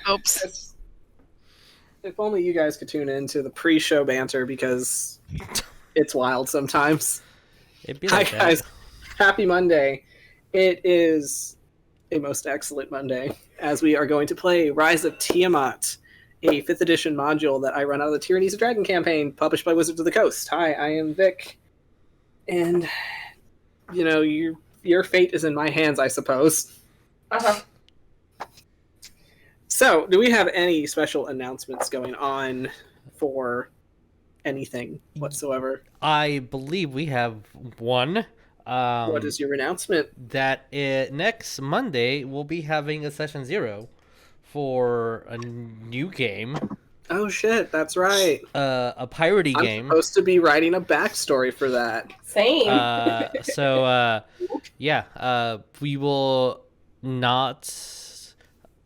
hopes. If only you guys could tune into the pre-show banter, because it's wild sometimes. It'd be like Hi, guys. Happy Monday. It is a most excellent Monday, as we are going to play Rise of Tiamat, a 5th edition module that I run out of the Tyrannies of Dragon campaign, published by Wizards of the Coast. Hi, I am Vic. And, you know, your fate is in my hands, I suppose. Uh-huh. So, do we have any special announcements going on for anything whatsoever? I believe we have one. What is your announcement? That next Monday we'll be having a session 0 for a new game. Oh shit, that's right. A piratey game. I'm supposed to be writing a backstory for that. Same. We will not...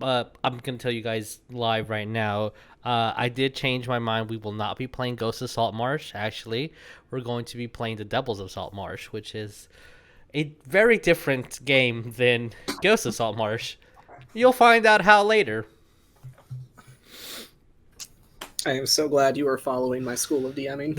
I'm going to tell you guys live right now. I did change my mind. We will not be playing Ghosts of Saltmarsh, actually. We're going to be playing The Devils of Saltmarsh, which is a very different game than Ghosts of Saltmarsh. You'll find out how later. I am so glad you are following my school of DMing.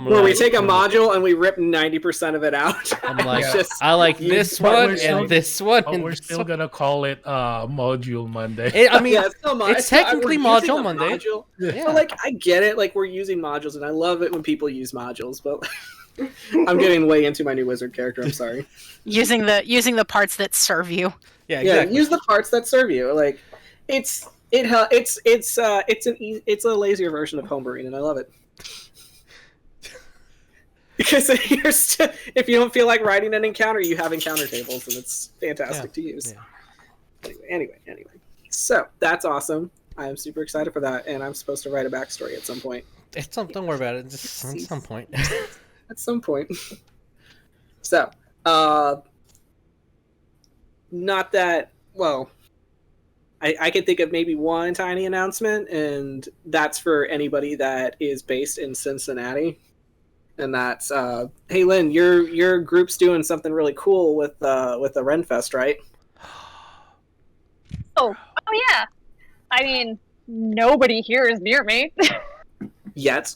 Where we take a module and we rip 90% of it out. I'm like, I like this one and this one. But we're still gonna call it Module Monday. It's technically Module Monday. Yeah. So, like, I get it. Like, we're using modules, and I love it when people use modules. But I'm getting way into my new wizard character. I'm sorry. Using the parts that serve you. Yeah, exactly. Yeah, use the parts that serve you. Like, it's a lazier version of homebrewing, and I love it. Because if you don't feel like writing an encounter, you have encounter tables, and it's fantastic to use. Yeah. Anyway. So that's awesome. I am super excited for that, and I'm supposed to write a backstory at some point. Don't worry about it. Just at some point. At some point. So, not that well. I can think of maybe one tiny announcement, and that's for anybody that is based in Cincinnati. And that's, hey Lynn, your group's doing something really cool with the Renfest, right? Oh yeah. I mean, nobody here is near me. Yet.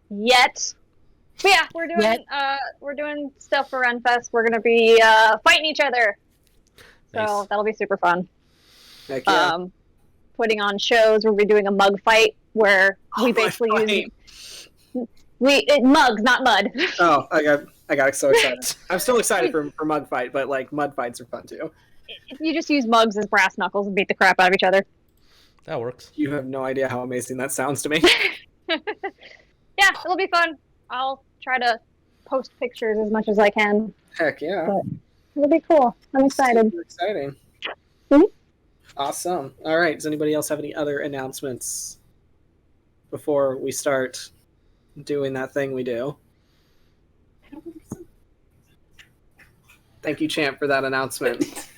But yeah, we're doing stuff for Renfest. We're gonna be fighting each other. Nice. So that'll be super fun. Heck yeah. Putting on shows. We'll be doing a mug fight where we basically use mugs, not mud. Oh, I got so excited. I'm still excited for mug fight, but like mud fights are fun too. You just use mugs as brass knuckles and beat the crap out of each other. That works. You have no idea how amazing that sounds to me. Yeah, it'll be fun. I'll try to post pictures as much as I can. Heck yeah. But it'll be cool. I'm excited. Super exciting. Mm-hmm. Awesome. All right. Does anybody else have any other announcements before we start doing that thing we do? Thank you, Champ, for that announcement.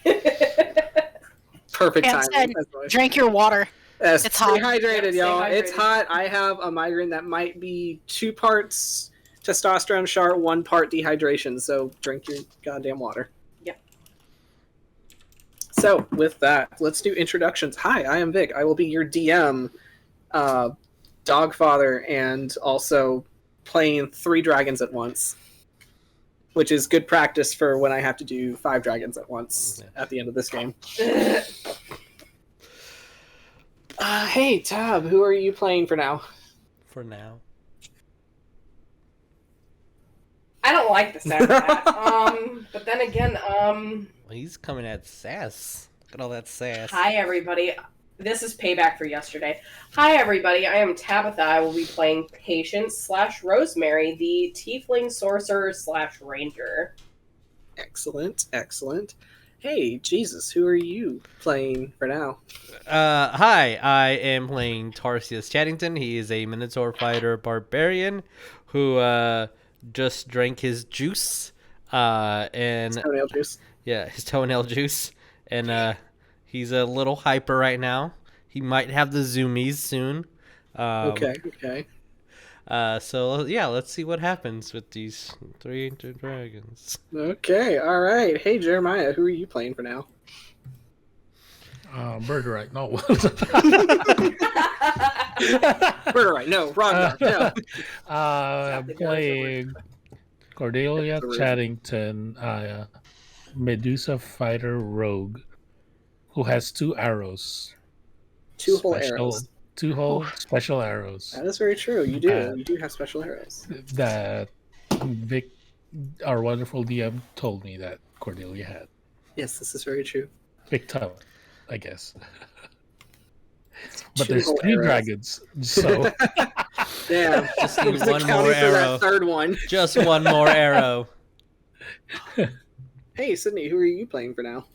Perfect time. Drink your water. Yes, it's hot. Stay hydrated, y'all. Stay hydrated. It's hot. I have a migraine that might be 2 parts testosterone shart, 1 part dehydration. So drink your goddamn water. Yep. So with that, let's do introductions. Hi, I am Vic. I will be your DM, Dogfather, and also playing 3 dragons at once, which is good practice for when I have to do 5 dragons at once at the end of this game. Hey, Tab, who are you playing for now? For now. I don't like the sound of that. But then again, Well, he's coming at sass. Look at all that sass. Hi everybody. This is payback for yesterday. Hi everybody, I am Tabatha. I will be playing Patience / Rosemary, the Tiefling Sorcerer / Ranger. Excellent. Hey, Jesus, who are you playing for now? Hi, I am playing Tarsius Chadington. He is a Minotaur fighter barbarian who just drank his juice. His toenail juice. Yeah, his toenail juice. And he's a little hyper right now. He might have the zoomies soon. Okay. So yeah, let's see what happens with these 3 dragons. Okay, all right. Hey, Jeremiah, who are you playing for now? Bird right, no. We're right. No, wrong. No. I'm playing Cordelia, That's Chadington, Medusa fighter Rogue, who has 2 arrows. Two whole arrows. 2 whole special arrows That is very true. You do. You do have special arrows. that Vic, our wonderful DM, told me that Cordelia had. Yes, this is very true. Big time, I guess. But Two there's whole 3 arrows. dragons, so Damn. Just need Who's one accounting more for arrow. that third one. Just one more arrow. Hey, Sydney, who are you playing for now?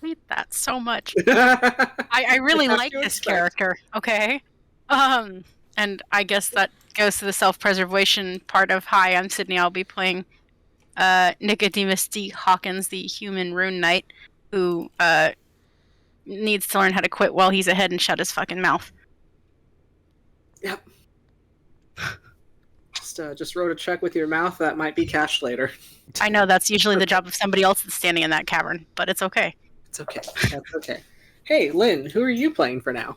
I hate that so much. I really What like to this expect. character. Okay. And I guess that goes to the self-preservation part of hi, I'm Sydney. I'll be playing Nicodemus D. Hawkins, the human rune knight, who needs to learn how to quit while he's ahead and shut his fucking mouth. Yep. Just wrote a check with your mouth that might be cashed later. I know that's usually the job of somebody else that's standing in that cavern, but it's okay. It's okay. That's okay. Hey, Lynn, who are you playing for now?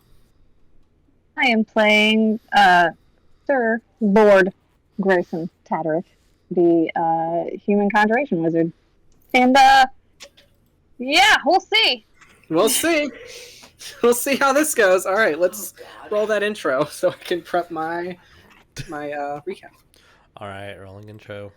I am playing Sir Lord Greyson Tataric, the human conjuration wizard. And yeah, we'll see. We'll see. We'll see how this goes. All right, let's roll that intro so I can prep my recap. All right, rolling intro.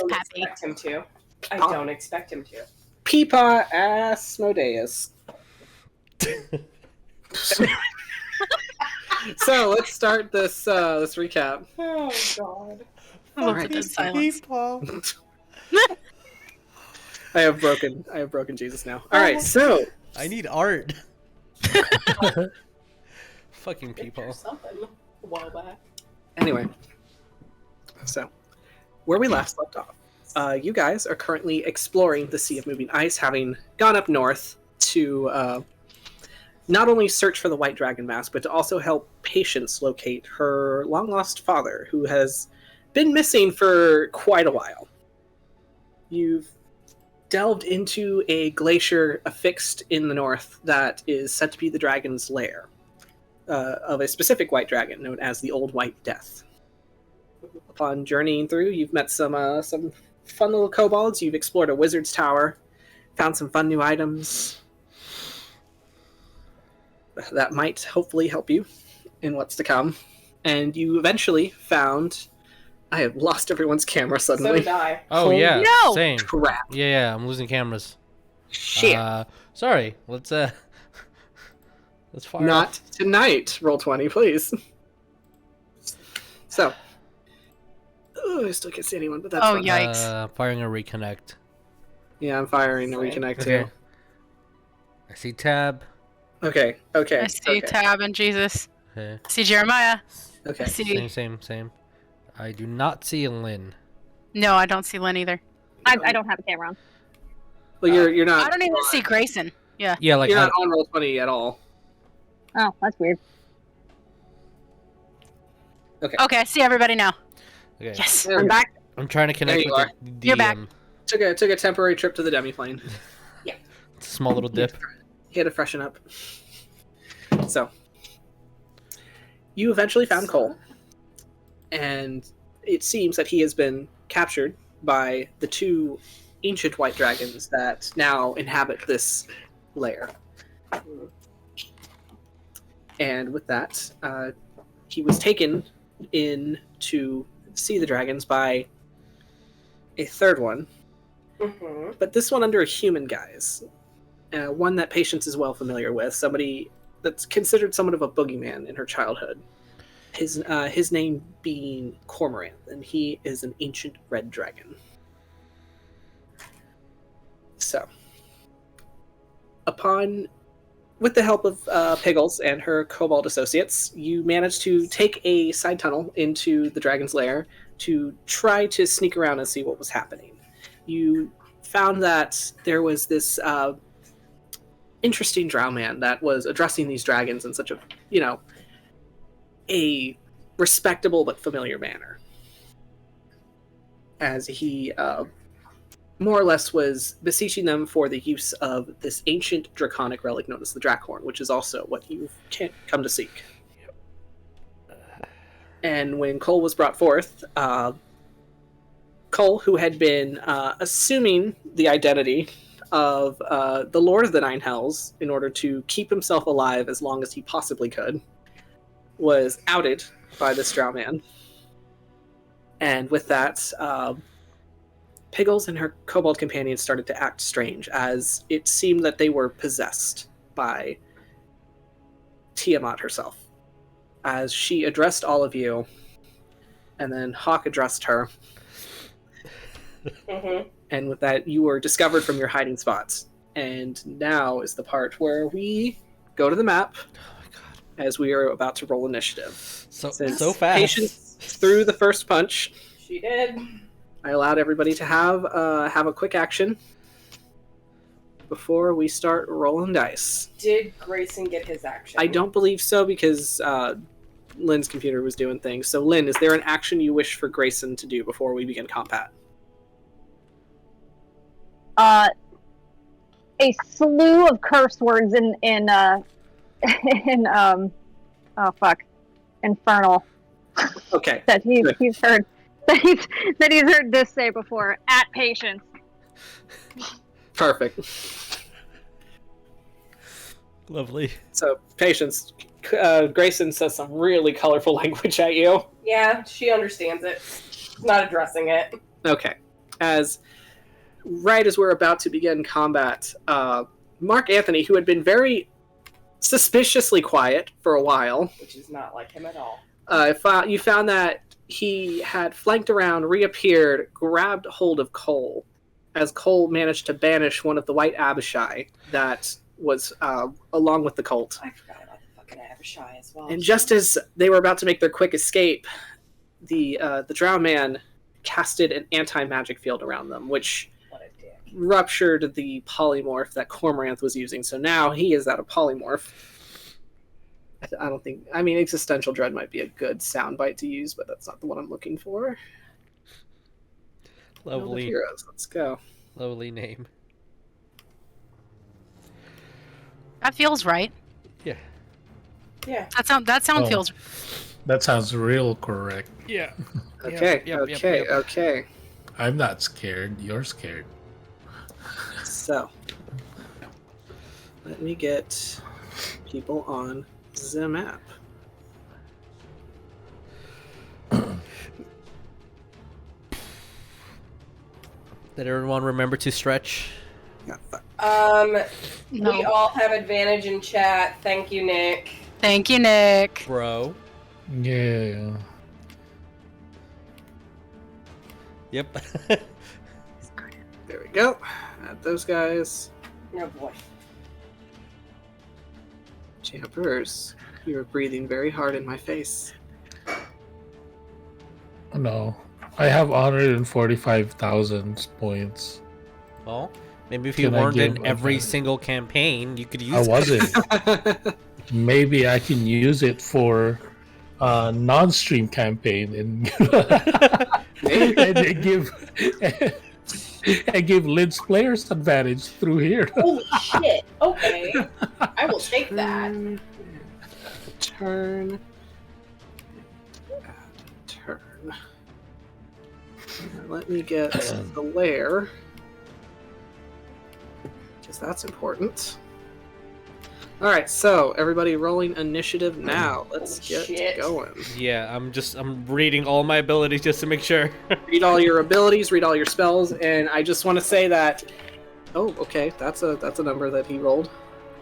Happy. Expect him to. I don't expect him to. Peepaw Asmodeus. So let's start this recap. Oh God. Look right, at this this silence. I have broken Jesus now. All right, so I need art. Fucking people. Something a while back. anyway, so where we last left off, you guys are currently exploring the Sea of Moving Ice, having gone up north to not only search for the White Dragon Mask, but to also help Patience locate her long-lost father, who has been missing for quite a while. You've delved into a glacier affixed in the north that is said to be the dragon's lair, of a specific white dragon known as the Old White Death. Upon journeying through, you've met some fun little kobolds. You've explored a wizard's tower, found some fun new items that might hopefully help you in what's to come. And you eventually found... I have lost everyone's camera So suddenly. did I. Oh Holy yeah, No! same. Crap. Yeah, I'm losing cameras. Shit. Sorry. Let's fire. Not tonight. Roll 20, please. So. Oh, I still can't see anyone, but that's Oh, fine. yeah. Yikes. Firing a reconnect. Yeah, I'm firing a Same. reconnect Okay. too. I see tab. Okay. I see Tab and Jesus. Okay. I see Jeremiah. Okay. I see. Same. I do not see Lynn. No, I don't see Lynn either. I don't have a camera on. Well, you're not. I don't even see Greyson. Yeah. Yeah, like You're I, not on roll 20 at all. Oh, that's weird. Okay, I see everybody now. Okay. Yes. There we I'm go. back. I'm trying to connect you with are. the You're back. DM. Took a temporary trip to the demiplane. Small little dip. He had to freshen up. So, you eventually found Cole, and it seems that he has been captured by the two ancient white dragons that now inhabit this lair. And with that, he was taken in to see the dragons by a third one, Mm-hmm. but this one under a human guise. One that Patience is well familiar with, somebody that's considered somewhat of a boogeyman in her childhood. His name being Cormoranth, and he is an ancient red dragon. So, with the help of Piggles and her kobold associates, you managed to take a side tunnel into the dragon's lair to try to sneak around and see what was happening. You found that there was this interesting drow man that was addressing these dragons in such a respectable but familiar manner, as he more or less was beseeching them for the use of this ancient draconic relic known as the Drakhorn, which is also what you've come to seek. And when Cole was brought forth, Cole, who had been assuming the identity of the Lord of the Nine Hells in order to keep himself alive as long as he possibly could, was outed by this drow man. And with that, Piggles and her kobold companions started to act strange, as it seemed that they were possessed by Tiamat herself. As she addressed all of you, and then Hawk addressed her. Mm-hmm. And with that, you were discovered from your hiding spots. And now is the part where we go to the map, as we are about to roll initiative. So Since fast. Patience threw the first punch, She did. I allowed everybody to have a quick action before we start rolling dice. Did Greyson get his action? I don't believe so, because Lynn's computer was doing things. So, Lynn, is there an action you wish for Greyson to do before we begin combat? A slew of curse words in Infernal Okay. that he's heard this say before at Patience. Perfect. Lovely. So, Patience, Greyson says some really colorful language at you. Yeah, she understands it. She's not addressing it. Okay. Right as we're about to begin combat, Mark Anthony, who had been very suspiciously quiet for a while, Which is not like him at all. you found that he had flanked around, reappeared, grabbed hold of Cole, as Cole managed to banish one of the white Abishai that was along with the cult. I forgot about the fucking Abishai as well. And just as they were about to make their quick escape, the drow man casted an anti-magic field around them, which What a dick. ruptured the polymorph that Cormoranth was using. So now he is out of polymorph. I don't think... I mean, Existential Dread might be a good soundbite to use, but that's not the one I'm looking for. Field of Lovely. Heroes. Let's go. Lovely name. That feels right. Yeah. Yeah. That sound Oh. feels. That sounds real correct. Yeah. Okay, Yep, okay. I'm not scared. You're scared. So, let me get people on the map. Did everyone remember to stretch? Yeah, No. We all have advantage in chat. Thank you, Nick. Thank you, Nick. Bro. Yeah. Yep. there we go. Add those guys. Oh boy. Jampers, you are breathing very hard in my face. No. I have 145,000 points. Well, maybe if you Can I weren't give in every a- single campaign, you could use I wasn't. maybe I can use it for a non-stream campaign and and give Lid's players advantage through here. Holy shit. Okay. I will take that. Turn. Let me get the lair, because that's important. All right, so everybody rolling initiative now. Let's get going. Yeah, I'm reading all my abilities just to make sure. Read all your abilities, read all your spells, and I just want to say that. Oh, okay, that's a number that he rolled.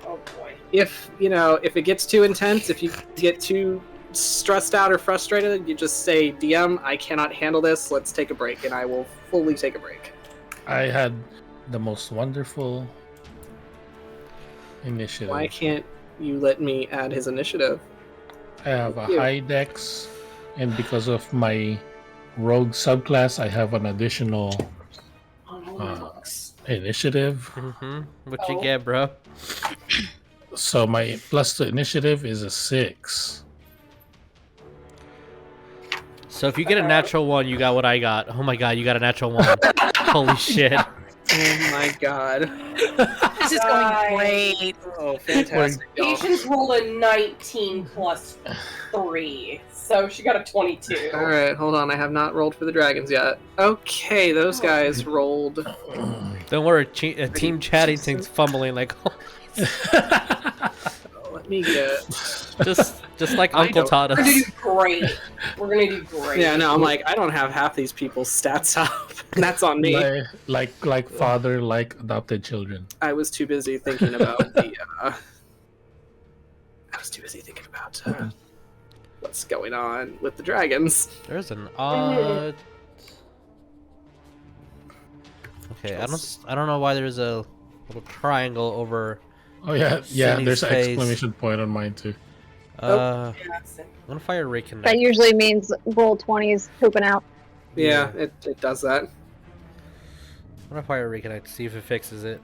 Oh boy. If it gets too intense, if you get too stressed out or frustrated, you just say, DM, I cannot handle this. Let's take a break, and I will fully take a break. I had the most wonderful initiative. Why can't you let me add his initiative? I have a high dex, and because of my rogue subclass, I have an additional initiative. What you get, bro? So my plus to initiative is a 6. So if you get a natural 1, you got what I got. Oh my god, you got a natural 1. Holy shit. Oh my god. This is going great. Oh, fantastic. Patience rolled a 19 plus 3, so she got a 22. Alright, hold on. I have not rolled for the dragons yet. Okay, those guys rolled. Don't worry, Team Chadington's fumbling like. Let me get. Just like Uncle taught We're gonna us. do great. We're gonna do great. Yeah, no, I'm like, I don't have half these people's stats up. And that's on me. Like father, like adopted children. I was too busy thinking about the. What's going on with the dragons. There's an odd. Okay, I don't know why there's a little triangle over. Oh yeah, Cindy's there's an face. exclamation point on mine too. I'm gonna fire reconnect. That usually means roll 20s pooping out. Yeah, it does that. I'm gonna fire reconnect to see if it fixes it.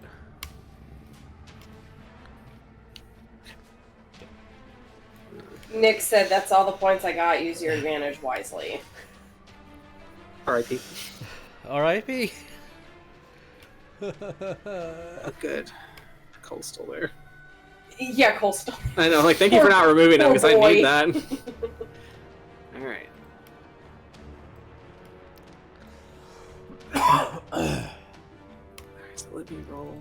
Nick said, "That's all the points I got. Use your advantage wisely." R.I.P. R.I.P. Oh, good. Cole's still there. Yeah, Cole still. I know, like, thank you for not removing him, because I boy. need that. Alright. Alright, so let me roll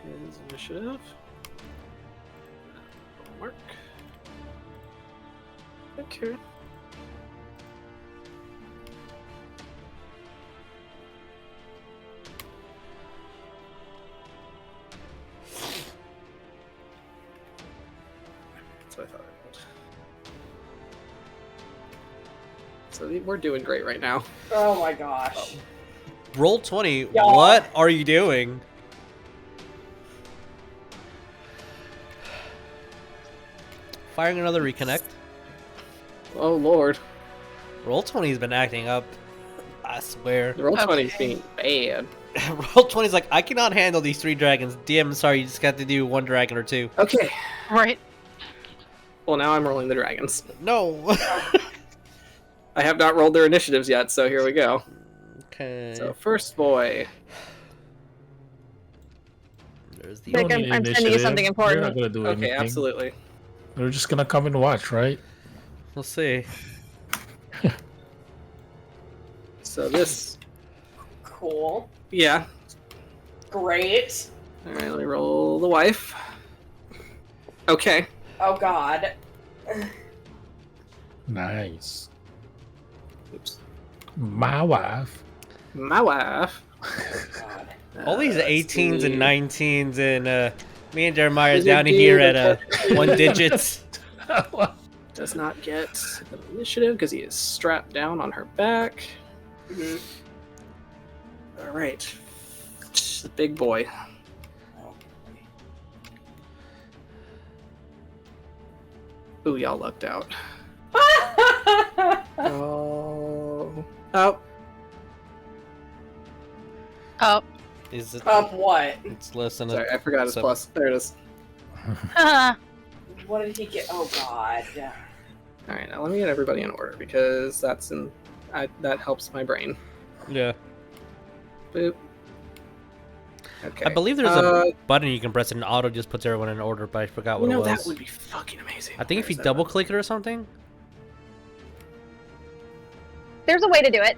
his initiative. Mark. Okay. That's what I thought I rolled. So we're doing great right now. Oh my gosh. Roll 20. Y'all. What are you doing? Firing another reconnect. Oh lord. Roll 20's been acting up. I swear. The roll 20's being bad. Roll 20's like, I cannot handle these 3 dragons. DM, sorry, you just got to do 1 dragon or 2. Okay. Right. Well, now I'm rolling the dragons. No. I have not rolled their initiatives yet, so here we go. Okay. So first boy. There's the. Like, Don't need I'm sending you initiative. something important. You're not gonna do Okay, anything. absolutely. We're just gonna come and watch, right? We'll see. So this, Cool. yeah. Great. All right, let me roll the wife. Okay. Oh god. Nice. Oops. My wife. My wife. God. All these Let's 18s and see. 19s and me and Jeremiah is Is it down here the- at 1 digits. Does not get the initiative because he is strapped down on her back. Mhm. All right. The big boy. Ooh, y'all lucked out. Oh. Oh. Oh. Is it? Up what? It's less than Sorry, a. I forgot his so- plus. There it is. Uh, What did he get? Oh god. All right, now let me get everybody in order because that helps my brain. Yeah. Boop. Okay. I believe there's a button you can press and auto just puts everyone in order, but I forgot what it was. that would be fucking amazing. I think if you double click it or something. There's a way to do it.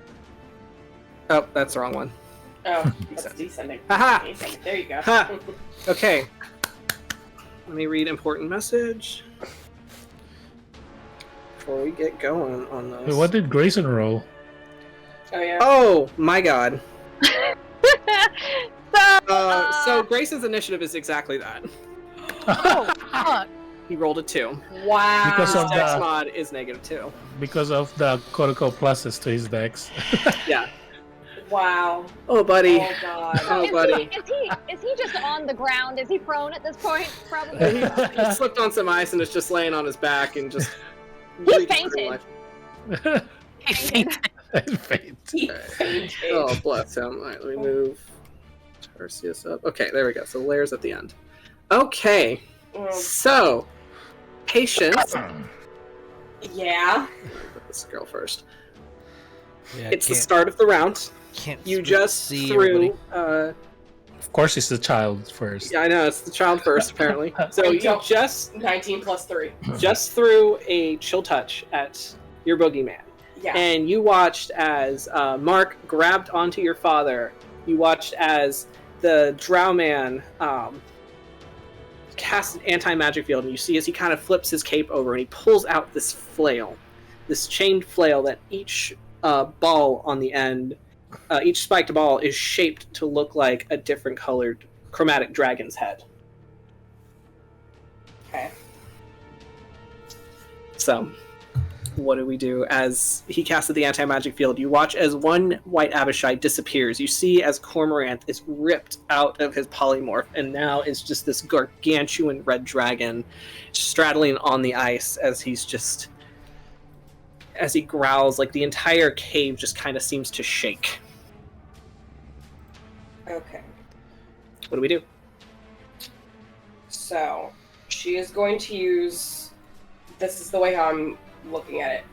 Oh, that's the wrong one. Oh, that's descending. Haha! There you go. Ha! Okay. Let me read important message before we get going on this. Wait, what did Greyson roll? Oh yeah. Oh my god. So, Grayson's initiative is exactly that. Oh, fuck. He rolled a 2. Wow. Because His of dex the- mod is -2. Because of the Codico pluses to his dex. Yeah. Wow. Oh, buddy. Oh god. Oh, buddy. is he just on the ground? Is he prone at this point? Probably. He slipped on some ice and is just laying on his back and just. He fainted. I think Faint. He Alright. fainted. Oh, bless him. Alright, let me move Tarsius up. Okay, there we go. So layers at the end. Okay, Oh, so patience. yeah. Put this girl first. Yeah, It's the start of the round. Can't You just see threw. Of course, it's the child first. Yeah, I know it's the child first, apparently. So you Don't- just 19 plus 3. threw a chill touch at your boogeyman. Yeah. And you watched as Mark grabbed onto your father. You watched as the Drow Man cast an anti-magic field, and you see as he kind of flips his cape over and he pulls out this flail, this chained flail that each ball on the end, each spiked ball is shaped to look like a different colored chromatic dragon's head. Okay. So, what do we do? As he casted the anti-magic field, you watch as one white Abishai disappears. You see as Cormorant is ripped out of his polymorph and now is just this gargantuan red dragon straddling on the ice as he growls, like the entire cave just kind of seems to shake. Okay. What do we do? So, she is going to use. This is the way how I'm looking at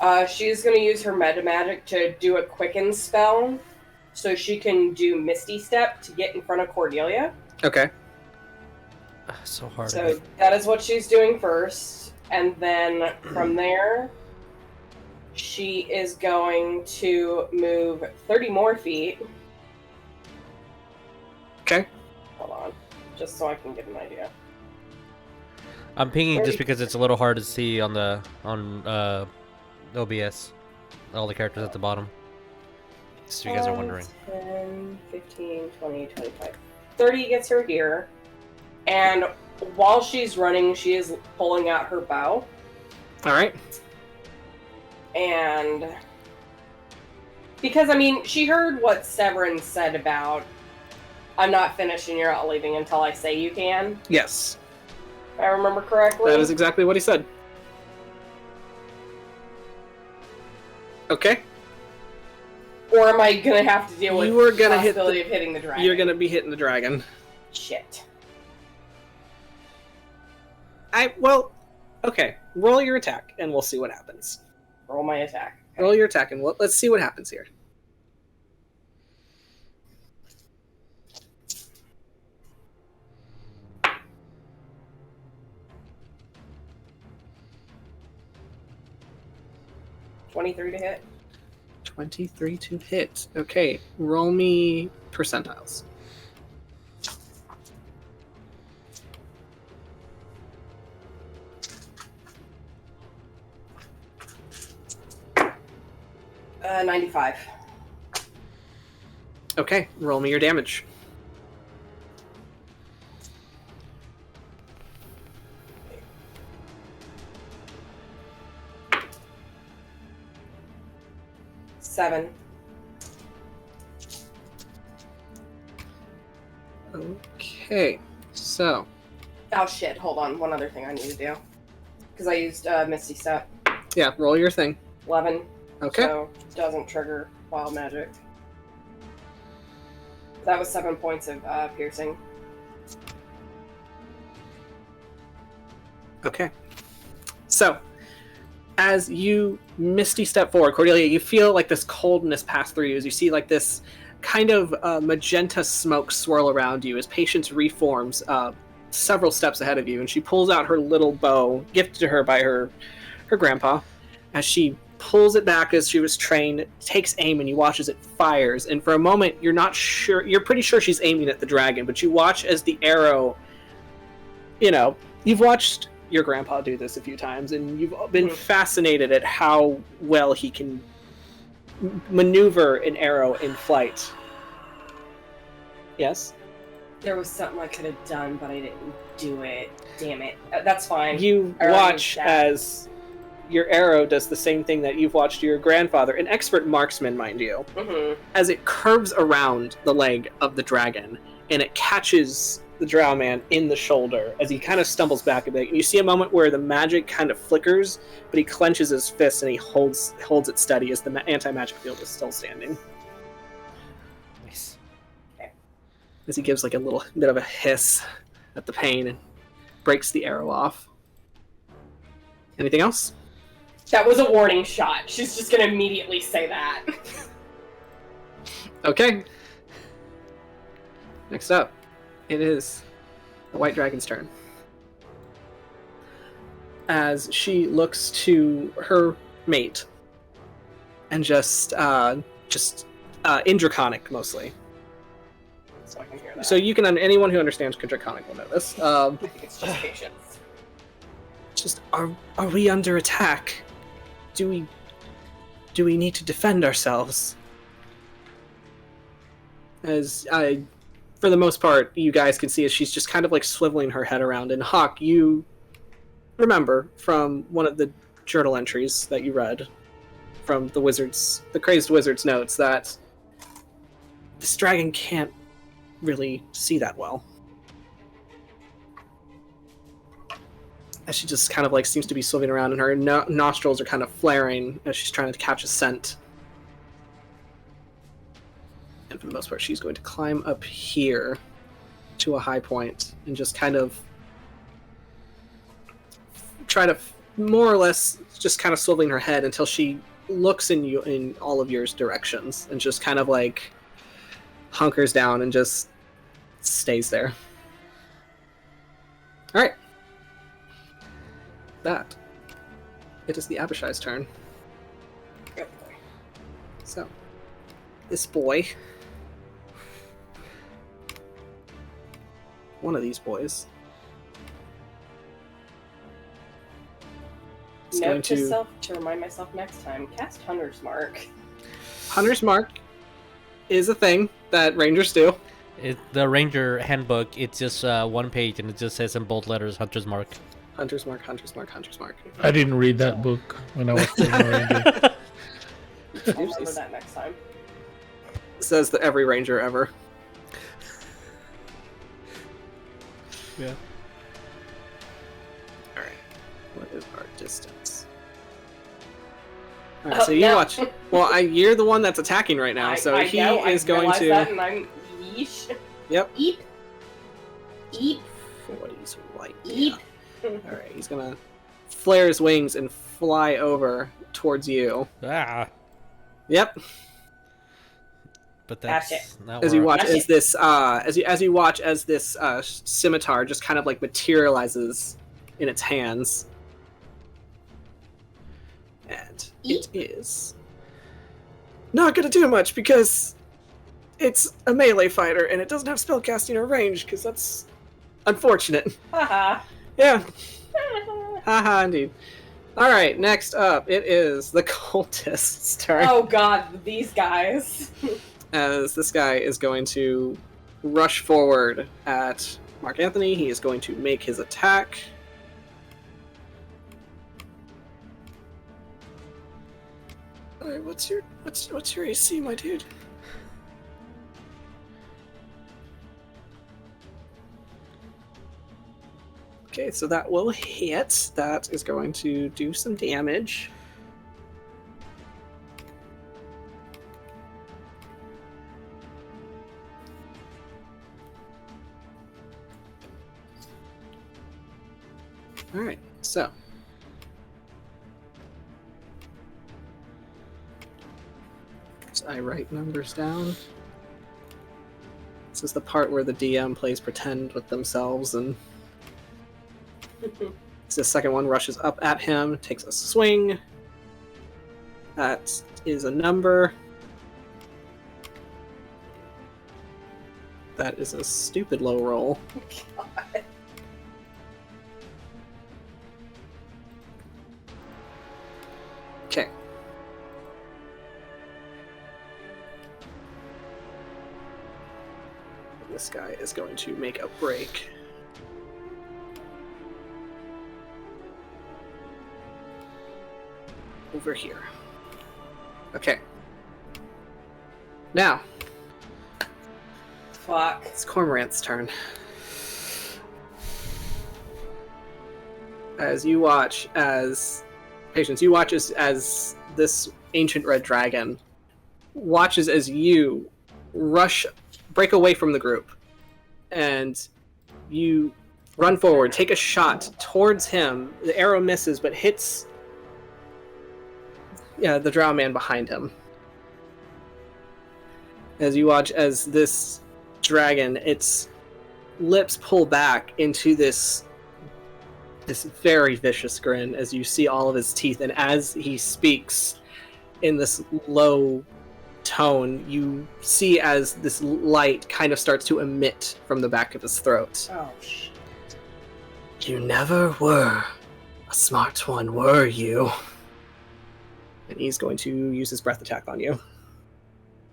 it. She is going to use her meta magic to do a quicken spell, so she can do Misty Step to get in front of Cordelia. Okay. So hard. So that is what she's doing first, and then from there, she is going to move 30 more feet. Okay. Hold on, just so I can get an idea. I'm pinging just because it's a little hard to see on OBS. All the characters at the bottom. So you guys are wondering. 10, 15, 20, 25. 30 gets her here. And while she's running, she is pulling out her bow. All right. And because, I mean, she heard what Severin said about, I'm not finished and you're not leaving until I say you can. Yes. If I remember correctly. That is exactly what he said. Okay. Or am I going to have to deal with You are gonna the hit possibility of hitting the dragon? You're going to be hitting the dragon. Shit. Well, okay. Roll your attack, and we'll see what happens. Roll my attack. Okay. Roll your attack, and let's see what happens here. $23 to hit. 23 to hit. Okay, roll me percentiles. Uh, 95. Okay, roll me your damage. Seven. Okay, so Oh shit, hold on. One other thing I need to do. Because I used Misty Step. yeah, roll your thing. 11. Okay. So, doesn't trigger wild magic. That was 7 points of piercing. Okay. So, as you misty step forward, Cordelia, you feel like this coldness pass through you as you see like this kind of magenta smoke swirl around you as Patience reforms several steps ahead of you, and she pulls out her little bow, gifted to her by her grandpa. As she pulls it back as she was trained, takes aim, and you watch as it fires. And for a moment, you're not sure, you're pretty sure she's aiming at the dragon, but you watch as the arrow, you've watched your grandpa do this a few times, and you've been fascinated at how well he can maneuver an arrow in flight. Yes? There was something I could have done, but I didn't do it. Damn it. That's fine. You watch as your arrow does the same thing that you've watched your grandfather, an expert marksman, mind you, as it curves around the leg of the dragon, and it catches the drow man in the shoulder as he kind of stumbles back a bit. And you see a moment where the magic kind of flickers, but he clenches his fist and he holds it steady as the anti-magic field is still standing. Nice. As he gives like a little bit of a hiss at the pain and breaks the arrow off. Anything else? That was a warning shot. She's just gonna immediately say that. Okay. Next up, it is the White Dragon's turn. As she looks to her mate and just in Draconic mostly. So I can hear that. So you can, anyone who understands Draconic will know this. I think it's just patience. Just are we under attack? Do we need to defend ourselves? As for the most part, you guys can see as she's just kind of like swiveling her head around. And Hawk, you remember from one of the journal entries that you read from the crazed wizard's notes that this dragon can't really see that well. As she just kind of like seems to be swimming around, and her nostrils are kind of flaring as she's trying to catch a scent. And for the most part, she's going to climb up here to a high point and just kind of try to more or less just kind of swiveling her head until she looks in all of your directions and just kind of like hunkers down and just stays there. All right. That. It is the Abishai's turn. Yep. So, this boy, one of these boys, is going Note to self to remind myself next time. Cast Hunter's Mark. Hunter's Mark is a thing that rangers do. The ranger handbook, it's just one page and it just says in bold letters Hunter's Mark. Hunter's Mark, Hunter's Mark, Hunter's Mark. I didn't read that book when I was playing a ranger. I'll remember that next time. Says that every ranger ever. Yeah. Alright. What is our distance? Alright, so you watch. Well, you're the one that's attacking right now, so he is going to. That and I'm yeesh. Yep. Eep. Eep. 40's right. Eep. Alright, he's gonna flare his wings and fly over towards you. Ah. Yep. But that's not as you where watch as this as you watch as this scimitar just kind of like materializes in its hands. And it is not gonna do much because it's a melee fighter and it doesn't have spellcasting or range, because that's unfortunate. Haha. Yeah. Haha, indeed. Alright, next up, it is the cultist's turn. Oh god, these guys. As this guy is going to rush forward at Mark Anthony, he is going to make his attack. Alright, what's your AC, my dude? Okay, so that will hit. That is going to do some damage. Alright, So. So I write numbers down. This is the part where the DM plays pretend with themselves, and the second one rushes up at him, takes a swing. That is a number. That is a stupid low roll. God. Okay. This guy is going to make a break. Over here. Okay. Now, Fuck. it's Cormorant's turn. As you watch as... Patience, you watch as this ancient red dragon watches as you break away from the group, and you run forward, take a shot towards him. The arrow misses, but hits the drow man behind him. As you watch as this dragon, its lips pull back into this very vicious grin as you see all of his teeth, and as he speaks in this low tone, you see as this light kind of starts to emit from the back of his throat. Oh, shit. You never were a smart one, were you? And he's going to use his breath attack on you.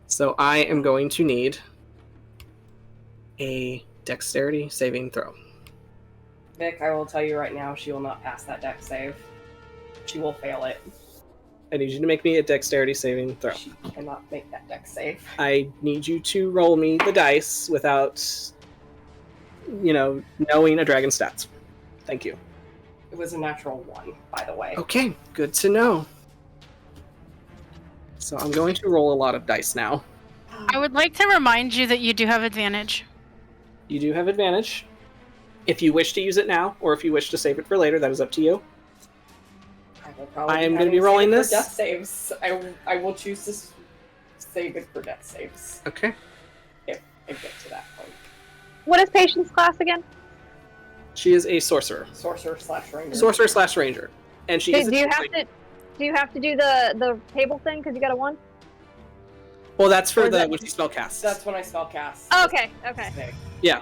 So I am going to need a dexterity saving throw. Vic, I will tell you right now, she will not pass that dex save. She will fail it. I need you to make me a dexterity saving throw. She cannot make that dex save. I need you to roll me the dice without, knowing a dragon's stats. Thank you. It was a natural 1, by the way. Okay, good to know. So I'm going to roll a lot of dice now. I would like to remind you that you do have advantage. You do have advantage. If you wish to use it now, or if you wish to save it for later, that is up to you. I am going to be rolling this. Death saves. I will choose to save it for death saves. Okay. If I get to that point. What is Patience class again? She is a sorcerer. Sorcerer/ranger. Sorcerer/ranger. And she is Do you have to do the table thing because you got a 1? Well, that's for Or when she spell casts. That's when I spell cast. Oh, okay. Yeah.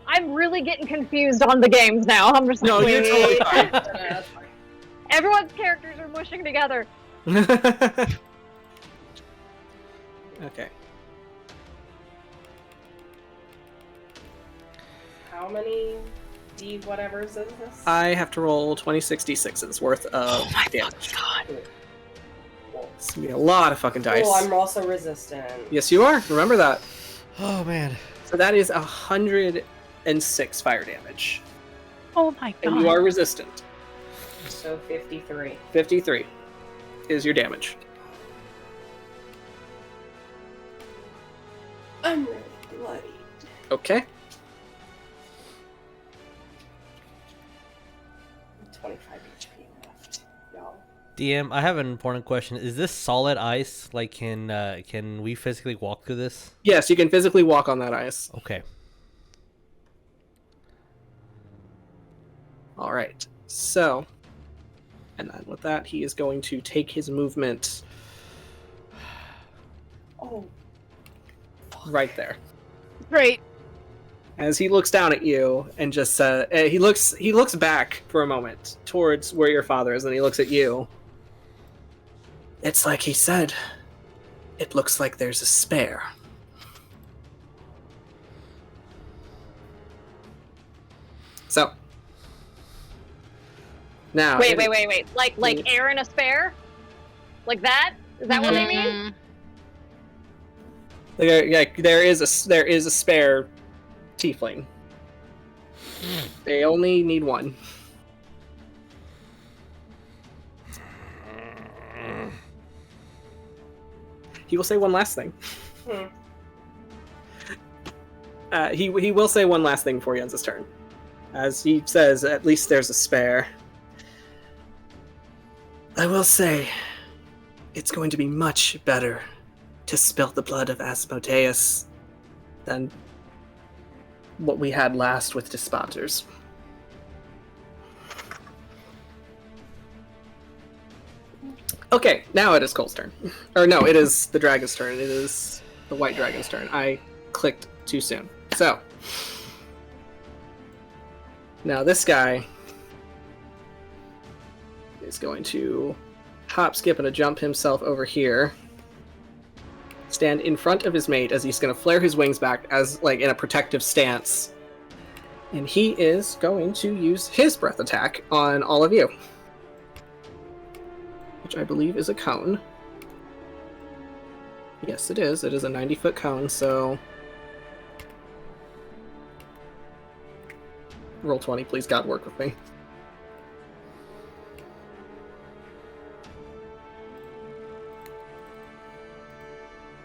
I'm really getting confused on the games now. I'm just like, No, you're totally fine. That's fine. Everyone's characters are mushing together. Okay. How many D whatevers is this? I have to roll 2066's worth of damage. God. Cool. It's going to be a lot of fucking dice. Cool, I'm also resistant. Yes, you are. Remember that. Oh man. So that is 106 fire damage. Oh my god. And you are resistant. So 53. 53 is your damage. I'm really bloody. Okay. 25 HP left. Y'all. DM, I have an important question. Is this solid ice? Like, can we physically walk through this? Yes, you can physically walk on that ice. Okay. All right. So, and then with that, he is going to take his movement Oh. right there. Great. As he looks down at you and just he looks back for a moment towards where your father is, and he looks at you. It's like he said. It looks like there's a spare. So now Wait. Like air in a spare? Like that? Is that what they mean? there is a spare tiefling. They only need one. He will say one last thing. He will say one last thing before he ends his turn. As he says, at least there's a spare. I will say, it's going to be much better to spill the blood of Asmodeus than what we had last with Despotters. Okay, now it is Cole's turn. Or no, it is the dragon's turn. It is the white dragon's turn. I clicked too soon. So, now this guy is going to hop, skip, and a jump himself over here. Stand in front of his mate as he's going to flare his wings back as like in a protective stance. And he is going to use his breath attack on all of you. Which I believe is a cone. Yes, it is. It is a 90-foot cone, so... Roll 20, please, God, work with me.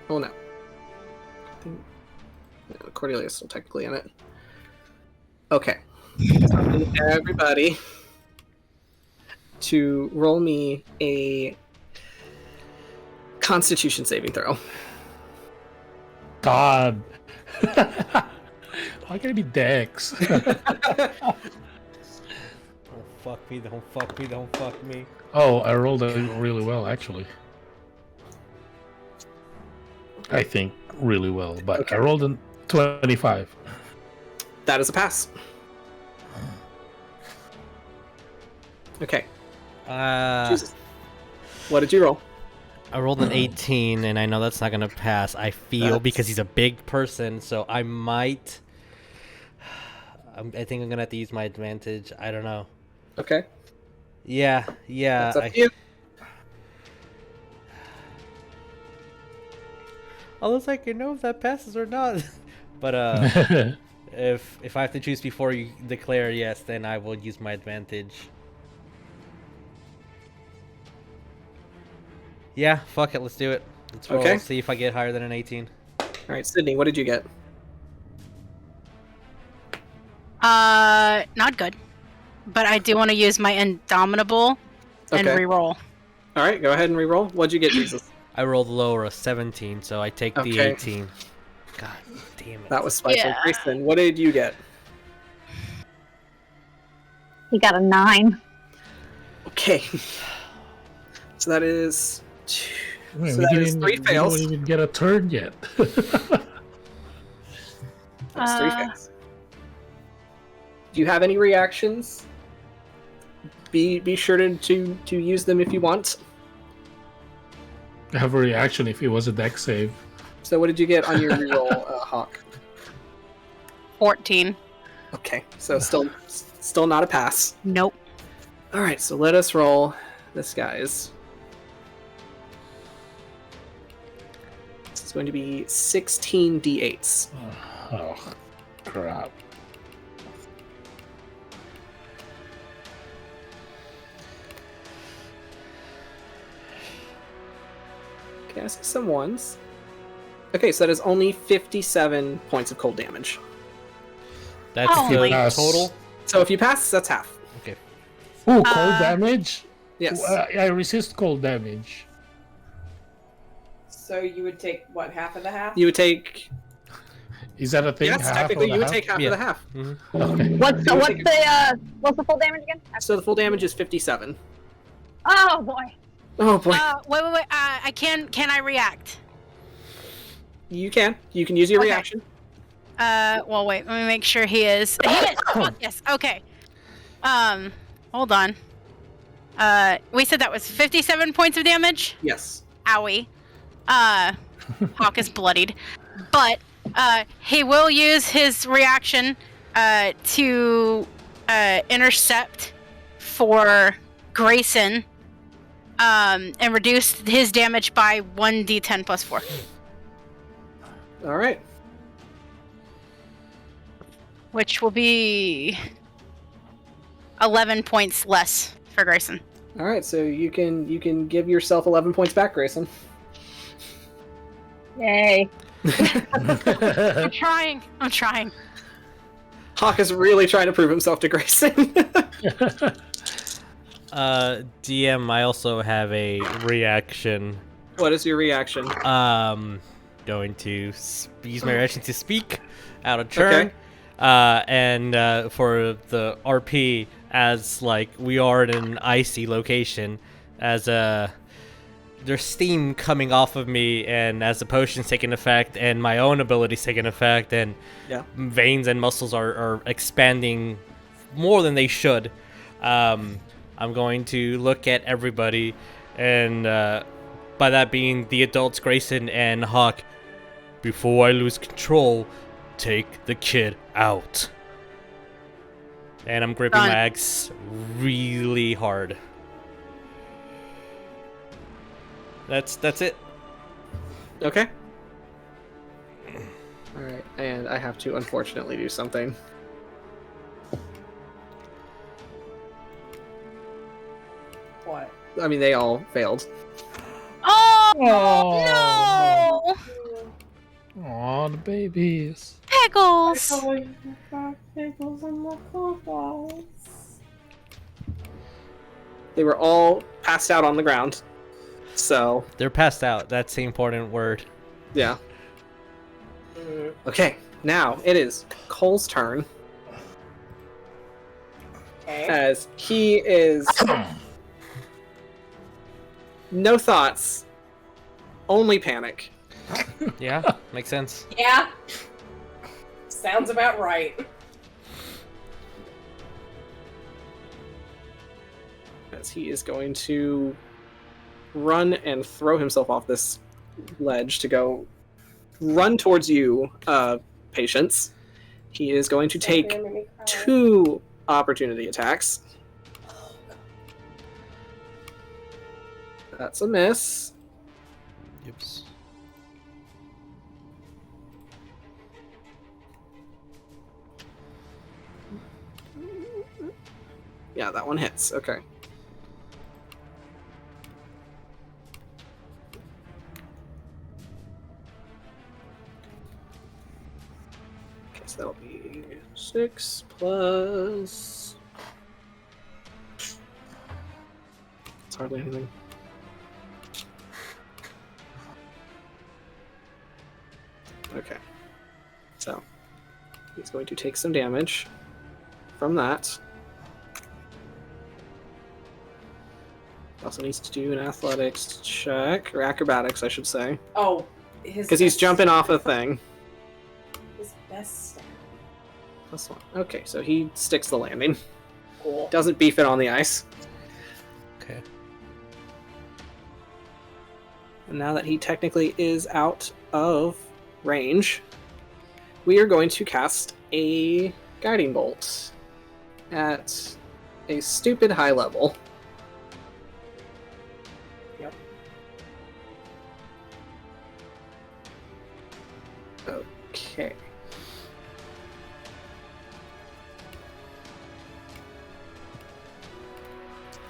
Oh, no. No, Cordelia is still technically in it. Okay. Everybody to roll me a Constitution saving throw. God. Why can't it be Dex? Don't fuck me, don't fuck me, don't fuck me. Oh, I rolled it really well, actually. I think really well, but Okay. I rolled a 25. That is a pass. Okay. Jesus. What did you roll? I rolled an 18, and I know that's not gonna pass. I feel because he's a big person, so I might. I think I'm gonna have to use my advantage. I don't know. Okay. Yeah. That's up to you. Unless I can know if that passes or not. But if I have to choose before you declare yes, then I will use my advantage. Yeah, fuck it, let's do it. Let's roll, Okay. see if I get higher than an 18. All right, Sydney, what did you get? Not good. But I do want to use my Indomitable and Okay. reroll. All right, go ahead and re-roll. What'd you get, Jesus? I rolled lower, a 17, so I take the Okay. 18. God damn it. That was spiteful. Yeah. Greyson, what did you get? He got a 9. Okay. So that is... Wait, So we that is didn't- 3 fails. We don't even get a turn yet. That's 3 fails. Do you have any reactions? Be sure to use them if you want. I have a reaction if it was a deck save. So what did you get on your reroll, Hawk? 14. Okay, so still not a pass. Nope. All right, so let us roll this guy's. This is going to be 16 d8s. Oh, crap. Okay, I see some ones. Okay, so that is only 57 points of cold damage. That's Oh, the my- total? So if you pass, that's half. Okay. Oh, cold damage? Yes. I resist cold damage. So you would take what, half of the half? You would take. Is that a thing? Yes, Half technically, of the you would half? take half Yeah. of the half. Okay. What's the full damage again? So the full damage is 57. Oh boy. Oh boy. Wait. Can I react? You can use your Okay. reaction. Well, wait. Let me make sure he is. He is. Fuck, yes. Okay. Hold on. We said that was 57 points of damage. Yes. Owie. Hawk is bloodied, but he will use his reaction to intercept for Greyson, and reduce his damage by 1d10 plus 4. All right. Which will be 11 points less for Greyson. All right. So you can give yourself 11 points back, Greyson. Yay. I'm trying. Hawk is really trying to prove himself to Greyson. DM, I also have a reaction. What is your reaction? Going to use my reaction to speak out of turn. Okay. And for the RP, as like we are in an icy location, as there's steam coming off of me, and as the potion's taking effect, and my own ability's taking effect, and veins and muscles are expanding more than they should. I'm going to look at everybody, and by that being the adults, Greyson and Hawk, before I lose control, take the kid out. And I'm gripping my axe really hard. That's it. Okay. All right, and I have to unfortunately do something. What? I mean, they all failed. Oh, Oh, no! Aw, the babies. Pickles! They were all passed out on the ground. So, They're passed out. That's the important word. yeah. Okay, now it is Cole's turn. Okay. As he is... no thoughts. Only panic. Yeah, makes sense. Yeah. Sounds about right. As he is going to run and throw himself off this ledge to go run towards you, Patience. He is going to take 2 opportunity attacks. That's a miss. Oops. Yeah, that one hits. Okay. Okay, so that'll be 6 plus... It's hardly anything. Okay. So, he's going to take some damage from that. Also needs to do an athletics check, or acrobatics, I should say. Oh, because he's jumping off a thing. His best stat. +1. Okay, so he sticks the landing. Cool. Doesn't beef it on the ice. Okay. And now that he technically is out of range, we are going to cast a guiding bolt at a stupid high level. Yep. Okay.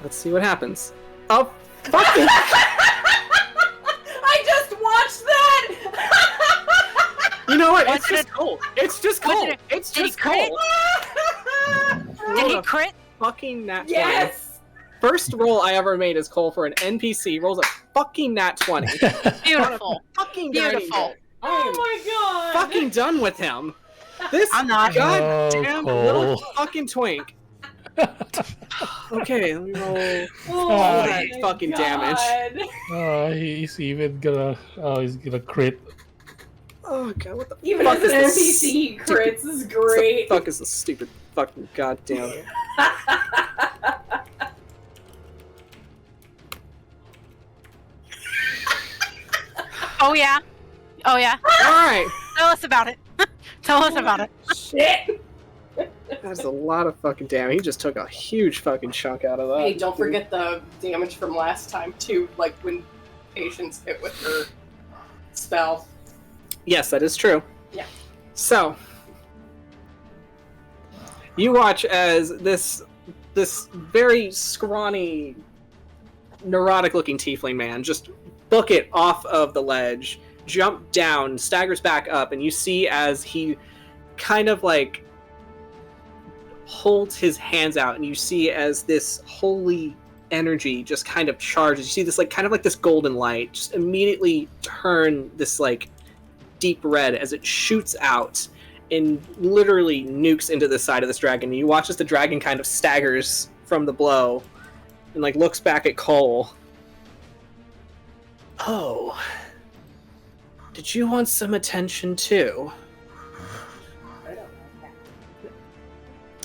Let's see what happens. Oh, fucking! I just watched that! You know what? Was It's it just cold. It's just was cold. it It's did he just crit? cold. Did he crit? Fucking nat 20. Yes! First roll I ever made as Cole for an NPC rolls a fucking nat 20. Beautiful. Fucking guiding Beautiful. bolt. I Oh am my god! fucking done with him. This I'm not. goddamn Oh, little Cole. fucking twink. Okay, let me roll. Oh my my fucking damage. God. He's even gonna. Oh, he's gonna crit. Oh god, what the Even fuck as is an this? NPC crits stupid- is What the great. fuck is this stupid fucking goddamn? Oh yeah. Oh yeah. Alright. Tell us about it. Tell us about it. Shit! That's a lot of fucking damage. He just took a huge fucking chunk out of that. Hey, don't forget the damage from last time too, like when Patience hit with her spell. Yes, that is true. Yeah. So, you watch as this very scrawny, neurotic-looking tiefling man just book it off of the ledge, jump down, staggers back up, and you see as he kind of like holds his hands out, and you see as this holy energy just kind of charges. You see this like kind of like this golden light just immediately turn this like deep red as it shoots out and literally nukes into the side of this dragon. You watch as the dragon kind of staggers from the blow and like looks back at Cole. Oh, did you want some attention too?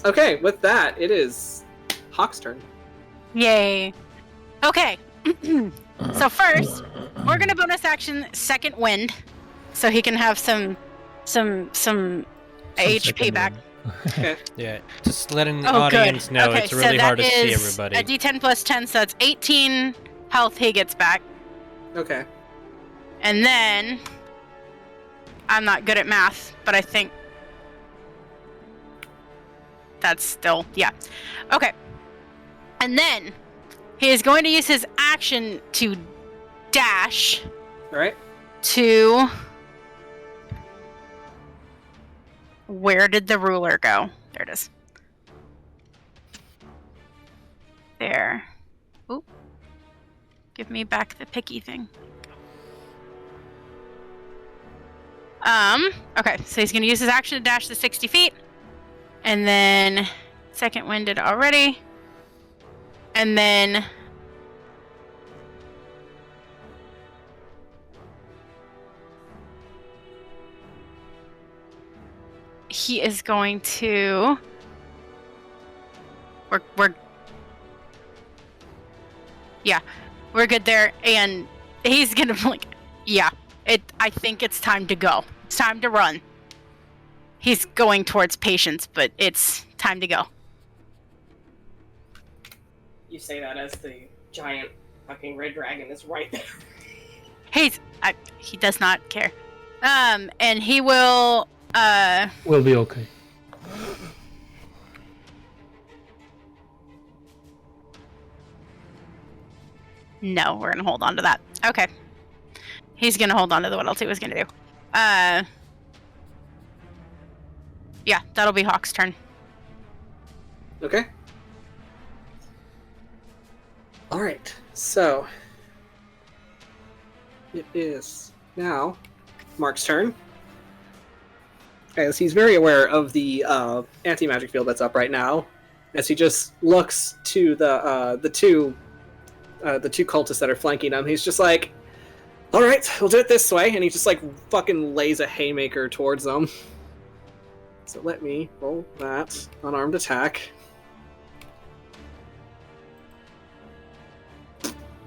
Okay, with that, it is Hawk's turn. Yay. Okay. So first, we're gonna bonus action second wind, so he can have some HP back. Okay. Yeah, just letting the Oh, audience good. know Okay, it's so really that hard to see is everybody. a D10 plus 10, so that's 18 health he gets back. Okay. And then I'm not good at math, but I think that's still, yeah. Okay. And then he is going to use his action to dash All right. to... Where did the ruler go? There it is. There. Oop. Give me back the picky thing. Okay, so he's going to use his action to dash the 60 feet. And then second winded already. And then he is going to we're good there, and he's gonna like, yeah, I think it's time to go. It's time to run. He's going towards Patience, but it's time to go. You say that as the giant fucking red dragon is right there. He does not care. And he will We'll be okay. No, we're gonna hold on to that. Okay. He's gonna hold on to what else he was gonna do. Yeah, that'll be Hawk's turn. Okay. All right. So it is now Mark's turn, as he's very aware of the anti-magic field that's up right now. As he just looks to the two cultists that are flanking him, he's just like, "All right, we'll do it this way," and he just like fucking lays a haymaker towards them. So let me roll that unarmed attack.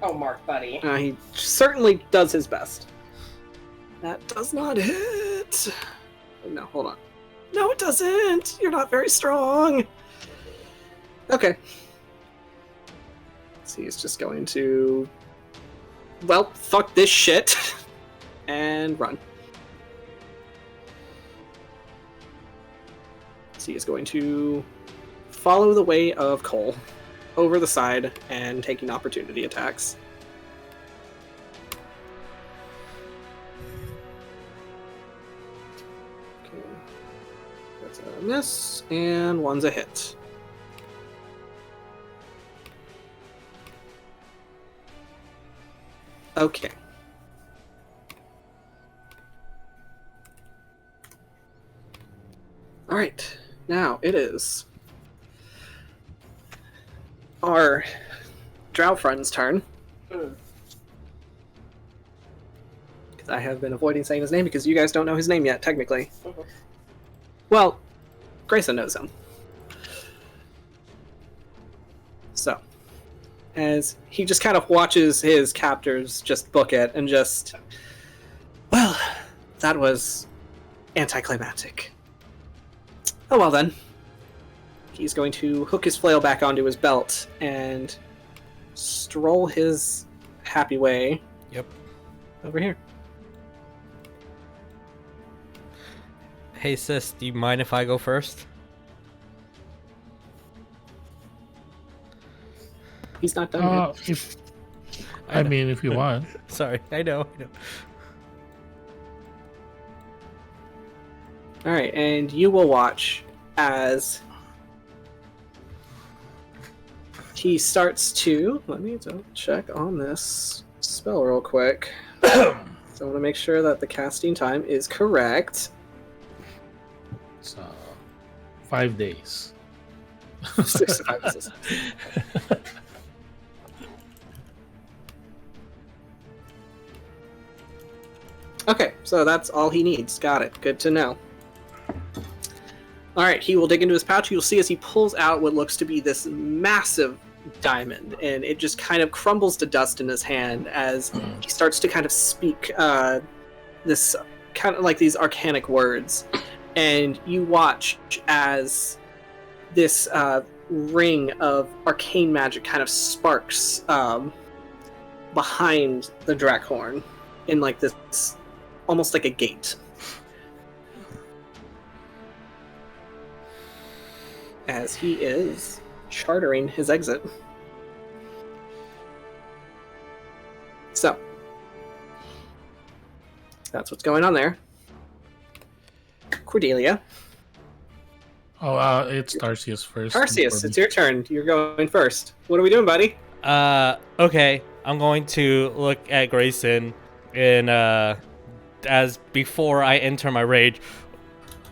Oh, Mark, buddy. He certainly does his best. That does not hit. No, hold on. No, it doesn't. You're not very strong. Okay. So he's just going to, well, fuck this shit and run. So he is going to follow the way of Cole over the side and taking opportunity attacks. Okay. That's a miss, and one's a hit. Okay. Alright, now it is our drow friend's turn. Because I have been avoiding saying his name because you guys don't know his name yet, technically. Well, Greyson knows him. So, as he just kind of watches his captors just book it and just, well, that was anticlimactic. Oh well then. He's going to hook his flail back onto his belt and stroll his happy way. Yep. Over here. Hey sis, do you mind if I go first? He's not done yet. I mean, if you want. Sorry, I know. Alright, and you will watch as he starts to... Let me double check on this spell real quick. So I want to make sure that the casting time is correct. It's 5 days. 6 to 5 days. Okay, so that's all he needs. Got it. Good to know. Alright, he will dig into his pouch. You'll see as he pulls out what looks to be this massive diamond, and it just kind of crumbles to dust in his hand as he starts to kind of speak this kind of like these arcanic words. And you watch as this ring of arcane magic kind of sparks behind the Drakhorn in like this, almost like a gate. As he is chartering his exit. So, that's what's going on there. Cordelia. Oh, it's Tarsius first. Tarsius, it's your turn. You're going first. What are we doing, buddy? Okay. I'm going to look at Greyson and as before I enter my rage,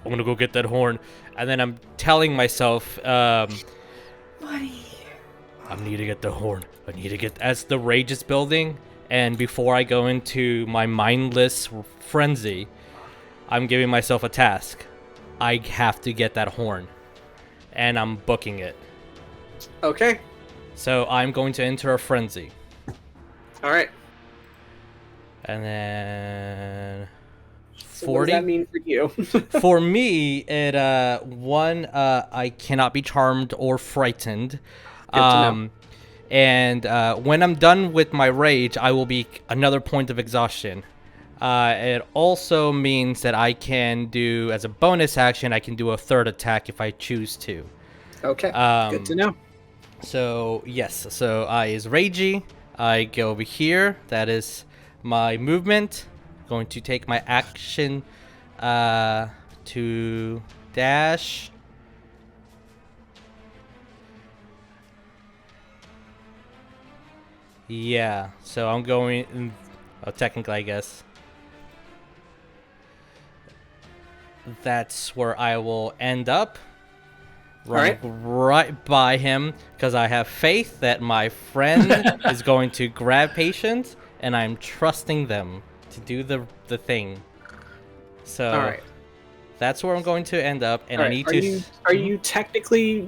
I'm gonna go get that horn. And then I'm telling myself, Buddy. I need to get the horn. I need to get... As the rage is building, and before I go into my mindless frenzy, I'm giving myself a task. I have to get that horn. And I'm booking it. Okay. So I'm going to enter a frenzy. Alright. And then... So 40? what does that mean for you? For me, it I cannot be charmed or frightened. And when I'm done with my rage, I will be another point of exhaustion. It also means that I can do, as a bonus action, I can do a third attack if I choose to. Okay, good to know. So, yes. So, I is ragey. I go over here. That is my movement. Going to take my action to dash. Yeah, so I'm going... technically, I guess. That's where I will end up. Right by him, because I have faith that my friend is going to grab patience, and I'm trusting them to do the thing. So, Alright. That's where I'm going to end up, and I need to... Are you technically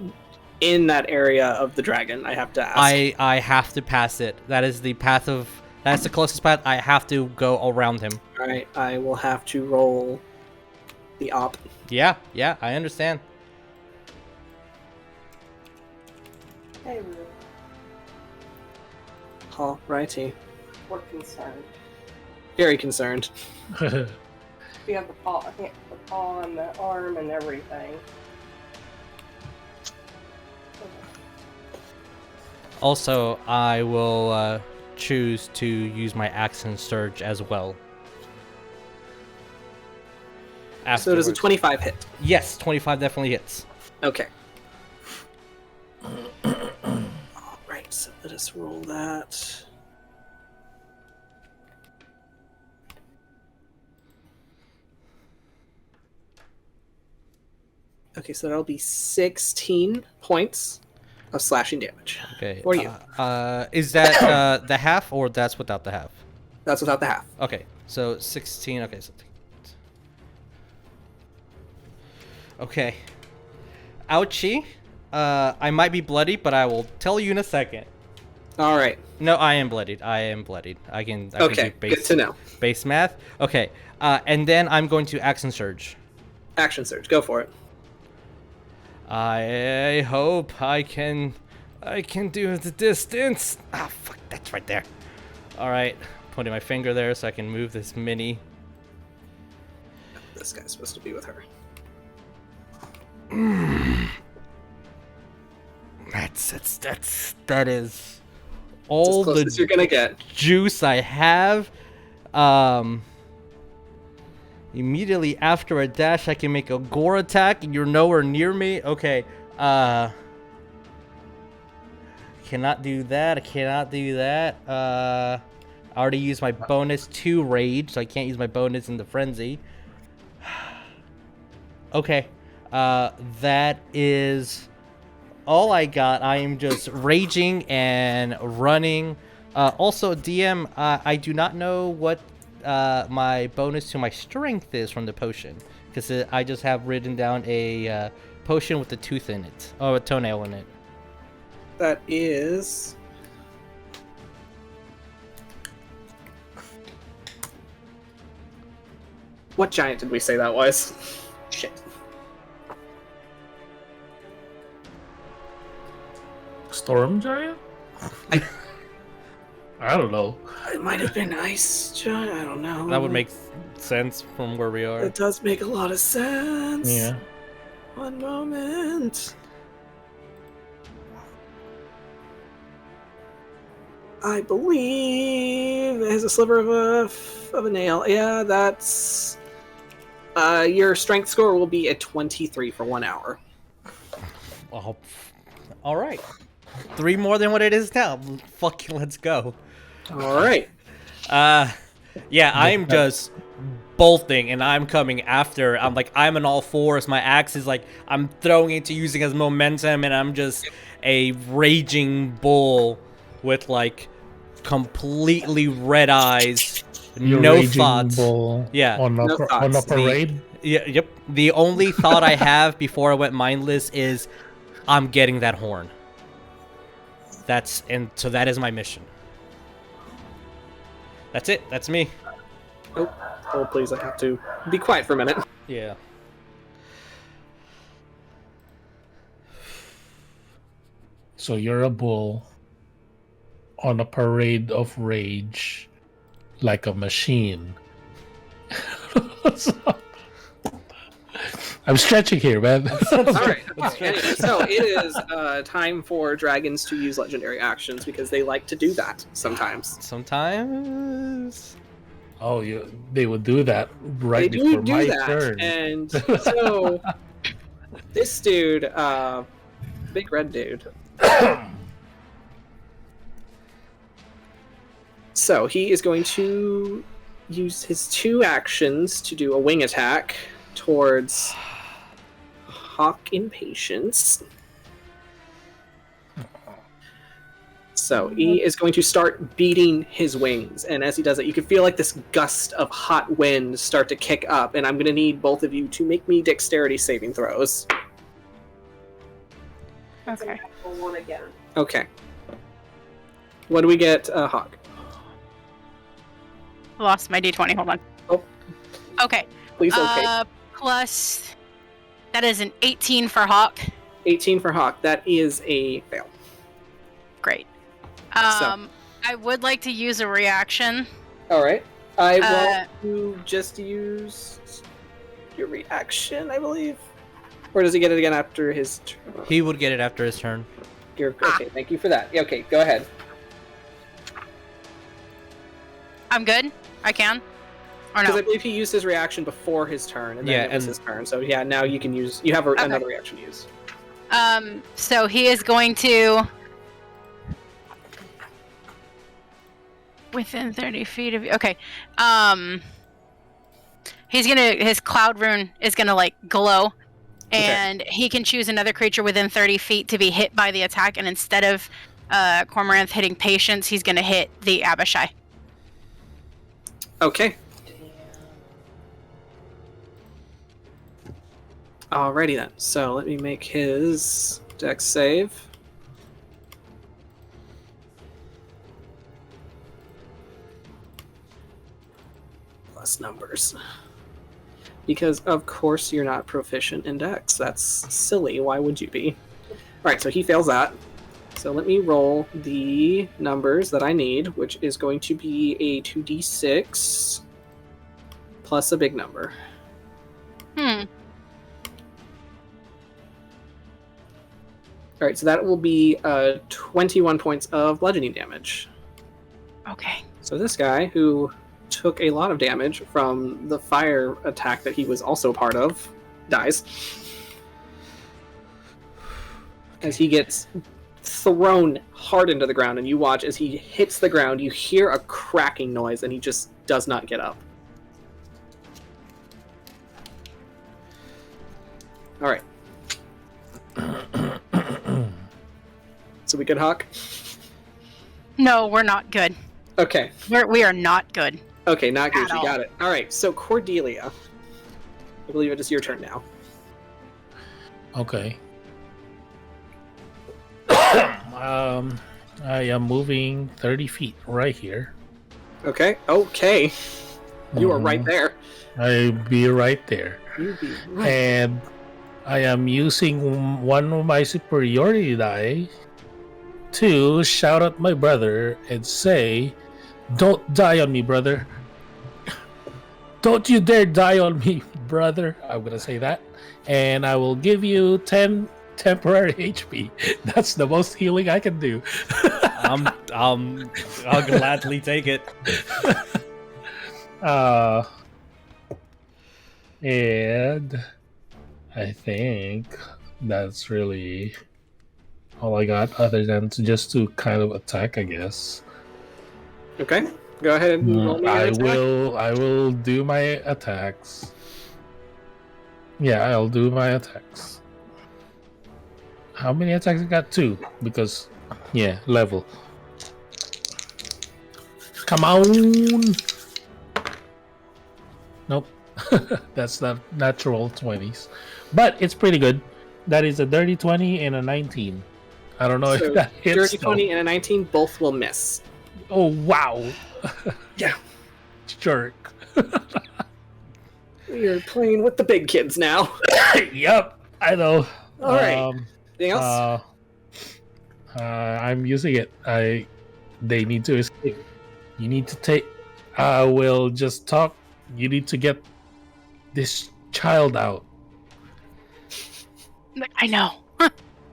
in that area of the dragon? I have to ask. I have to pass it. That is the path of... That's the closest path. I have to go around him. Alright, I will have to roll the op. Yeah, I understand. Hey, Rouge. Alrighty. We're concerned. Very concerned. We have the paw and the arm and everything. Also, I will choose to use my accent surge as well. So does a Afterwards. 25 hit? Yes, 25 definitely hits. Okay. Alright, so let us roll that. Okay, so that'll be 16 points of slashing damage. Okay. For you. Is that the half, or that's without the half? That's without the half. Okay, so 16. Okay, so... Okay. Ouchie. I might be bloody, but I will tell you in a second. Alright. No, I am bloodied. I can do good to know. base math. Okay. And then I'm going to action surge. Action surge, go for it. I hope I can do the distance. Ah, fuck, that's right there. All right, putting my finger there so I can move this mini. This guy's supposed to be with her. That is all as close the as you're gonna get. juice I have. Immediately after a dash, I can make a gore attack, and you're nowhere near me. Okay. cannot do that. I cannot do that. I already used my bonus to rage, so I can't use my bonus in the frenzy. Okay. That is all I got. I am just raging and running. Also, DM, I do not know what my bonus to my strength is from the potion, because I just have written down a potion with a tooth in it, or a toenail in it. That is... What giant did we say that was? Shit. Storm giant? I don't know. It might have been ice giant. I don't know. That would make sense from where we are. It does make a lot of sense. Yeah. One moment. I believe it has a sliver of a nail. Yeah, that's... your strength score will be a 23 for 1 hour. Oh, all right. 3 more than what it is now. Fucking let's go. All right. Yeah, I'm just bolting and I'm coming after. I'm on all fours. My axe is I'm throwing it to using as momentum, and I'm just a raging bull with completely red eyes, You're no raging thoughts. bull Yeah. on a, No on a thoughts. parade. Yeah, yep. The only thought I have before I went mindless is I'm getting that horn. So that is my mission. That's it. That's me. Oh, please, I have to be quiet for a minute. Yeah. So you're a bull on a parade of rage, like a machine. I'm stretching here, man. All right. Okay. Anyway, so it is time for dragons to use legendary actions because they like to do that sometimes. Sometimes. Oh, they would do that right They before do my that, turn. and so this dude, big red dude. So he is going to use his 2 actions to do a wing attack towards Hawk Impatience. So he is going to start beating his wings, and as he does it, you can feel this gust of hot wind start to kick up, and I'm going to need both of you to make me dexterity saving throws. Okay. One again. Okay. What do we get, Hawk? Lost my d20. Hold on. Oh. Okay. Please, okay. Plus, that is an 18 for Hawk. 18 for Hawk. That is a fail. Great. So. I would like to use a reaction. All right. I want you just use your reaction, I believe. Or does he get it again after his turn? He would get it after his turn. Okay, thank you for that. Okay, go ahead. I'm good? I can? Or Because no? I believe he used his reaction before his turn, and then Yeah, it was and- his turn. So yeah, now you can use. You have another reaction to use. So he is going to... Within 30 feet of you. Okay. His cloud rune is gonna glow. And he can choose another creature within 30 feet to be hit by the attack, and instead of Cormoranth hitting Patience, he's gonna hit the Abishai. Okay. Alrighty then. So let me make his dex save. Plus numbers. Because of course you're not proficient in dex. That's silly. Why would you be? Alright, so he fails that. So let me roll the numbers that I need, which is going to be a 2d6 plus a big number. Alright, so that will be 21 points of bludgeoning damage. Okay. So this guy, who took a lot of damage from the fire attack that he was also part of, dies. As he gets thrown hard into the ground, and you watch as he hits the ground. You hear a cracking noise, and he just does not get up. All right. So we good, Hawk? No, we're not good. Okay. We are not good. Okay, not good. At You all. got it. All right. So Cordelia, I believe it is your turn now. Okay. I am moving 30 feet right here. Okay. Okay. You are right there. I'll be right there. You be right. And I am using one of my superiority die to shout at my brother and say, "Don't die on me, brother. Don't you dare die on me, brother." I'm gonna say that. And I will give you 10 temporary HP. That's the most healing I can do. I'll gladly take it. And I think that's really all I got, other than just to kind of attack, I guess. Okay. Go ahead and roll me your attack. I will do my attacks. Yeah, I'll do my attacks. How many attacks I got? 2, because level. Come on. Nope. That's not natural 20s. But it's pretty good. That is a dirty 20 and a 19. I don't know So if that hits. dirty 20 and a 19 both will miss. Oh, wow. Yeah. Jerk. We are playing with the big kids now. Yep, I know. All right. Anything else? I'm using it. They need to escape. You need to take. I will just talk. You need to get this child out, I know.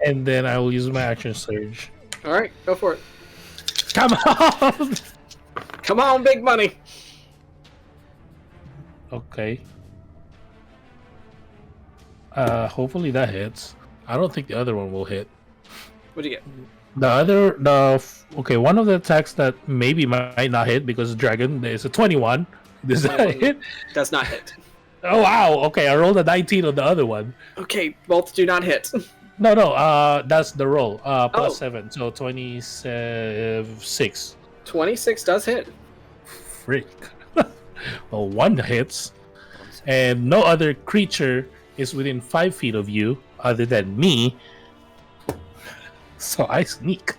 and then I will use my action surge. All right. Go for it. Come on. Come on, big money. Okay. Hopefully that hits. I don't think the other one will hit. What'd you get? One of the attacks that maybe might not hit because dragon is a 21. Does that hit? Does not hit. Oh wow! Okay, I rolled a 19 on the other one. Okay, both do not hit. No, that's the roll. Plus Oh. 7, so 26. 26 does hit. Freak. Well, one hits, and no other creature is within 5 feet of you other than me. So I sneak.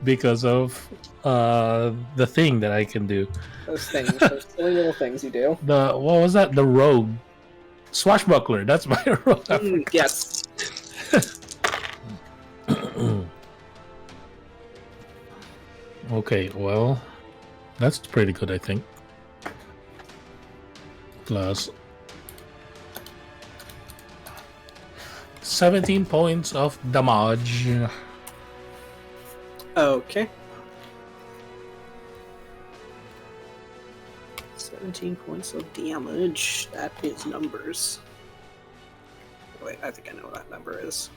Because of the thing that I can do. Those things, those silly little things you do. What was that? The rogue. Swashbuckler. That's my rogue. Yes. Okay, well, that's pretty good, I think. Plus 17 points of damage. Okay. 17 points of damage. That is numbers. Wait, I think I know what that number is.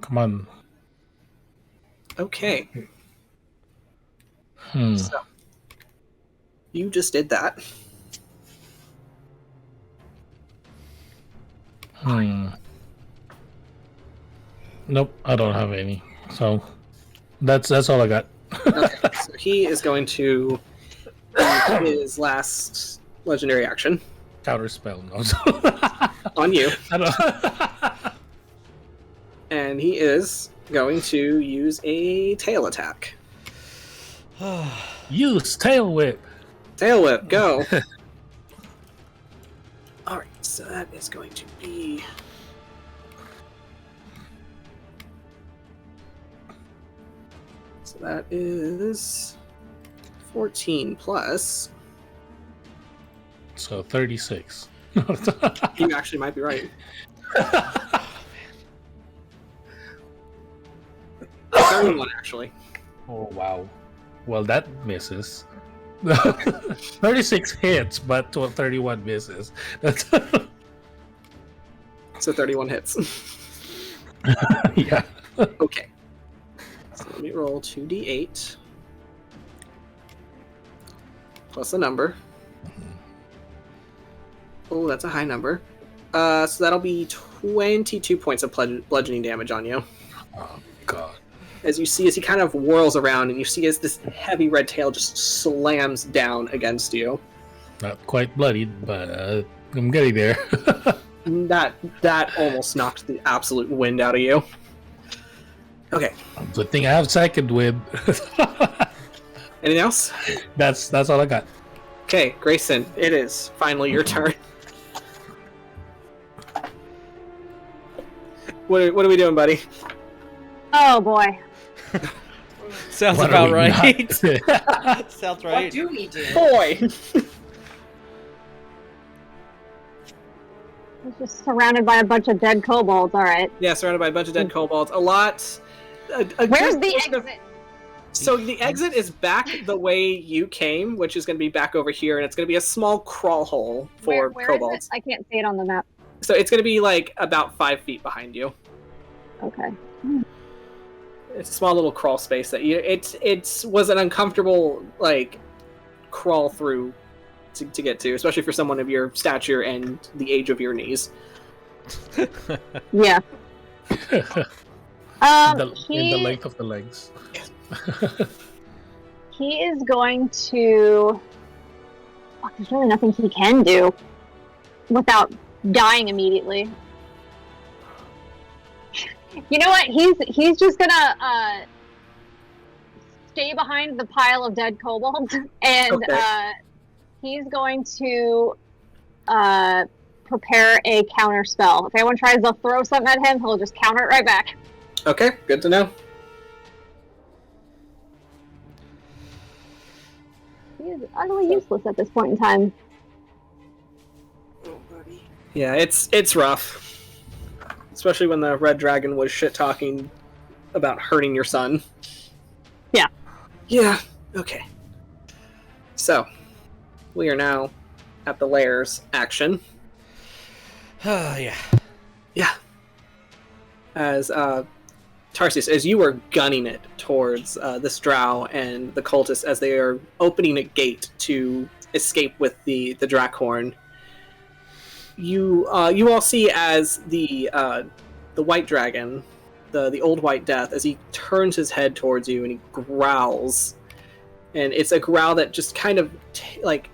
Come on. Okay. Hmm. So, you just did that. Nope, I don't have any. So that's all I got. Okay, so he is going to use his last legendary action Counter spell. No. on you. I don't... And he is going to use a tail attack. Use tail whip. Tail whip, go. Alright, so that is going to be... So that is 14 plus. So 36. You actually might be right. 31, actually. Oh wow. Well, that misses. 36 hits, but 31 misses. So 31 hits. Yeah. Okay. So let me roll 2d8 plus a number. Oh, that's a high number. So that'll be 22 points of bludgeoning damage on you. Oh, God. As he kind of whirls around, and you see as this heavy red tail just slams down against you. Not quite bloodied, but I'm getting there. That almost knocked the absolute wind out of you. Okay. Good thing I have second wind. Anything else? That's all I got. Okay, Greyson, it is finally your turn. What are we doing, buddy? Oh boy. Sounds What about are we right. not? Sounds What right. do we do? Boy! It's just surrounded by a bunch of dead kobolds. All right. Yeah, surrounded by a bunch of dead kobolds. A lot. Where's the exit? So the exit is back the way you came, which is going to be back over here, and it's going to be a small crawl hole for Where kobolds. is it? I can't see it on the map. So it's going to be like about 5 feet behind you. Okay. It's a small little crawl space that it was an uncomfortable like crawl through to get to, especially for someone of your stature and the age of your knees. Yeah. in the length of the legs. He is going to. Fuck, there's really nothing he can do without dying immediately. You know what? He's just gonna stay behind the pile of dead kobolds, and Okay. he's going to prepare a counter spell. If anyone tries to throw something at him, he'll just counter it right back. Okay, good to know. He is utterly useless at this point in time. Yeah, it's rough, especially when the red dragon was shit talking about hurting your son. Yeah. Yeah. Okay. So we are now at the layers action. Yeah. Yeah. As Tarsius, as you are gunning it towards this drow and the cultists as they are opening a gate to escape with the Drakhorn, you all see as the white dragon, the old white death, as he turns his head towards you and he growls, and it's a growl that just kind of like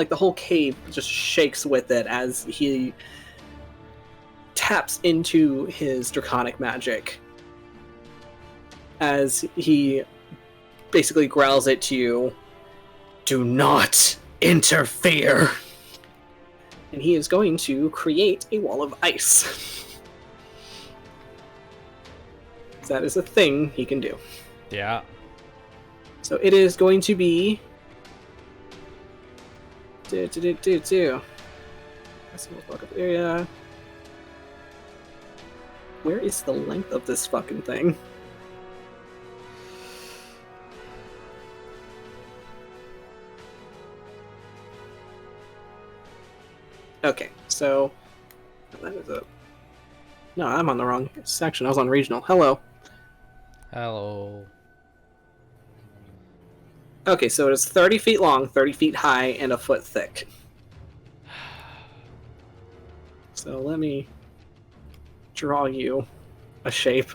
the whole cave just shakes with it as he taps into his draconic magic. As he basically growls at you, "Do not interfere!" And he is going to create a wall of ice. That is a thing he can do. Yeah. So it is going to be... area. Where is the length of this fucking thing? Okay, so that is a... No, I'm on the wrong section. I was on regional. Hello. Hello. Okay, so it is 30 feet long, 30 feet high, and a foot thick. So let me draw you a shape.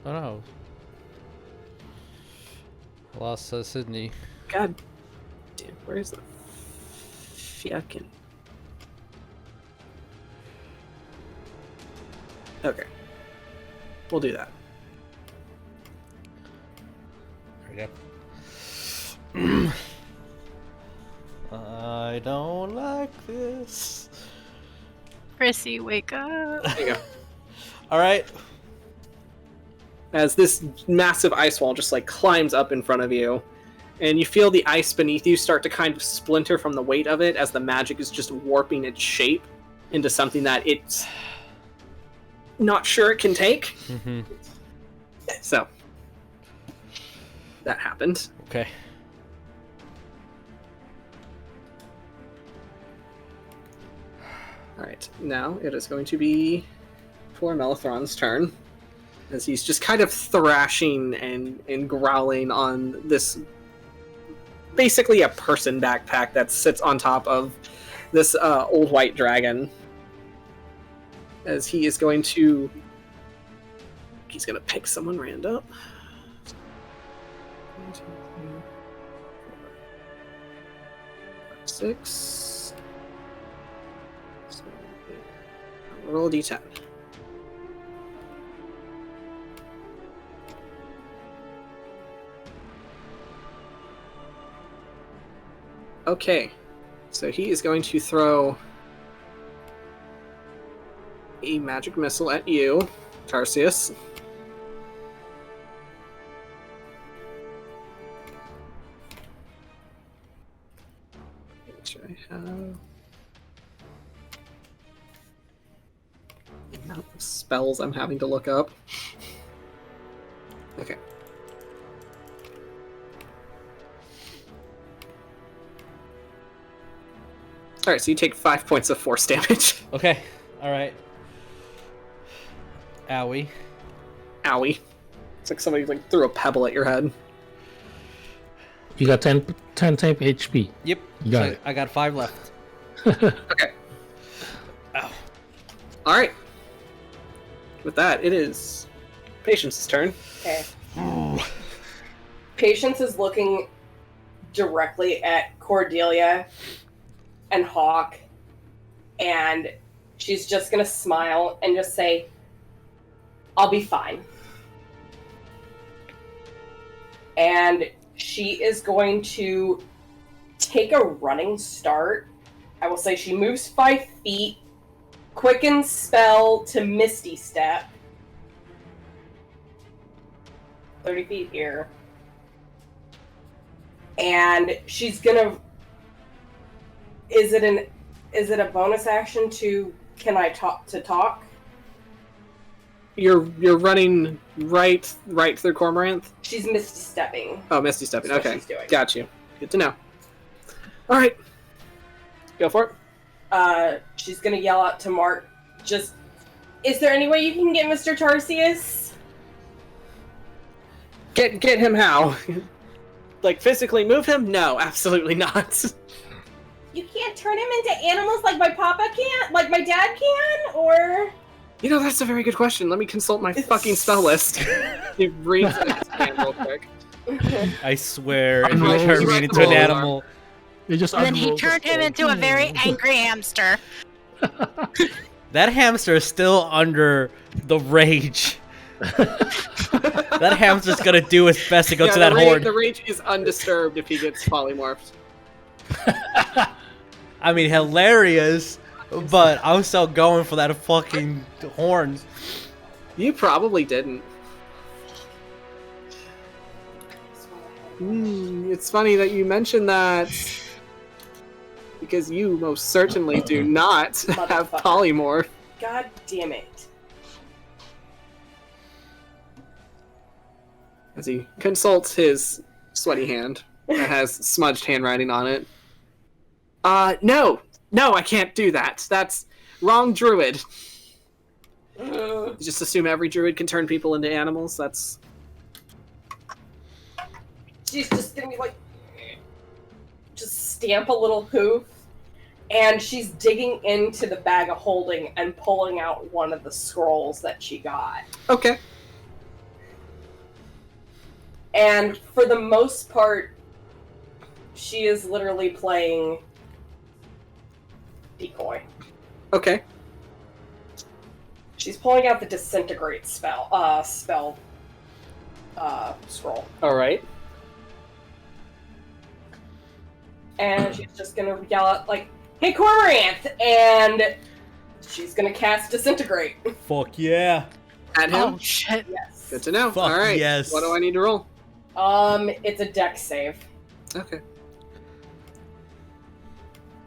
Oh no. Lost Sydney. God damn, where is the fucking... Okay. We'll do that. There we go. I don't like this. Chrissy, wake up. There you go. Alright. As this massive ice wall just like climbs up in front of you, and you feel the ice beneath you start to kind of splinter from the weight of it as the magic is just warping its shape. into something that it's not sure it can take. Mm-hmm. So that happened. Okay. Alright, now it is going to be for Melothron's turn, as he's just kind of thrashing and growling on this, basically a person backpack that sits on top of this old white dragon. As he is going to... He's going to pick someone random. 1, 2, 3, 4, 5, 6... Roll a d10. Okay, so he is going to throw a magic missile at you, Tarsius. Which I have... amount of spells I'm having to look up. Okay. Alright, so you take 5 points of force damage. Okay. All right. Owie. Owie. It's like somebody threw a pebble at your head. You got 10 type HP. Yep. You got it. I got 5 left. Okay. Ow. Alright. With that, it is Patience's turn. Okay. Patience is looking directly at Cordelia and Hawk, and she's just gonna smile and just say, "I'll be fine." And she is going to take a running start. I will say she moves 5 feet, quicken spell to Misty Step. 30 feet here. And she's gonna... Is it a bonus action to... Can I talk? You're running right through Cormorant? She's Misty Stepping. Oh, Misty Stepping. That's what Okay. she's doing. Got you. Good to know. Alright. Go for it. She's gonna yell out to Mark, just... Is there any way you can get Mr. Tarsius? Get him how? Like, physically move him? No, absolutely not. You can't turn him into animals like my papa can? Like my dad can? Or... You know, that's a very good question. Let me consult my fucking spell list. He reads it again real quick. I swear, if you Unroll. turn me Right into an roll. animal, They just And then he unrolled the turned him spell. into a very angry hamster. that hamster is still under the rage. That hamster's gonna do his best to go to that horde. The rage is undisturbed if he gets polymorphed. I mean, hilarious, but I'm still going for that fucking horn. You probably didn't. It's funny that you mentioned that, because you most certainly do not have Motherfucker. polymorph. God damn it. As he consults his sweaty hand that has smudged handwriting on it. No, I can't do that. That's wrong druid. Just assume every druid can turn people into animals. That's... She's just gonna be like... Just stamp a little hoof. And she's digging into the bag of holding and pulling out one of the scrolls that she got. Okay. And for the most part, she is literally playing decoy. Okay. She's pulling out the disintegrate scroll. Alright. And she's just gonna yell out like, "Hey Cormorant!" And she's gonna cast disintegrate. Fuck yeah. At him? Oh shit! Yes. Good to know. Fuck Alright. yes. What do I need to roll? It's a dex save. Okay.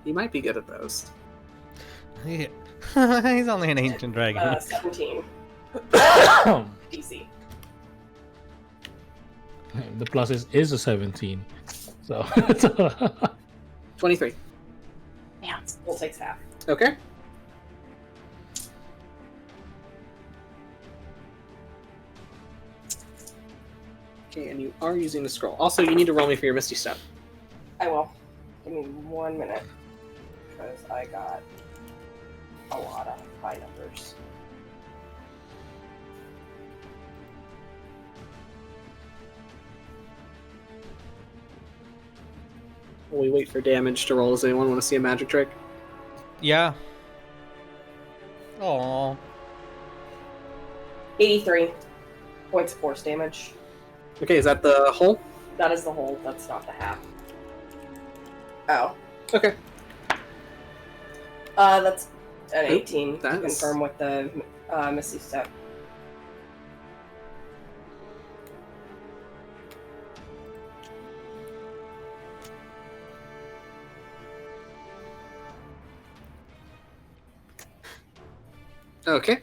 You might be good at those. Yeah. He's only an ancient dragon. 17. The DC. plus is a 17. So 23. Yeah. We'll take half. Okay. Okay, and you are using the scroll. Also, you need to roll me for your Misty Step. I will. Give me 1 minute. Because I got a lot of high numbers. While we wait for damage to roll, does anyone want to see a magic trick? Yeah. Aww. 83 points of force damage. Okay, is that the whole? That is the whole. That's not the half. Oh. Okay. That's an 18 to that's- confirm with the Misty Step. Okay.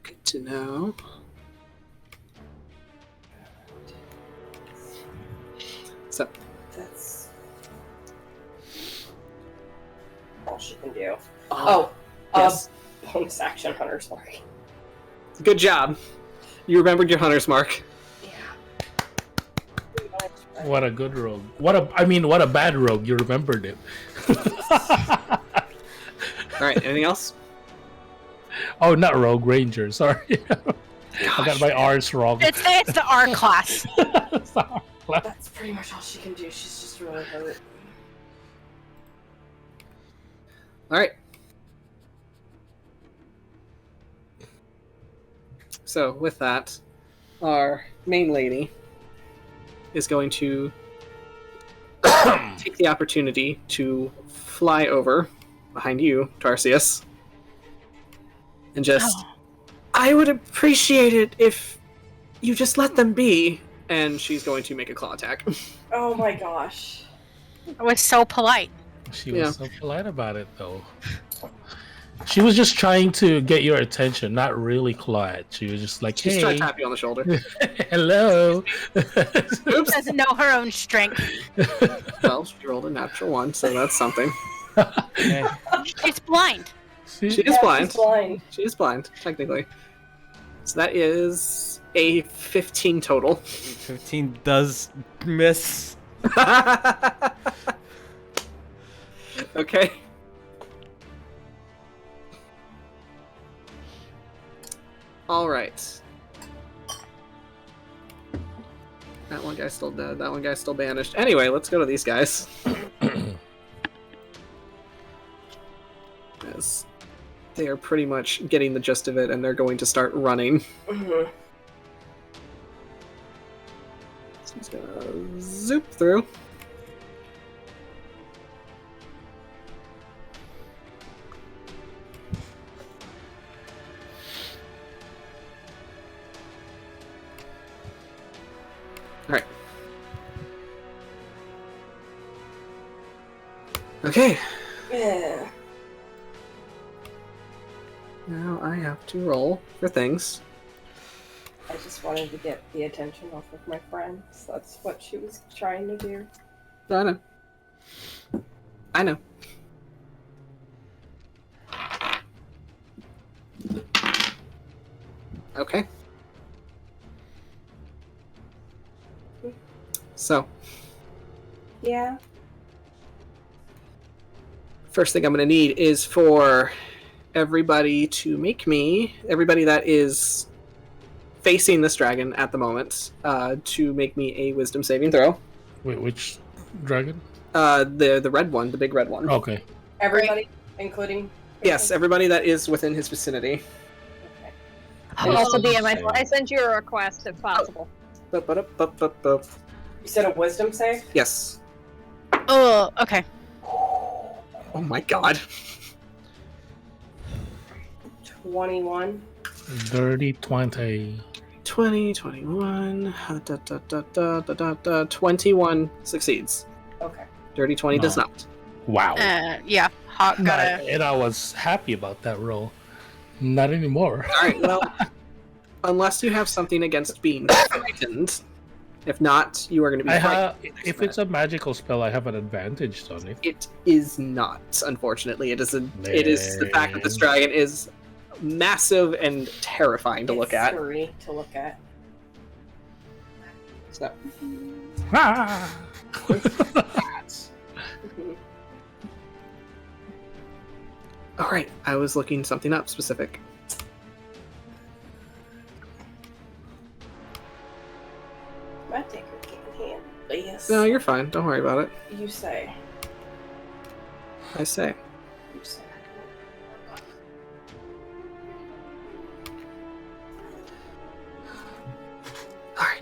Good to know. So, That's all she can do. Oh, yes. bonus action Hunter's Mark. Good job. You remembered your hunter's mark. what a good rogue. What a bad rogue. You remembered it. All right, anything else? Oh, not rogue, ranger. Sorry. I got my R's wrong. It's the R class. Sorry. That's pretty much all she can do. She's just really hurt. All right. So, with that, our main lady is going to take the opportunity to fly over behind you, Tarsius, and just, I would appreciate it if you just let them be. And she's going to make a claw attack. Oh my gosh. I was so polite. She was so polite about it, though. She was just trying to get your attention, not really claw. She was just like, She's hey. trying to tap you on the shoulder. Hello. Oops. Doesn't know her own strength. Well, she rolled a natural 1, so that's something. Okay. She's blind. She is Yeah, blind. she's blind. She is blind, technically. So that is a 15 total. 15 does miss. Okay. All right. That one guy's still dead. That one guy's still banished. Anyway, let's go to these guys. As they are pretty much getting the gist of it, and they're going to start running. Mm-hmm. So he's gonna zoop through. Alright. Okay. Yeah. Now I have to roll for things. I just wanted to get the attention off of my friends. That's what she was trying to do. I know. I know. Okay. So, Yeah. first thing I'm going to need is for everybody to make me, everybody that is facing this dragon at the moment, to make me a wisdom saving throw. Wait, which dragon? The red one, the big red one. Okay. Everybody, including. Yes, everybody that is within his vicinity. Okay. And also, Oh. DM, I sent you a request if possible. Ba-ba-da-ba-ba-ba. You said a wisdom save? Yes. Oh, okay. Oh my god. 21. Dirty 20. 20, 21, 21 succeeds. Okay. Dirty 20 does No. not. Wow. Yeah, Hawk got a. And I was happy about that roll. Not anymore. All right, well, unless you have something against being frightened. If not, you are going to be frightened. If it's a magical spell, I have an advantage on it. It is not, unfortunately. It is the fact that this dragon is massive and terrifying to look at. Scary to look at. So. Ah! All right, I was looking something up specific. Might take her key in hand, please. No, you're fine. Don't worry about it. You say. I say. You say. All right.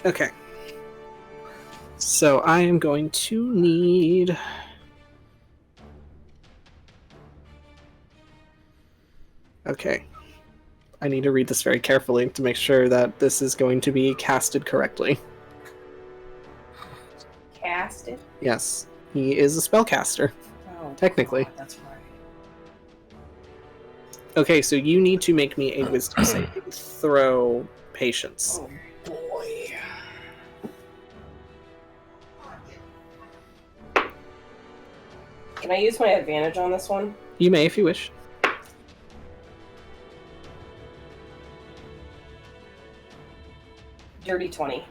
Okay. So I am going to need... Okay. I need to read this very carefully to make sure that this is going to be casted correctly. Cast it? Yes. He is a spellcaster. Oh, Technically. God, that's right. Okay, so you need to make me a wisdom saving throw, Patience. Oh, boy. Can I use my advantage on this one? You may if you wish. Dirty 20.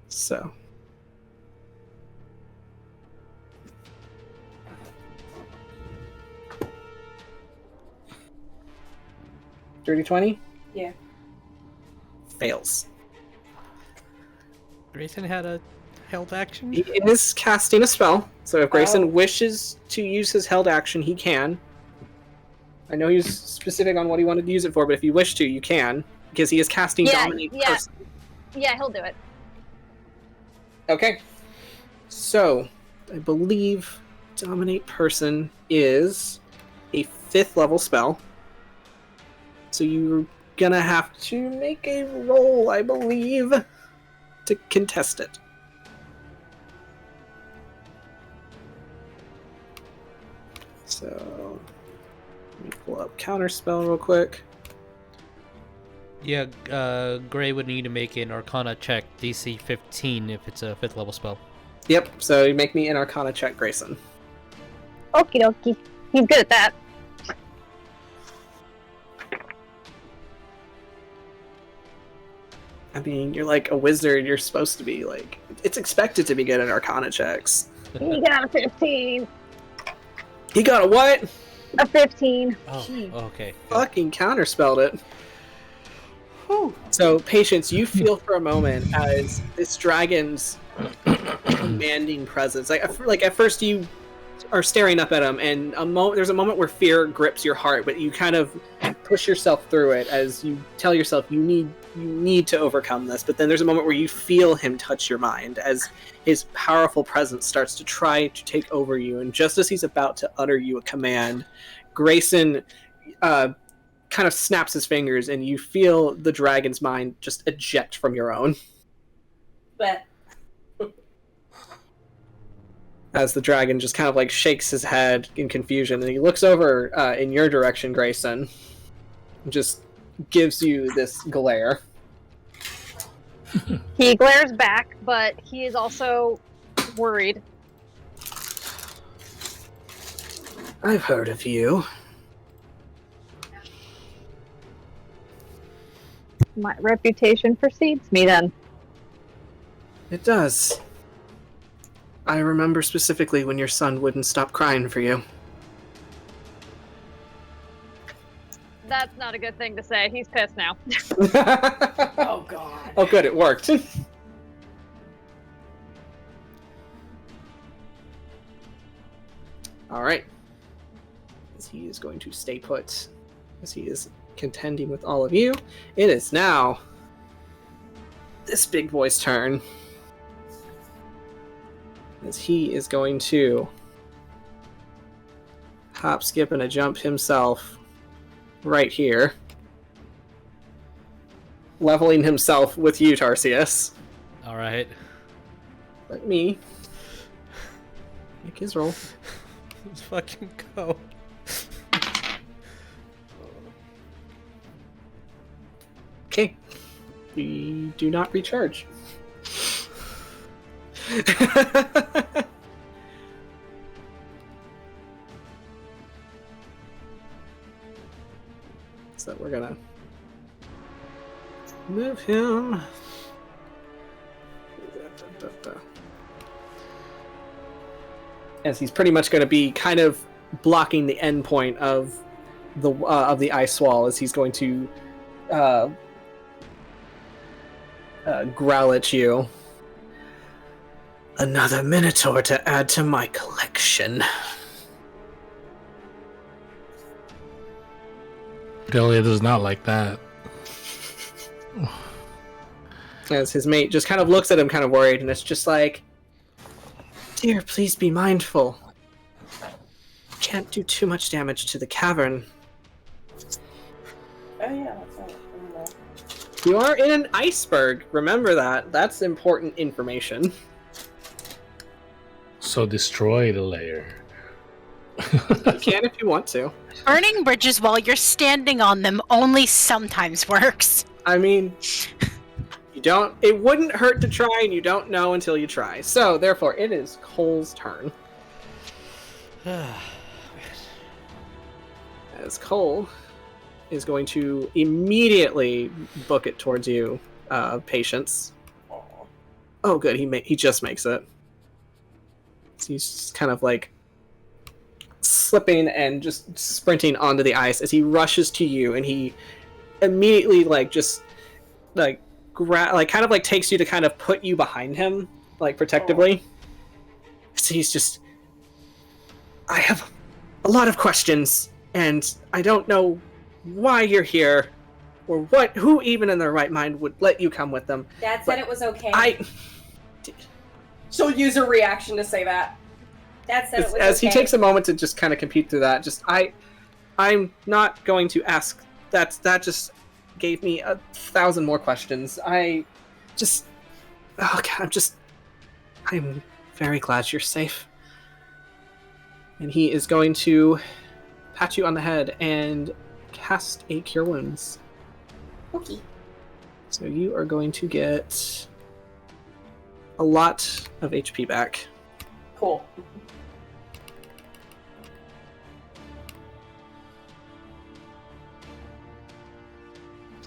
So. Dirty 20? Yeah. Fails. Greyson had a held action? He is casting a spell, so if Greyson wishes to use his held action, he can. I know he's specific on what he wanted to use it for, but if you wish to, you can, because he is casting Dominate Person. Yeah, he'll do it. Okay. So, I believe Dominate Person is a 5th level spell. So you're gonna have to make a roll, I believe, to contest it. So, let me pull up Counterspell real quick. Yeah, Gray would need to make an Arcana check, DC 15, if it's a 5th level spell. Yep, so you make me an Arcana check, Greyson. Okie dokie. He's good at that. I mean, you're like a wizard, you're supposed to be like... It's expected to be good at Arcana checks. He got a 15. He got a what? A 15. Oh, okay. Fucking counterspelled it. Whew. So, Patience, you feel for a moment as this dragon's commanding presence. Like at first you are staring up at him, and there's a moment where fear grips your heart, but you kind of push yourself through it as you tell yourself you need to overcome this. But then there's a moment where you feel him touch your mind as his powerful presence starts to try to take over you, and just as he's about to utter you a command, Greyson kind of snaps his fingers, and you feel the dragon's mind just eject from your own. But as the dragon just kind of like shakes his head in confusion, and he looks over in your direction, Greyson, and just gives you this glare. He glares back, but he is also worried. I've heard of you. My reputation precedes me then. It does. I remember specifically when your son wouldn't stop crying for you. That's not a good thing to say. He's pissed now. oh god. Oh good, it worked. Alright. As he is going to stay put, as he is contending with all of you, it is now this big boy's turn. As he is going to hop, skip, and a jump himself right here. Leveling himself with you, Tarsius. Alright. Let me make his roll. Let's fucking go. Okay. We do not recharge. So we're gonna move him. As he's pretty much going to be kind of blocking the end point of the ice wall, as he's going to growl at you. Another Minotaur to add to my collection. Cordelia does not like that. As his mate just kind of looks at him kind of worried, and it's just like, dear, please be mindful. Can't do too much damage to the cavern. Oh yeah, that's not. I don't know. You are in an iceberg. Remember that. That's important information. So destroy the layer. You can if you want to. Burning bridges while you're standing on them only sometimes works. I mean, it wouldn't hurt to try, and you don't know until you try. So, therefore, it is Cole's turn. As Cole is going to immediately book it towards you, Patience. Oh, good. He just makes it. So he's just kind of like slipping and just sprinting onto the ice as he rushes to you, and he immediately kind of takes you to kind of put you behind him, like protectively. So he's just, I have a lot of questions, and I don't know why you're here, or who even in their right mind would let you come with them. Dad said it was okay. She'll use her reaction to say that. Dad said it was okay. As he takes a moment to just kind of compute through that, I'm not going to ask. That just gave me 1,000 more questions. I'm very glad you're safe. And he is going to pat you on the head and cast a Cure Wounds. Okay. So you are going to get a lot of HP back. Cool.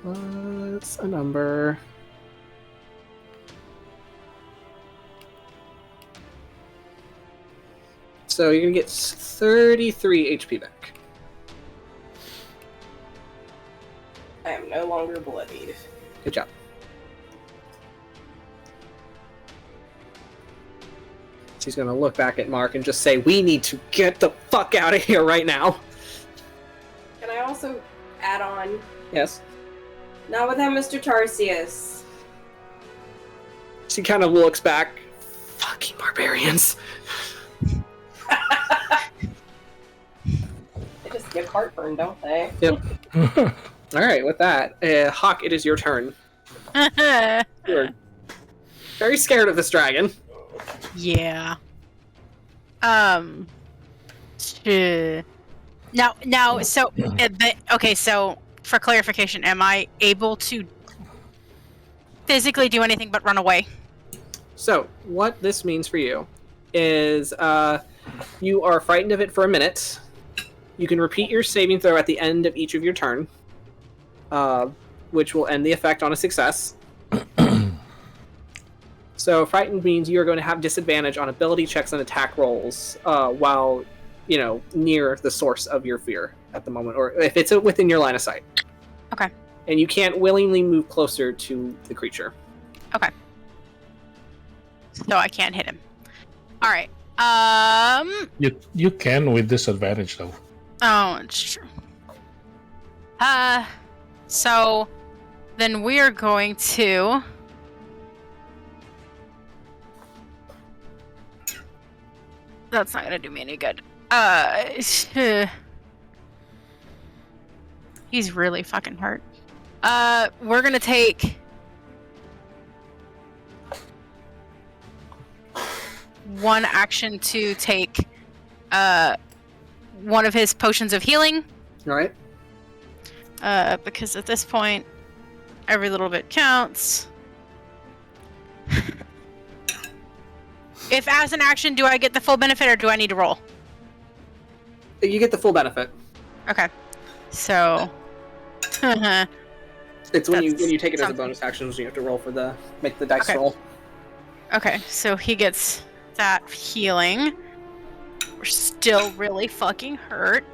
Plus a number. So you're going to get 33 HP back. I am no longer bloodied. Good job. He's going to look back at Mark and just say, we need to get the fuck out of here right now. Can I also add on? Yes. Not with him, Mr. Tarsius. She kind of looks back. Fucking barbarians. They just give heartburn, don't they? Yep. Alright, with that, Hawk, it is your turn. You're very scared of this dragon. Yeah. Now, so okay. So for clarification, am I able to physically do anything but run away? So what this means for you is you are frightened of it for a minute. You can repeat your saving throw at the end of each of your turn, which will end the effect on a success. So frightened means you are going to have disadvantage on ability checks and attack rolls while, near the source of your fear at the moment, or if it's within your line of sight. Okay. And you can't willingly move closer to the creature. Okay. So I can't hit him. All right. You can with disadvantage though. Oh, it's true. So then we are going to That's not gonna do me any good. He's really fucking hurt. We're gonna take one action to take one of his potions of healing. All right. Because at this point, every little bit counts. If as an action, do I get the full benefit or do I need to roll? You get the full benefit. Okay. So It's when you take it as a bonus action, so you have to roll for make the dice roll. Okay, so he gets that healing. We're still really fucking hurt.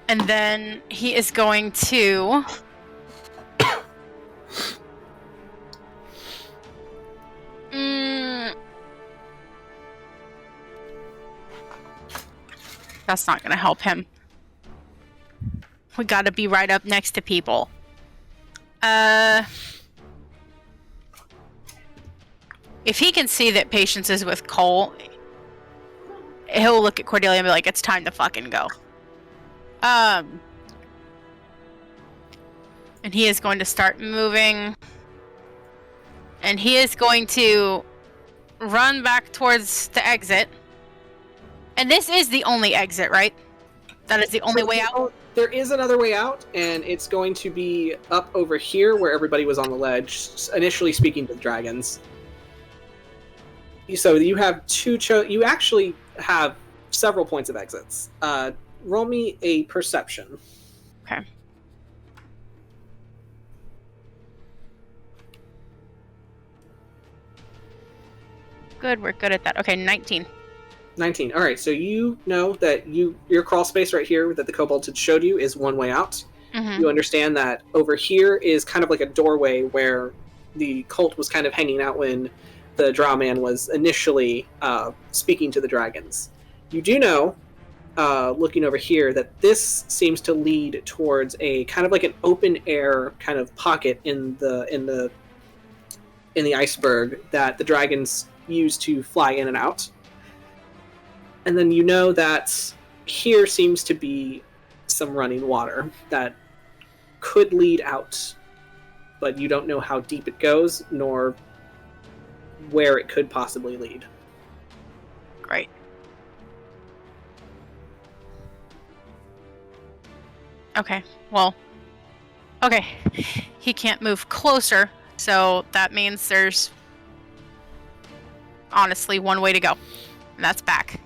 And then he is going to that's not gonna help him. We gotta be right up next to people. If he can see that Patience is with Cole, he'll look at Cordelia and be like, it's time to fucking go. And he is going to start moving. And he is going to run back towards the exit. And this is the only exit, right? That is the only way out? There is another way out, and it's going to be up over here where everybody was on the ledge, initially speaking to the dragons. So you have you actually have several points of exits. Roll me a perception. Okay. Good, we're good at that. Okay, 19. 19. All right, so you know that your crawl space right here that the kobolds had showed you is one way out. Mm-hmm. You understand that over here is kind of like a doorway where the cult was kind of hanging out when the drow man was initially speaking to the dragons. You do know, looking over here, that this seems to lead towards a kind of like an open air kind of pocket in the iceberg that the dragons use to fly in and out. And then you know that here seems to be some running water that could lead out, but you don't know how deep it goes, nor where it could possibly lead. Great. Okay, well, okay. He can't move closer, so that means there's honestly one way to go, and that's back.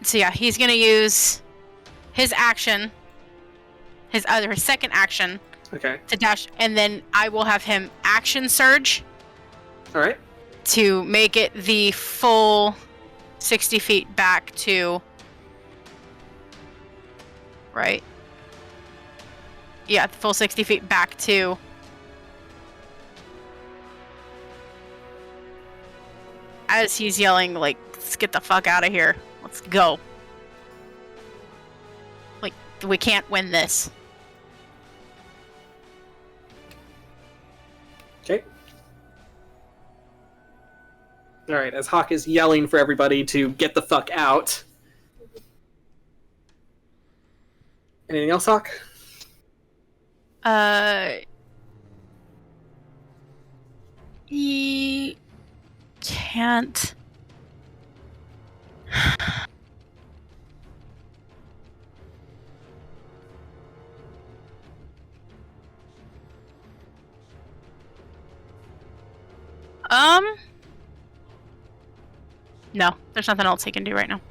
So yeah, he's gonna use his action, his second action, Okay. to dash, and then I will have him action surge All right. to make it the full 60 feet back to... Right? Yeah, the full 60 feet back to... As he's yelling, like, let's get the fuck out of here. Let's go. Like, we can't win this. Okay. All right, as Hawk is yelling for everybody to get the fuck out. Anything else, Hawk? He can't. No, there's nothing else he can do right now.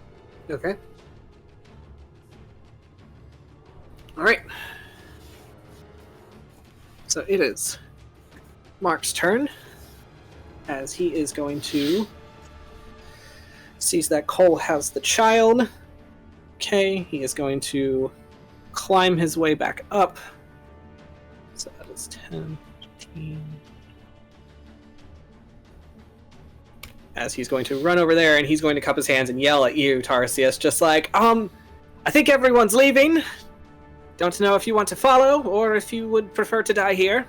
Okay. All right. So it is Mark's turn, as he is going to sees that Cole has the child. Okay, he is going to climb his way back up. So that is 10, 15. As he's going to run over there and he's going to cup his hands and yell at you, Tarsius, just like, I think everyone's leaving. Don't know if you want to follow or if you would prefer to die here.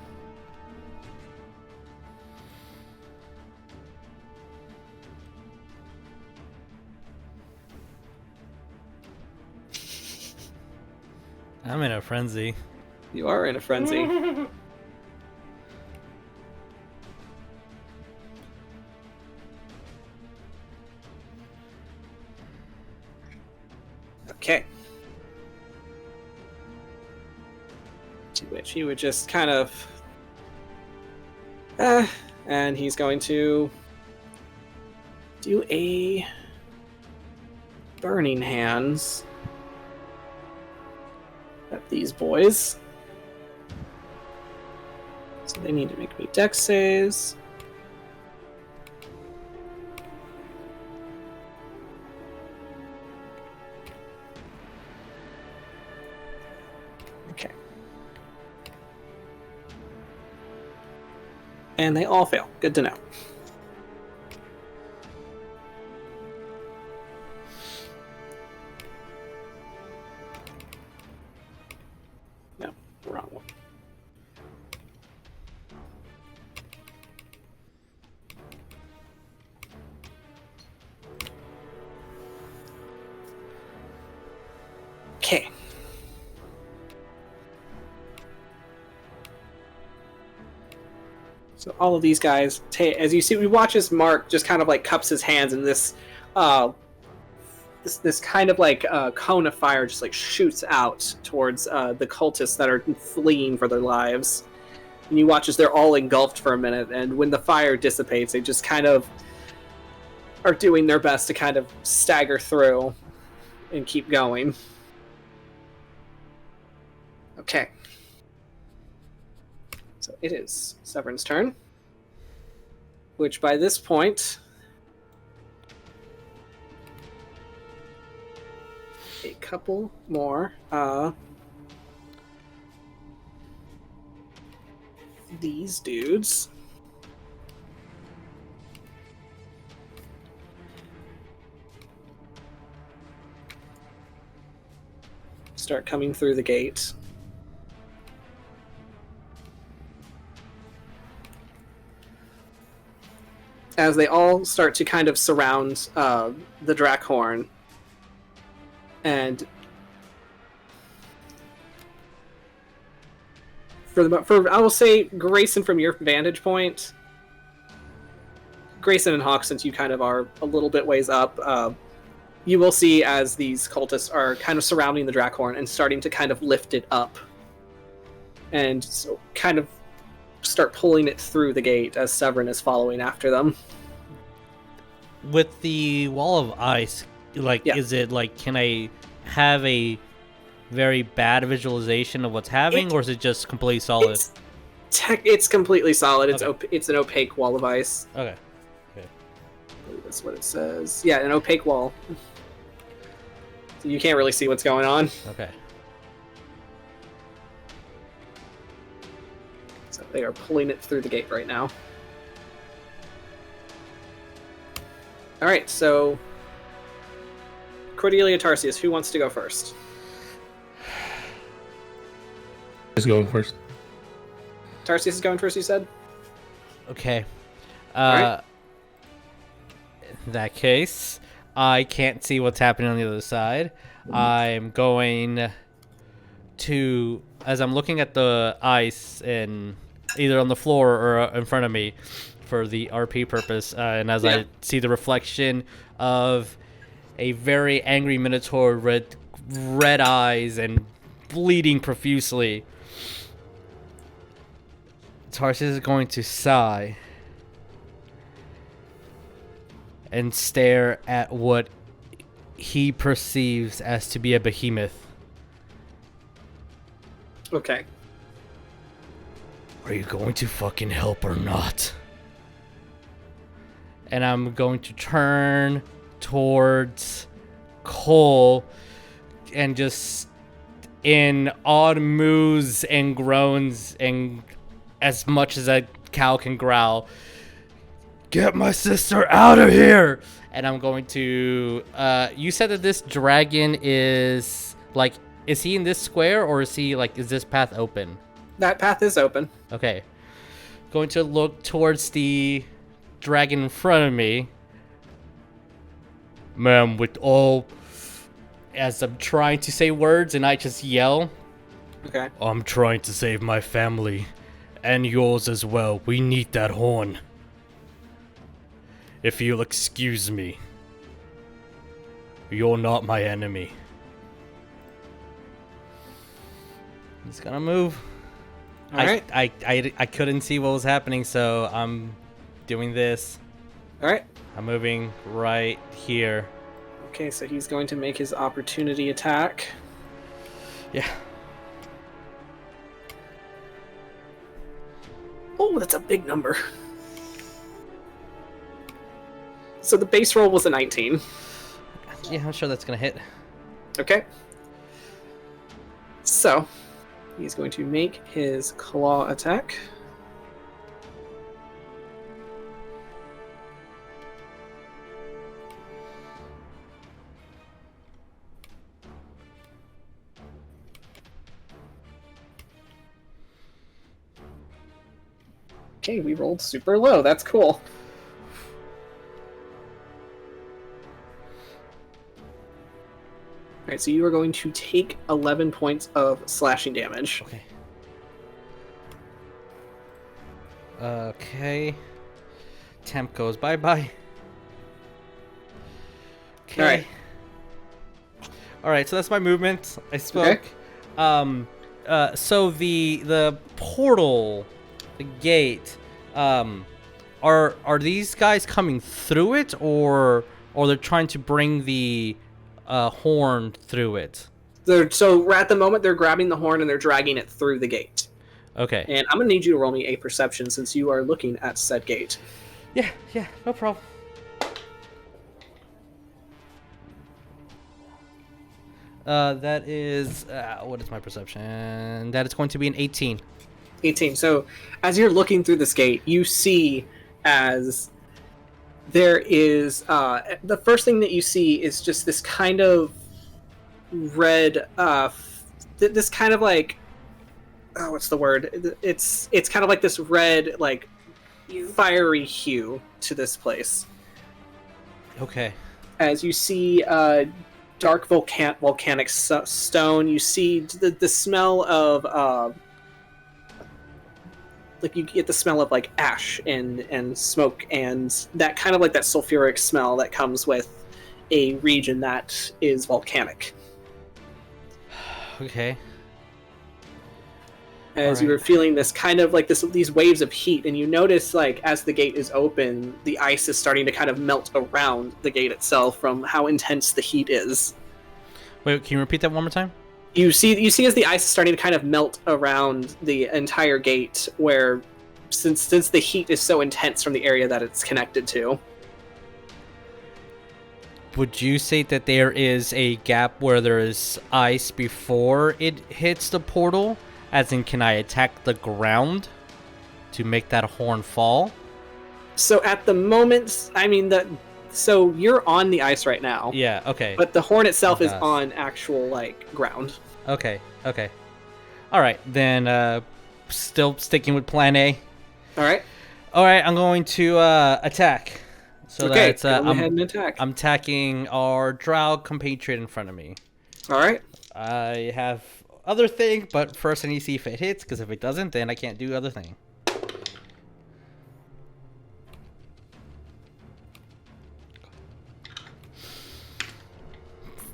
I'm in a frenzy. You are in a frenzy. Okay. To which he would just kind of... and he's going to do a Burning Hands at these boys. So they need to make me dex saves. Okay. And they all fail. Good to know. No, wrong one. Okay. So all of these guys, as you see, we watch as Mark just kind of like cups his hands, and this kind of like cone of fire just like shoots out towards the cultists that are fleeing for their lives. And you watch as they're all engulfed for a minute, and when the fire dissipates, they just kind of are doing their best to kind of stagger through and keep going. Okay. So it is Severin's turn, which by this point, a couple more these dudes start coming through the gate. As they all start to kind of surround the Drakhorn, and for I will say, Greyson, from your vantage point, Greyson and Hawk, since you kind of are a little bit ways up, you will see as these cultists are kind of surrounding the Drakhorn and starting to kind of lift it up, and so kind of start pulling it through the gate as Severin is following after them. With the wall of ice, like, Yeah. Is it like, can I have a very bad visualization of what's happening, or is it just completely solid? It's completely solid. It's Okay. it's an opaque wall of ice. Okay. I believe that's what it says. Yeah, an opaque wall. So you can't really see what's going on. Okay. So they are pulling it through the gate right now. Alright, so Cordelia, Tarsius, who wants to go first? Who's going first? Tarsius is going first, you said? Okay. Alright. In that case, I can't see what's happening on the other side. I'm going to, as I'm looking at the ice and either on the floor or in front of me for the RP purpose, and as I see the reflection of a very angry Minotaur, red eyes and bleeding profusely, Tarsius is going to sigh and stare at what he perceives as to be a behemoth. Okay. Are you going to fucking help or not? And I'm going to turn towards Cole and just in odd moos and groans and as much as a cow can growl, get my sister out of here! And I'm going to, you said that this dragon is, like, is he in this square, or is he, like, is this path open? That path is open. Okay. Going to look towards the dragon in front of me. Ma'am, with all... As I'm trying to say words and I just yell, Okay. I'm trying to save my family. And yours as well. We need that horn. If you'll excuse me. You're not my enemy. He's gonna move. Alright. I couldn't see what was happening, so I'm doing this. Alright. I'm moving right here. Okay, so he's going to make his opportunity attack. Yeah. Oh, that's a big number. So the base roll was a 19. Yeah, I'm sure that's gonna hit. Okay. So, he's going to make his claw attack. Okay, we rolled super low. That's cool. Alright, so you are going to take 11 points of slashing damage. Okay. Okay. Temp goes bye-bye. Okay. Alright. Alright, so that's my movement. I spoke. Okay. So the portal, the gate, are these guys coming through it, or they're trying to bring the horn through it? So at the moment, they're grabbing the horn and they're dragging it through the gate. Okay. And I'm going to need you to roll me a perception since you are looking at said gate. Yeah, no problem. That is, what is my perception? That is going to be an 18. 18. So as you're looking through this gate, you see as there is the first thing that you see is just this kind of red this kind of like what's the word? It's kind of like this red like fiery hue to this place. Okay. As you see dark volcanic stone, you see the smell of like you get the smell of like ash and smoke and that kind of like that sulfuric smell that comes with a region that is volcanic. Okay. As you were feeling this kind of like these waves of heat, and you notice like as the gate is open, the ice is starting to kind of melt around the gate itself from how intense the heat is. Wait, can you repeat that one more time? You see as the ice is starting to kind of melt around the entire gate, where since the heat is so intense from the area that it's connected to. Would you say that there is a gap where there is ice before it hits the portal? As in, can I attack the ground to make that horn fall? So at the moment, I mean so you're on the ice right now. Yeah, okay. But the horn itself is on actual like ground. Okay. All right, then still sticking with plan A. All right, I'm going to attack. So okay, that's go ahead and attack. I'm attacking our drow compatriot in front of me. All right. I have other thing, but first I need to see if it hits, because if it doesn't, then I can't do other thing.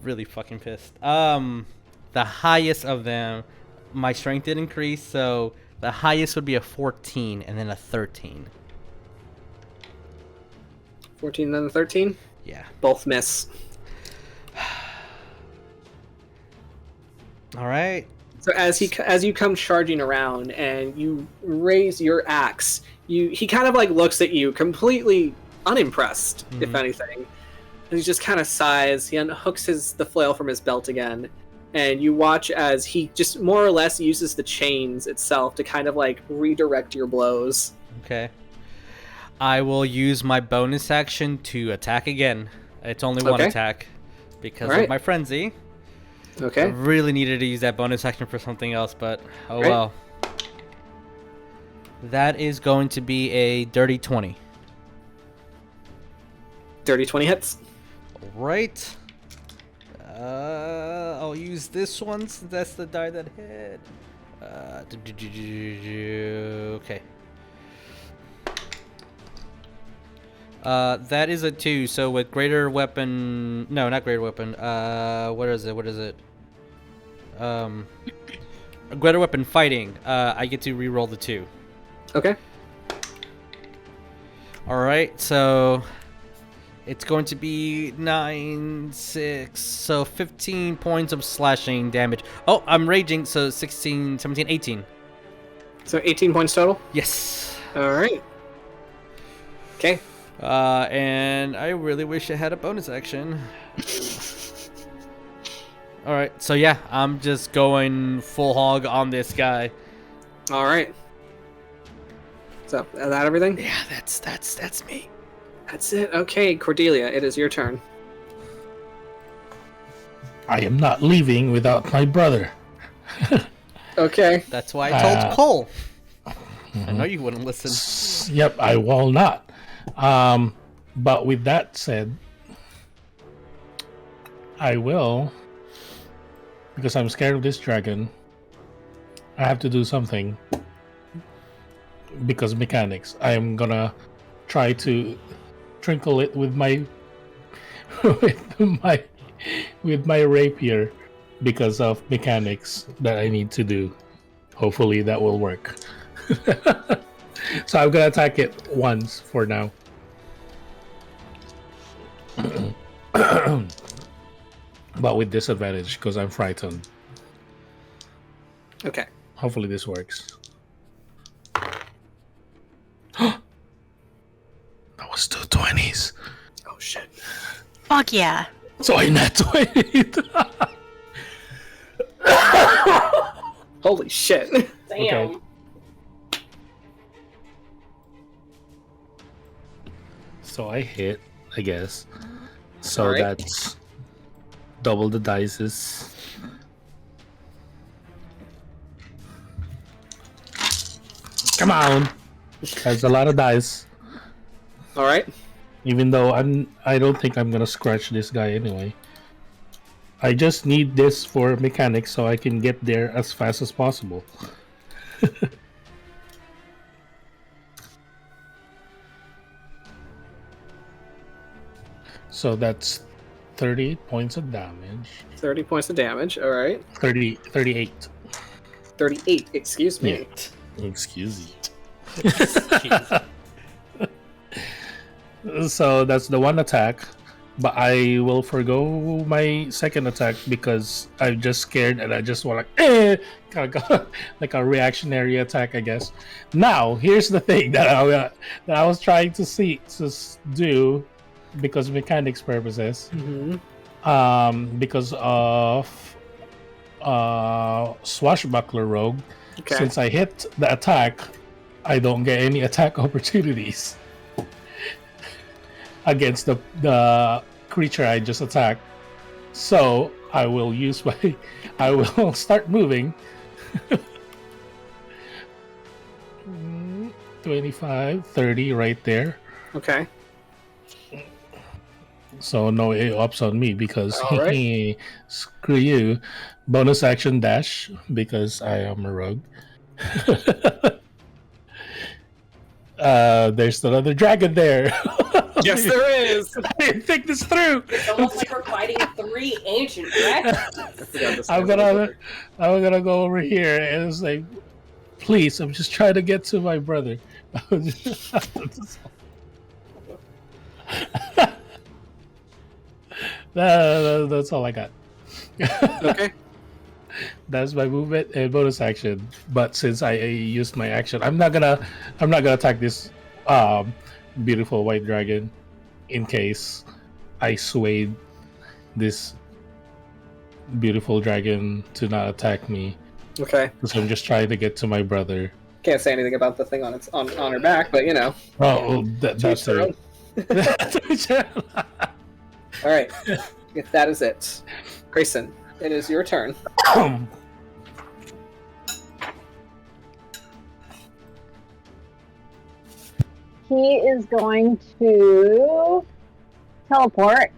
Really fucking pissed. The highest of them, my strength did increase, so the highest would be a 14 and then a 13. 14 and then 13? Yeah. Both miss. All right. So as you come charging around and you raise your axe, he kind of like looks at you completely unimpressed, if anything. And he just kind of sighs. He unhooks the flail from his belt again, and you watch as he just more or less uses the chains itself to kind of like redirect your blows. Okay. I will use my bonus action to attack again. It's only one attack because of my frenzy. Okay. I really needed to use that bonus action for something else, but oh well. That is going to be a dirty 20. Dirty 20 hits. Right. Oh I'll use this one since that's the die that hit. Okay. That is a 2. So with greater weapon, no, not greater weapon. What is it? Greater weapon fighting. I get to re-roll the 2. Okay. All right, so it's going to be 9, 6, so 15 points of slashing damage. Oh, I'm raging, so 16, 17, 18. So 18 points total? Yes. All right. Okay. And I really wish I had a bonus action. All right, so yeah, I'm just going full hog on this guy. All right. So, is that everything? Yeah, that's me. That's it. Okay, Cordelia, it is your turn. I am not leaving without my brother. Okay. That's why I told Cole. I know you wouldn't listen. Yep, I will not. But with that said, I will, because I'm scared of this dragon, I have to do something. Because mechanics, I am gonna try to trinkle it with my with my rapier because of mechanics that I need to do. Hopefully that will work. So I'm gonna attack it once for now. But with disadvantage because I'm frightened. Okay. Hopefully this works. That was 2 20s. Oh, shit. Fuck yeah. So I net 20. Holy shit. Damn. Okay. So I hit, I guess. So Alright. that's double the dices. Come on. That's a lot of dice. All right. Even though I don't think I'm gonna scratch this guy anyway. I just need this for mechanics so I can get there as fast as possible. So that's 30 points of damage. 30 points of damage. All right. 38. 38. Excuse me. Excuse me. So that's the one attack, but I will forgo my second attack because I'm just scared and I just want to like a reactionary attack, I guess. Now here's the thing that I was trying to do because of mechanics purposes. Mm-hmm. Because of swashbuckler rogue. Okay. Since I hit the attack, I don't get any attack opportunities against the creature I just attacked. So I will I will start moving. 25, 30 right there. Okay. So no ups on me because All right. screw you. Bonus action dash because I am a rogue. There's another dragon there. Yes, there is. I didn't think this through. It's almost like we're fighting 3 ancient dragons. I'm gonna go over here and it's like, please, I'm just trying to get to my brother. That's all I got. Okay. That's my movement and bonus action. But since I used my action, I'm not gonna attack this beautiful white dragon in case I swayed this beautiful dragon to not attack me. Okay. Because I'm just trying to get to my brother. Can't say anything about the thing on her back, but you know. Oh, that's it. All right. If that is it, Greyson, it is your turn. He is going to teleport.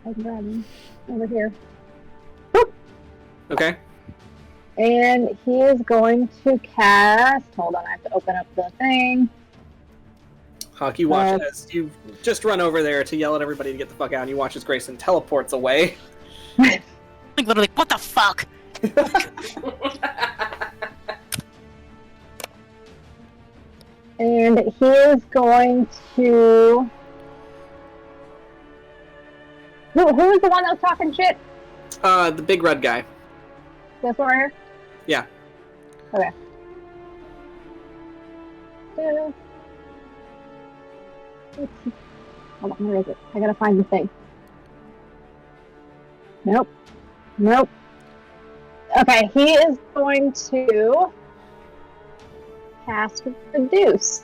I can grab him over here. Okay. And he is going to cast. Hold on, I have to open up the thing. Hawk, you watch as you just run over there to yell at everybody to get the fuck out, and you watch as Greyson teleports away. Like literally, what the fuck? And he is going to. Who is the one that was talking shit? The big red guy. This one right here? Yeah. Okay. Let's see. Hold on, where is it? I gotta find the thing. Nope. Nope. Okay, he is going to cast Reduce.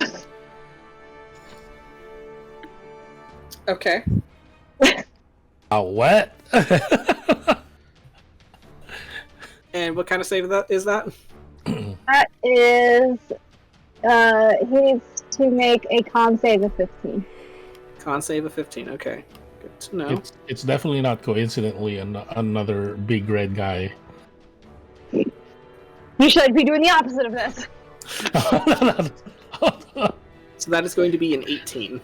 Okay. What? And what kind of save is that? That is, he needs to make a con save of 15. Con save of 15. Okay. Good to know. It's definitely not coincidentally another big red guy. You should be doing the opposite of this. So that is going to be an 18.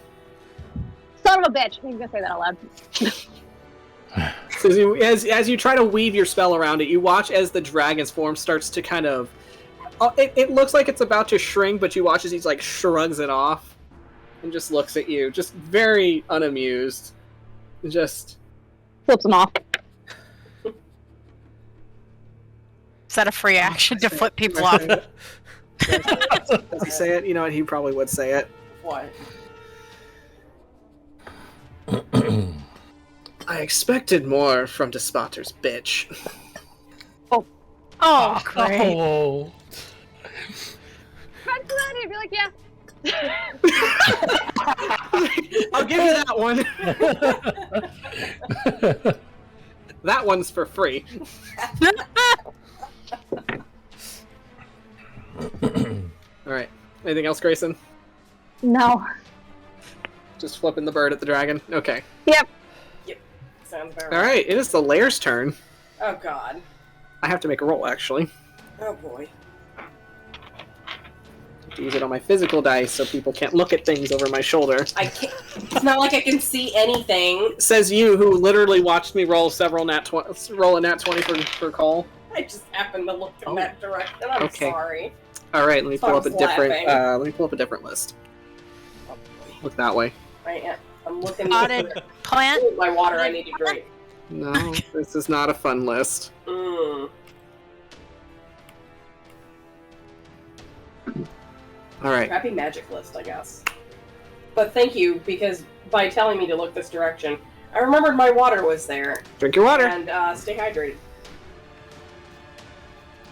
Son of a bitch. I'm gonna say that out loud. So as you try to weave your spell around it, you watch as the dragon's form starts to kind of... It looks like it's about to shrink, but you watch as he like shrugs it off and just looks at you, just very unamused. Just flips him off. Is that a free action to flip people off? Does he say it? You know what? He probably would say it. What? I expected more from Despotter's bitch. Oh, great. Oh. Try to that, he'd be like, yeah. I'll give you that one. That one's for free. Alright. Anything else, Greyson? No. Just flipping the bird at the dragon? Okay. Yep. Sounds about right. Alright, it is the Lair's turn. Oh god. I have to make a roll, actually. Oh boy. I have to use it on my physical dice so people can't look at things over my shoulder. I can't. It's not like I can see anything. Says you, who literally watched me roll several roll a nat 20 for call. I just happened to look in that direction. I'm Okay. sorry. Alright, let me pull up a Starts different laughing. let me pull up a different list. Oh boy. Look that way. I'm looking Potted at plant? my water I need to drink. No, this is not a fun list. Mm. Alright. Crappy magic list, I guess. But thank you, because by telling me to look this direction, I remembered my water was there. Drink your water. And stay hydrated.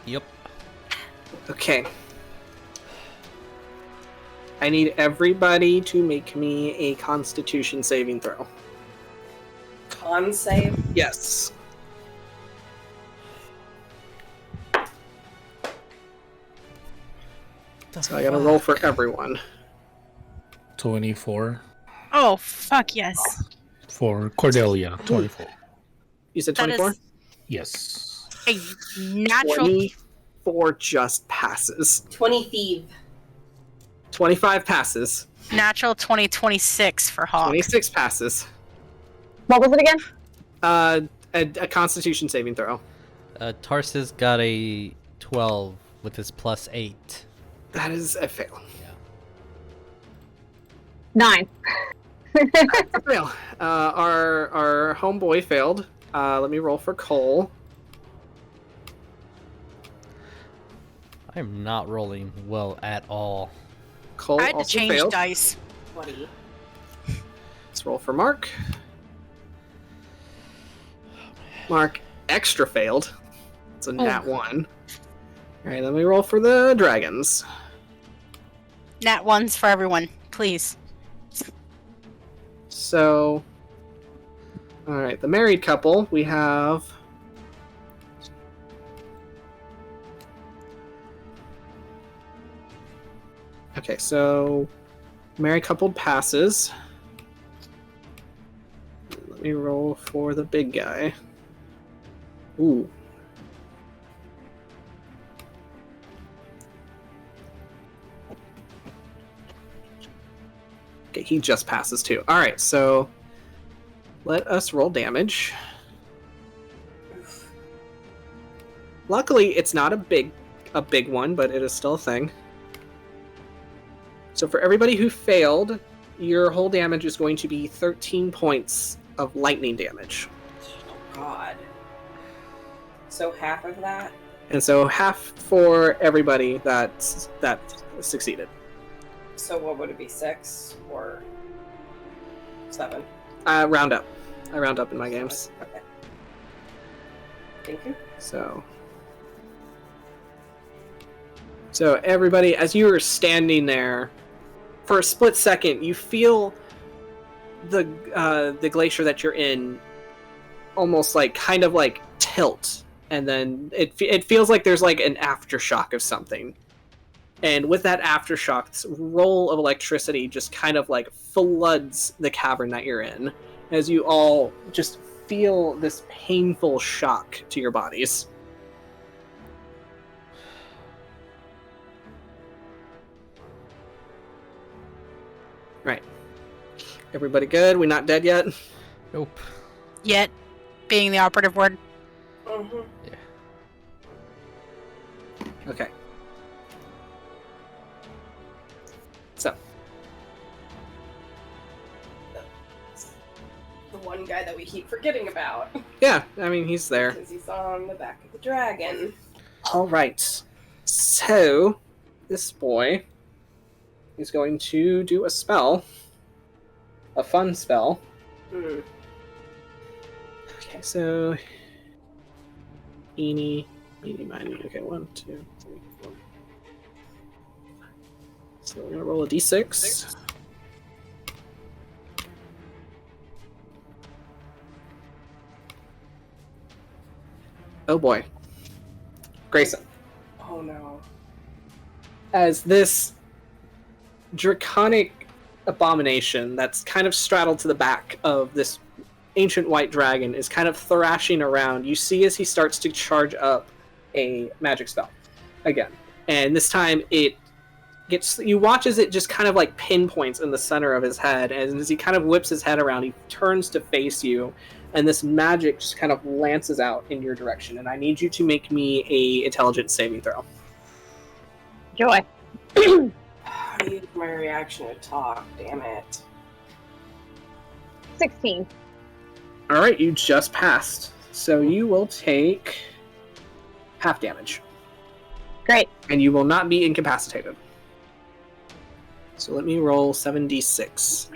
Yep. Okay. I need everybody to make me a Constitution saving throw. Con save. Yes. So I gotta roll for everyone. 24 Oh, fuck yes. for Cordelia. 24. You said That 24? is Yes. a natural. 24 just passes. 20 thieve. 25 passes. Natural 2026 for Hawk. 26 passes. What was it again? A Constitution saving throw. Tarsius got a 12 with his +8. That is a fail. 9. A fail. Our homeboy failed. Let me roll for Cole. I'm not rolling well at all. Cole I had to also change failed. dice. Buddy. Let's roll for Mark. Mark extra failed. It's a nat 1. Alright, let me roll for the dragons. Nat ones for everyone, please. So, alright, the married couple, we have... Okay, so married couple passes. Let me roll for the big guy. Ooh. Okay, he just passes too. Alright, so let us roll damage. Luckily, it's not a big one, but it is still a thing. So for everybody who failed, your whole damage is going to be 13 points of lightning damage. Oh God. So half of that? And so half for everybody that succeeded. So what would it be, 6 or 7? Round up. I round up in my games. Okay. Thank you. So everybody, as you are standing there, for a split second, you feel the glacier that you're in almost like kind of like tilt, and then it feels like there's like an aftershock of something. And with that aftershock, this roll of electricity just kind of like floods the cavern that you're in, as you all just feel this painful shock to your bodies. Right. Everybody good? We not dead yet? Nope. Yet, being the operative word. Mm-hmm. Yeah. Okay. So. The one guy that we keep forgetting about. Yeah, I mean, he's there. Because he's on the back of the dragon. All right. So, this boy is going to do a spell. A fun spell. Hmm. Okay, so... Eeny, meeny, miny. Okay, 1, 2, 3, 4. So we're going to roll a d6. Oh boy. Greyson. Oh no. As this draconic abomination that's kind of straddled to the back of this ancient white dragon is kind of thrashing around, you see as he starts to charge up a magic spell again. And this time you watch as it just kind of like pinpoints in the center of his head, and as he kind of whips his head around, he turns to face you, and this magic just kind of lances out in your direction. And I need you to make me a intelligence saving throw. Joy. I used my reaction to talk, damn it. 16. All right, you just passed. So you will take half damage. Great. And you will not be incapacitated. So let me roll 7d6.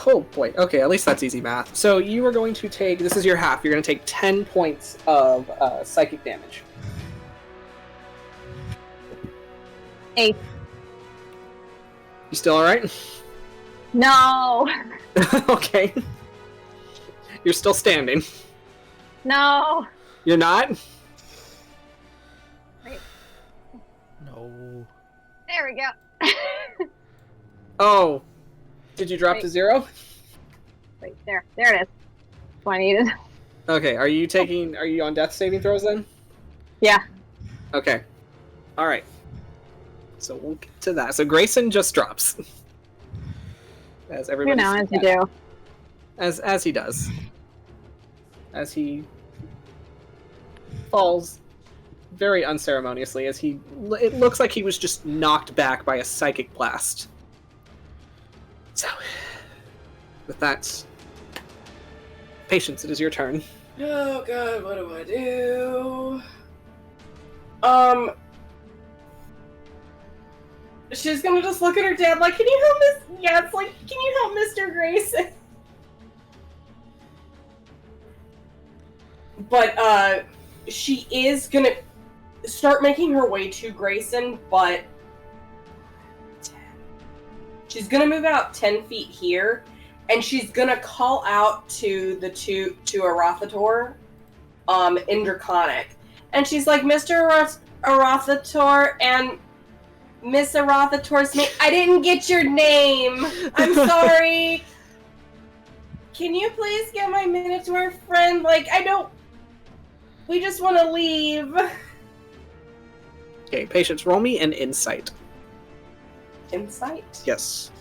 Oh boy, okay, at least that's easy math. So you are going to take, this is your half, you're going to take 10 points of psychic damage. 8. You still alright? No. Okay. You're still standing. No. You're not? No. There we go. Oh. Did you drop Wait. to 0? Wait, there it is. That's what I needed. Okay, are you on death saving throws then? Yeah. Okay. Alright. So we'll get to that. So Greyson just drops. As everybody As you do. As he does. As he falls very unceremoniously, as it looks like he was just knocked back by a psychic blast. So, with that, Patience, it is your turn. Oh god, what do I do? She's gonna just look at her dad like, can you help Miss... Yeah, it's like, can you help Mr. Greyson? But, she is gonna start making her way to Greyson, but... She's gonna move out 10 feet here, and she's gonna call out to Arathator, in Draconic. And she's like, Mr. Arathator and Miss Arathator's name. I didn't get your name. I'm sorry. Can you please get my Minotaur friend? Like, I don't... We just want to leave. Okay, patience, roll me an insight. Insight? Yes.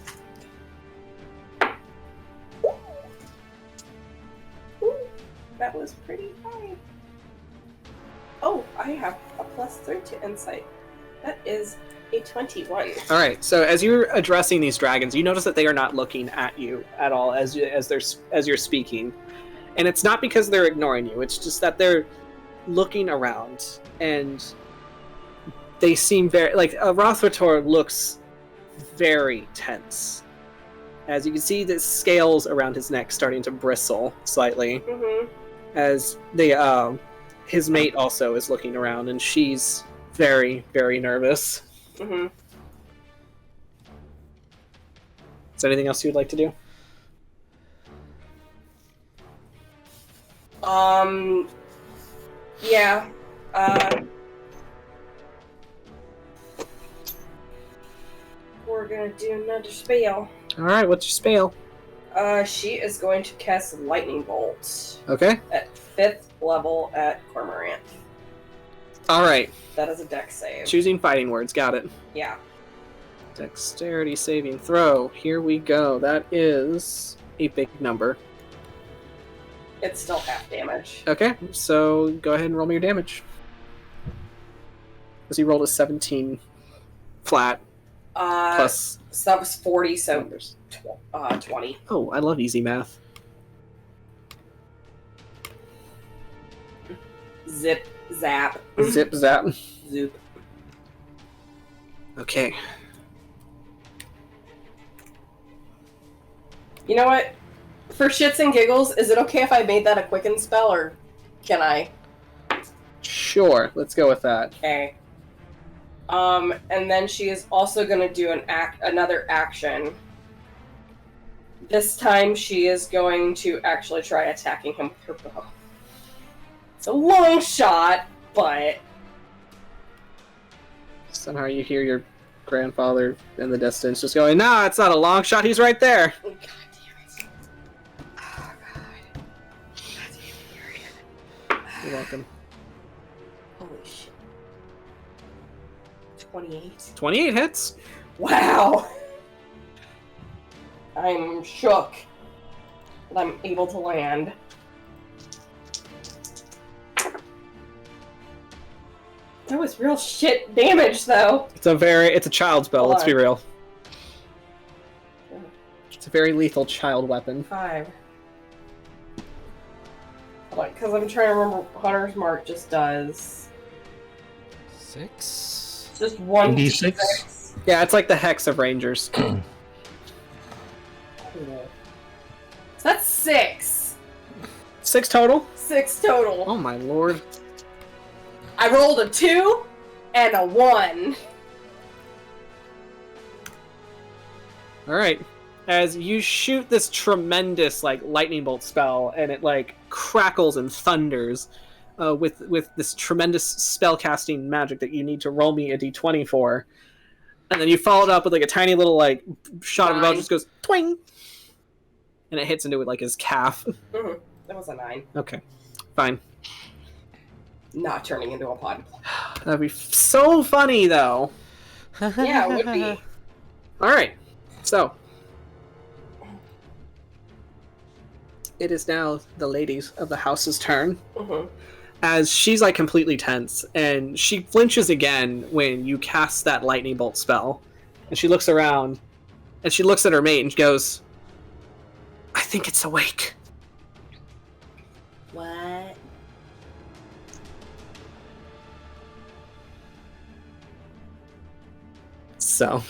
Ooh, that was pretty high. Oh, I have a +3 to insight. That is a 21. All right. So as you're addressing these dragons, you notice that they are not looking at you at all as you're speaking, and it's not because they're ignoring you. It's just that they're looking around, and they seem very like Rothrator looks very tense. As you can see, the scales around his neck starting to bristle slightly. Mm-hmm. As his mate also is looking around, and she's very, very nervous. Mm-hmm. Is there anything else you'd like to do? Yeah. We're gonna do another spell. All right. What's your spell? She is going to cast Lightning Bolt Okay. at 5th level at Cormorant. All right. That is a dex save. Choosing fighting words. Got it. Yeah. Dexterity saving throw. Here we go. That is a big number. It's still half damage. Okay. So go ahead and roll me your damage. Because he rolled a 17 flat plus So that was 40, so numbers. 20. Oh, I love easy math. Zip, zap. Zip zap. Zoop. Okay. You know what? For shits and giggles, is it okay if I made that a quicken spell, or can I? Sure. Let's go with that. Okay. And then she is also going to do another action. This time she is going to actually try attacking him with her bow. It's a long shot, but... Somehow you hear your grandfather in the distance just going, "Nah, it's not a long shot. He's right there." Oh, God damn it. Oh, God. You're welcome. Holy shit. 28. 28 hits. Wow! I'm shook that I'm able to land. That was real shit damage, though. It's a child spell. Hold Let's be on. real. It's a very lethal child weapon. 5. Hold on, because I'm trying to remember what Hunter's Mark just does. 6. It's just 1d6. D6? Yeah, it's like the hex of rangers. Cool. So that's 6. 6 total. 6 total. Oh my lord. I rolled a 2 and a 1. All right. As you shoot this tremendous like lightning bolt spell, and it like crackles and thunders with this tremendous spell casting magic that you need to roll me a d20 for, and then you follow it up with like a tiny little like shot of a bow, just goes twing, and it hits into like his calf. Mm-hmm. That was a 9. Okay, fine. Not turning into a pod. That'd be so funny though. Yeah, it would be. All right, so it is now the ladies of the house's turn. Mm-hmm. As she's like completely tense, and she flinches again when you cast that lightning bolt spell, and she looks around, and she looks at her mate and goes, "I think it's awake." What? So,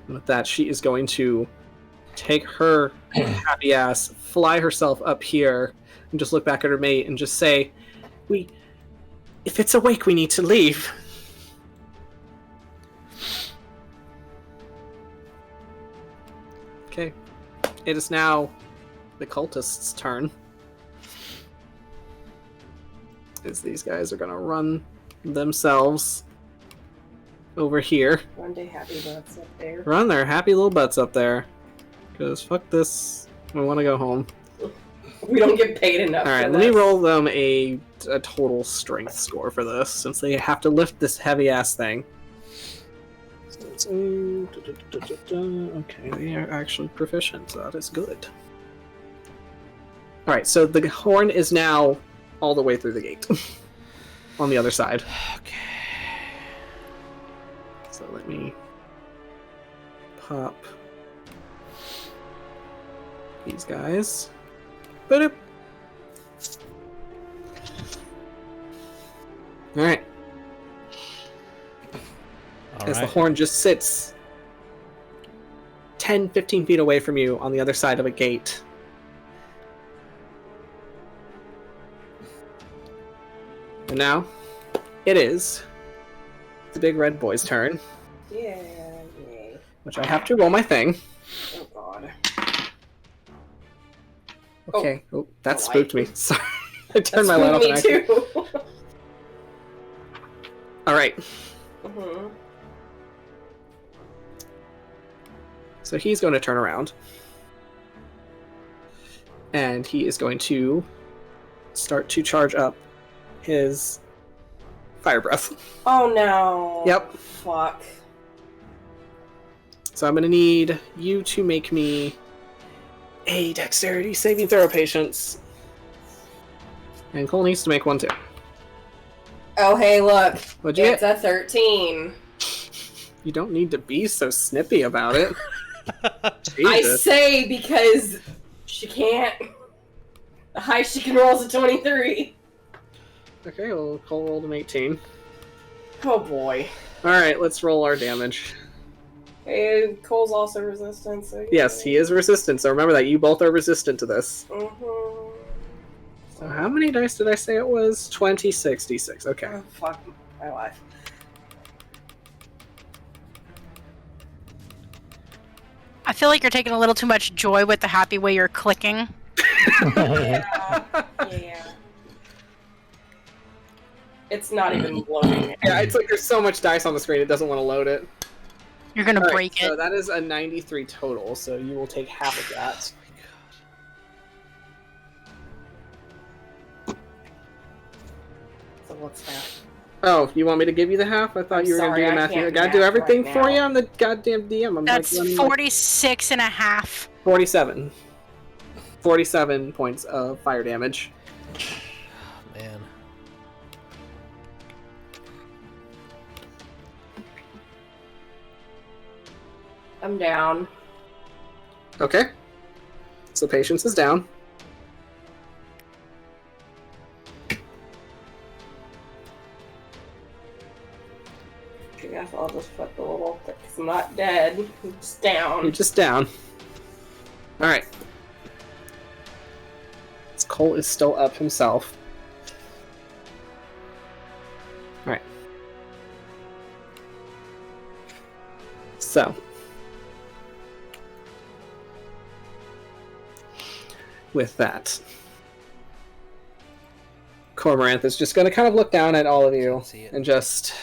with that, she is going to take her happy ass, fly herself up here, and just look back at her mate and just say, if it's awake, we need to leave." Okay. It is now the cultist's turn. is these guys are gonna run themselves over here. One day happy butts up there. Run their happy little butts up there. Because fuck this. I want to go home. We don't get paid enough. Alright, let me roll them a total strength score for this, since they have to lift this heavy ass thing. So it's, okay, they are actually proficient, so that is good. Alright, so the horn is now all the way through the gate. On the other side. Okay. So let me pop these guys. Boop. Alright. As the horn just sits 10, 15 feet away from you on the other side of a gate. And now, it is the big red boy's turn. Yeah, yay. Which I have to roll my thing. Oh god. Okay. Oh, that the spooked me. light. Sorry. I turned my light off. Me and too. Alright. Mhm. So he's going to turn around. And he is going to start to charge up his fire breath. Oh no. Yep. Fuck. So I'm going to need you to make me a dexterity saving throw, patience. And Cole needs to make one too. Oh hey, look. What'd you It's get? a 13. You don't need to be so snippy about it. I Jesus. say because she can't. The highest she can roll is a 23. Okay, well, Cole rolled an 18. Oh boy. Alright, let's roll our damage. Hey, Cole's also resistant, so Yes, he is resistant, so remember that you both are resistant to this. Mm-hmm. So how many dice did I say it was? 20, 66. Okay. Oh, fuck my life. I feel like you're taking a little too much joy with the happy way you're clicking. Yeah. It's not even loading. Yeah, it's like there's so much dice on the screen, it doesn't want to load it. You're gonna Alright, break so it. that is a 93 total, so you will take half of that. So what's that? Oh, you want me to give you the half? I thought I'm you were going to sorry, do the I math. can't I do gotta do math everything right for now. you. I'm the goddamn DM. I'm That's like, 46 and a half. 47. 47 points of fire damage. Man. I'm down. Okay. So patience is down. I guess I'll just put the little because I'm not dead. I'm just down. You're just down. Alright. Cole is still up himself. Alright. So. With that. Cormoranth is just going to kind of look down at all of you See it. and just...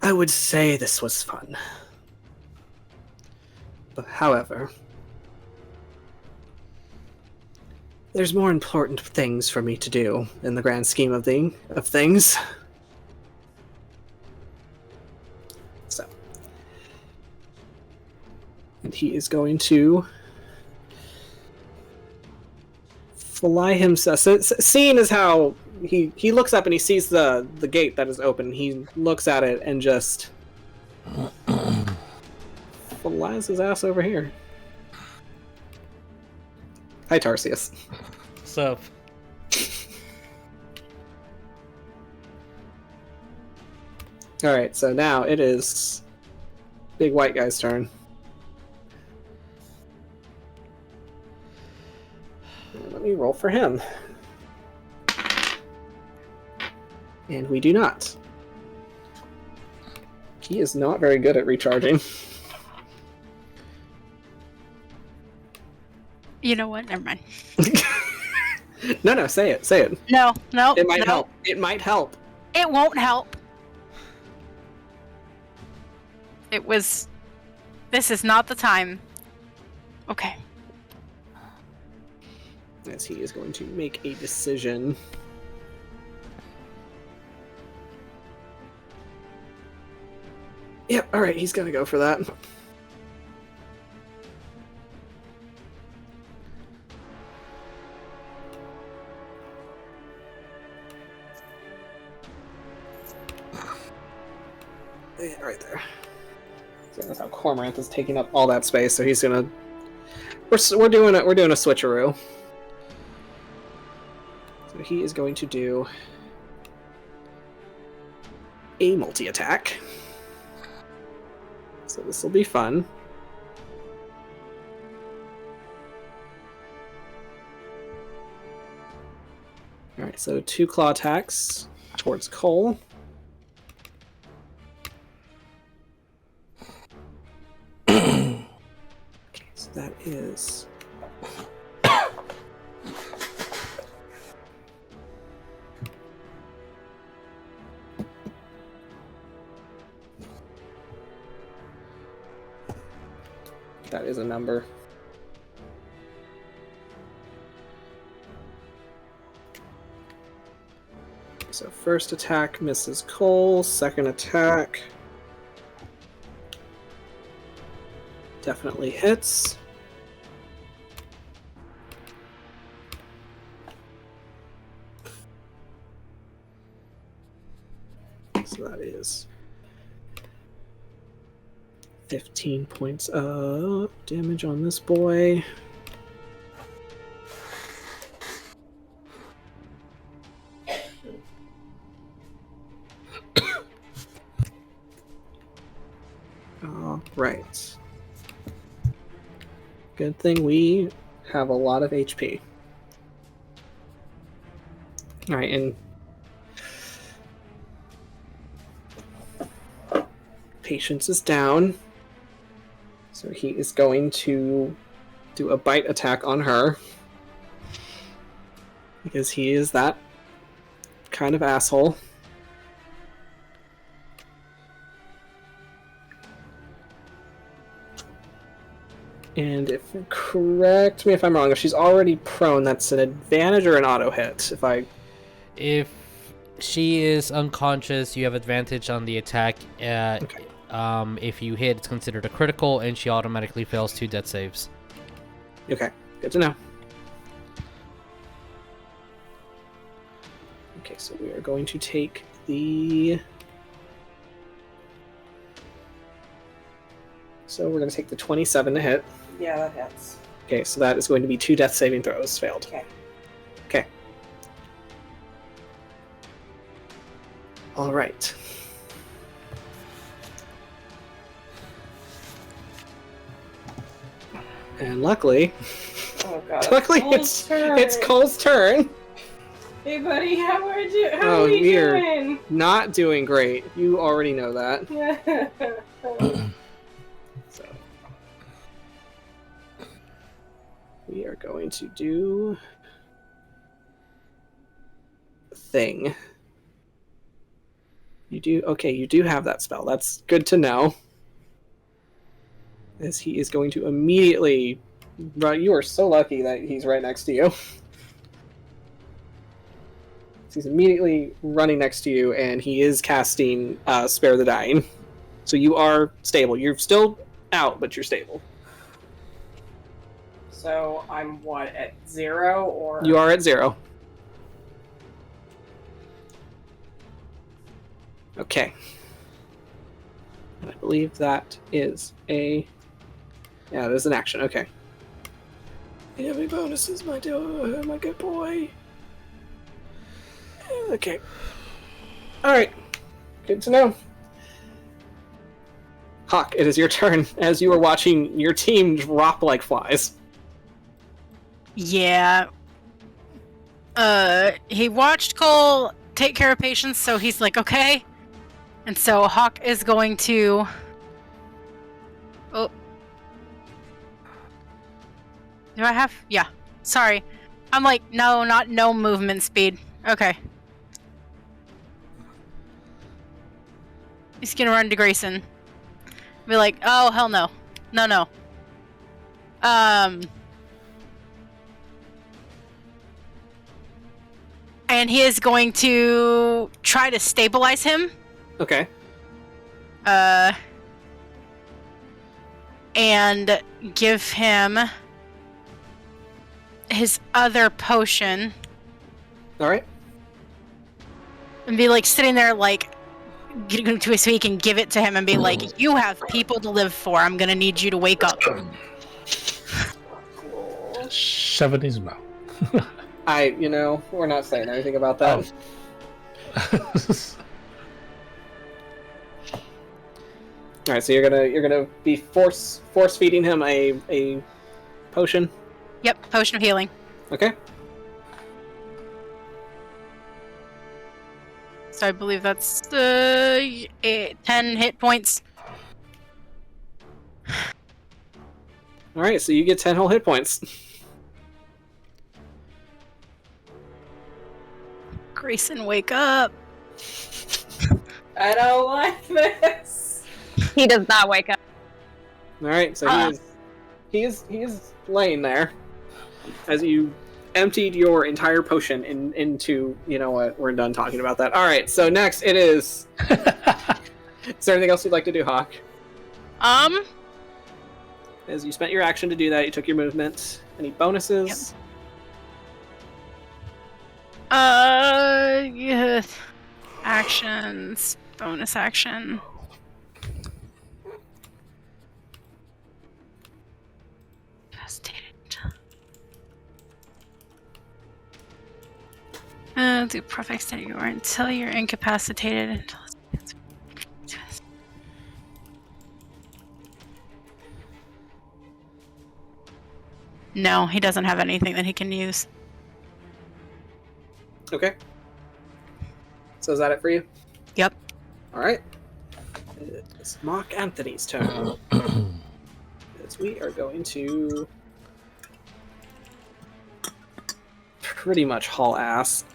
I would say this was fun. But however, there's more important things for me to do in the grand scheme of things. So, and he is going to fly himself. So, seeing as how he looks up and he sees the gate that is open, he looks at it and just flies his ass over here. Hi, Tarsius. What's up? Alright, so now it is big white guy's turn. Let me roll for him. And we do not. He is not very good at recharging. You know what? Never mind. No, say it. Say it. No, no. It might no. help. It might help. It won't help. It was... This is not the time. Okay. As he is going to make a decision. Yep, alright, he's gonna go for that. Yeah, right there. So that's how Cormorant is taking up all that space, so he's gonna... We're doing a switcheroo. So he is going to do a multi-attack. So this will be fun. Alright, so 2 claw attacks towards Cole. Okay, so that is... That is a number. So first attack misses Cole, second attack definitely hits. So that is 15 points of damage on this boy. All right. Good thing we have a lot of HP. All right, and Patience is down. So he is going to do a bite attack on her. Because he is that kind of asshole. And correct me if I'm wrong, if she's already prone, that's an advantage or an auto hit? If she is unconscious, you have advantage on the attack. Okay. If you hit, it's considered a critical, and she automatically fails 2 death saves. Okay, good to know. Okay, so we are going to take the... So we're going to take the 27 to hit. Yeah, that hits. Okay, so that is going to be 2 death saving throws failed. Okay. Okay. All right. And luckily, Oh god. luckily Cole's it's turn. Cole's turn. Hey buddy, how are you? How Oh, are we weird. doing? Not doing great. You already know that. So we are going to do thing. You do have that spell. That's good to know. As he is going to immediately run. You are so lucky that he's right next to you. He's immediately running next to you, and he is casting Spare the Dying. So you are stable. You're still out, but you're stable. So I'm what, at 0 or? You are at 0. Okay. And I believe that is a... Yeah, there's an action. Okay. You have any bonuses, my good boy? Okay. Alright. Good to know. Hawk, it is your turn as you are watching your team drop like flies. Yeah. He watched Cole take care of Patience, so he's like, okay. And so Hawk is going to... Oh. Do I have... Yeah. Sorry. I'm like, no, not no movement speed. Okay. He's gonna run to Greyson. Be like, oh, hell no. No. And he is going to try to stabilize him. Okay. And give him his other potion. All right. And be like sitting there like getting him to his feet and give it to him and be like, you have people to live for. I'm gonna need you to wake up. Shove it in his mouth. We're not saying anything about that. All right, so you're gonna be force feeding him a potion. Yep, potion of healing. Okay. So I believe that's 10 hit points. All right, so you get 10 whole hit points. Greyson, wake up. I don't like this. He does not wake up. All right, so he is laying there as you emptied your entire potion into. You know what? We're done talking about that. All right, so next it is. Is there anything else you'd like to do, Hawk? As you spent your action to do that, you took your movement. Any bonuses? Yep. Yeah. Actions. Bonus action. Do perfect state you are until you're incapacitated. No, he doesn't have anything that he can use. Okay. So is that it for you? Yep. All right. It's Mock Anthony's turn. As we are going to pretty much haul ass.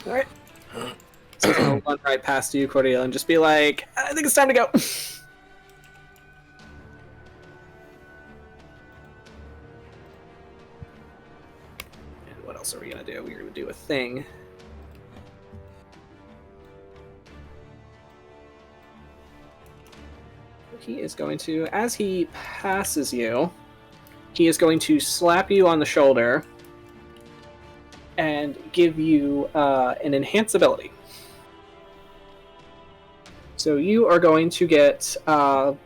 All right. So I'll run right past you, Cordelia, and just be like, I think it's time to go. And what else are we going to do? We're going to do a thing. He is going to, as he passes you, he is going to slap you on the shoulder and give you an enhance ability. So you are going to get the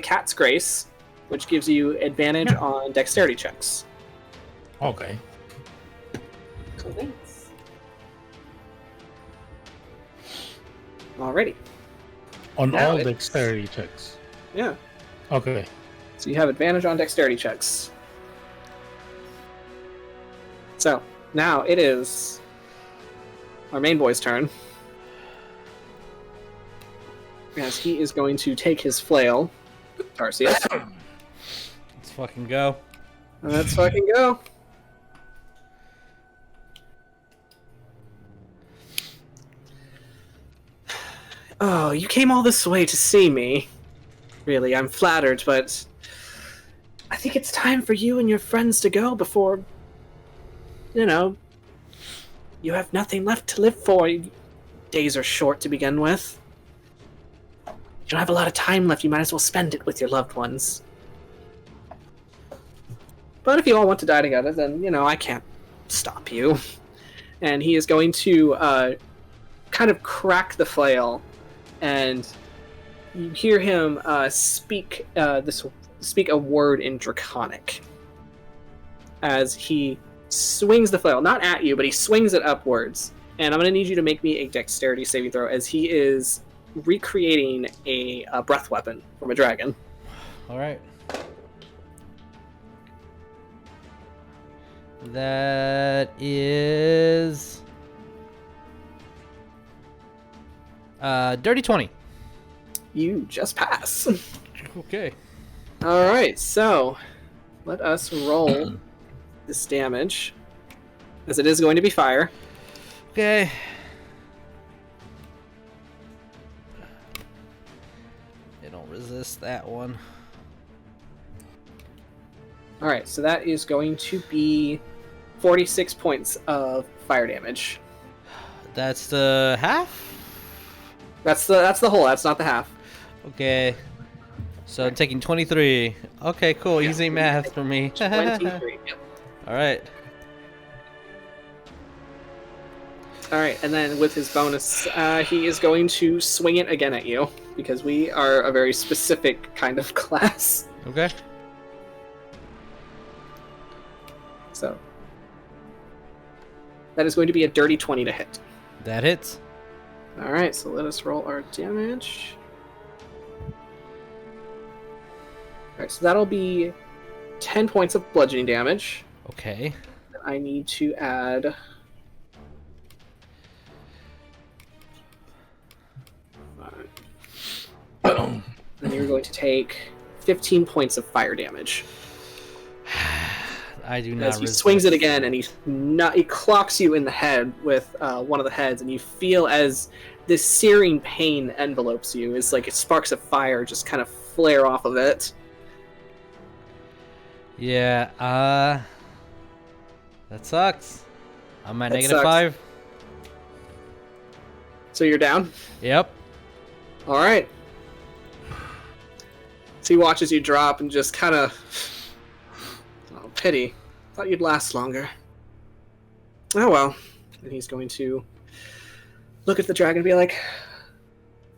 Cat's Grace, which gives you advantage on dexterity checks. Okay. Cool, thanks. Alrighty. On Now all it's- dexterity checks. Yeah. Okay. So you have advantage on dexterity checks. So now it is our main boy's turn. As he is going to take his flail. Tarsius. Let's fucking go. Let's fucking go. Oh, you came all this way to see me. Really, I'm flattered, but I think it's time for you and your friends to go before, you have nothing left to live for. Days are short to begin with. You don't have a lot of time left. You might as well spend it with your loved ones. But if you all want to die together, then, I can't stop you. And he is going to kind of crack the flail, and you hear him speak a word in Draconic as he swings the flail, not at you, but he swings it upwards. And I'm going to need you to make me a dexterity saving throw, as he is recreating a breath weapon from a dragon. All right. That is dirty 20. You just pass. Okay. All right, so let us roll this damage, as it is going to be fire. Okay. They don't resist that one. All right, so that is going to be 46 points of fire damage. That's the half? That's the whole. That's not the half. Okay. So I'm taking 23. Okay, cool. Easy math for me. 23. Yep. Alright. All right, and then with his bonus, he is going to swing it again at you, because we are a very specific kind of class. Okay. So that is going to be a dirty 20 to hit. That hits. All right, so let us roll our damage. All right, so that'll be 10 points of bludgeoning damage. Okay. I need to add... and you're going to take 15 points of fire damage. I do not As he resist. swings it again, and he clocks you in the head with one of the heads, and you feel as this searing pain envelopes you. It's like sparks of fire just kind of flare off of it. Yeah, that sucks. I'm at That negative sucks. 5. So you're down? Yep. All right. So he watches you drop and just kind of... Oh, pity. Thought you'd last longer. Oh well. And he's going to look at the dragon and be like,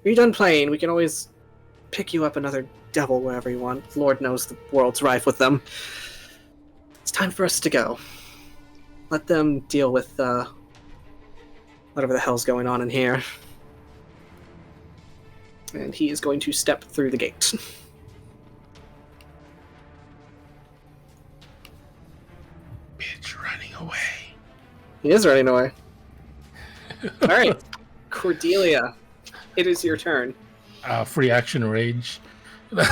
are you done playing? We can always pick you up another devil wherever you want. Lord knows the world's rife with them. It's time for us to go. Let them deal with whatever the hell's going on in here. And he is going to step through the gate. Bitch running away. He is running away. All right, Cordelia, it is your turn. Free action rage. All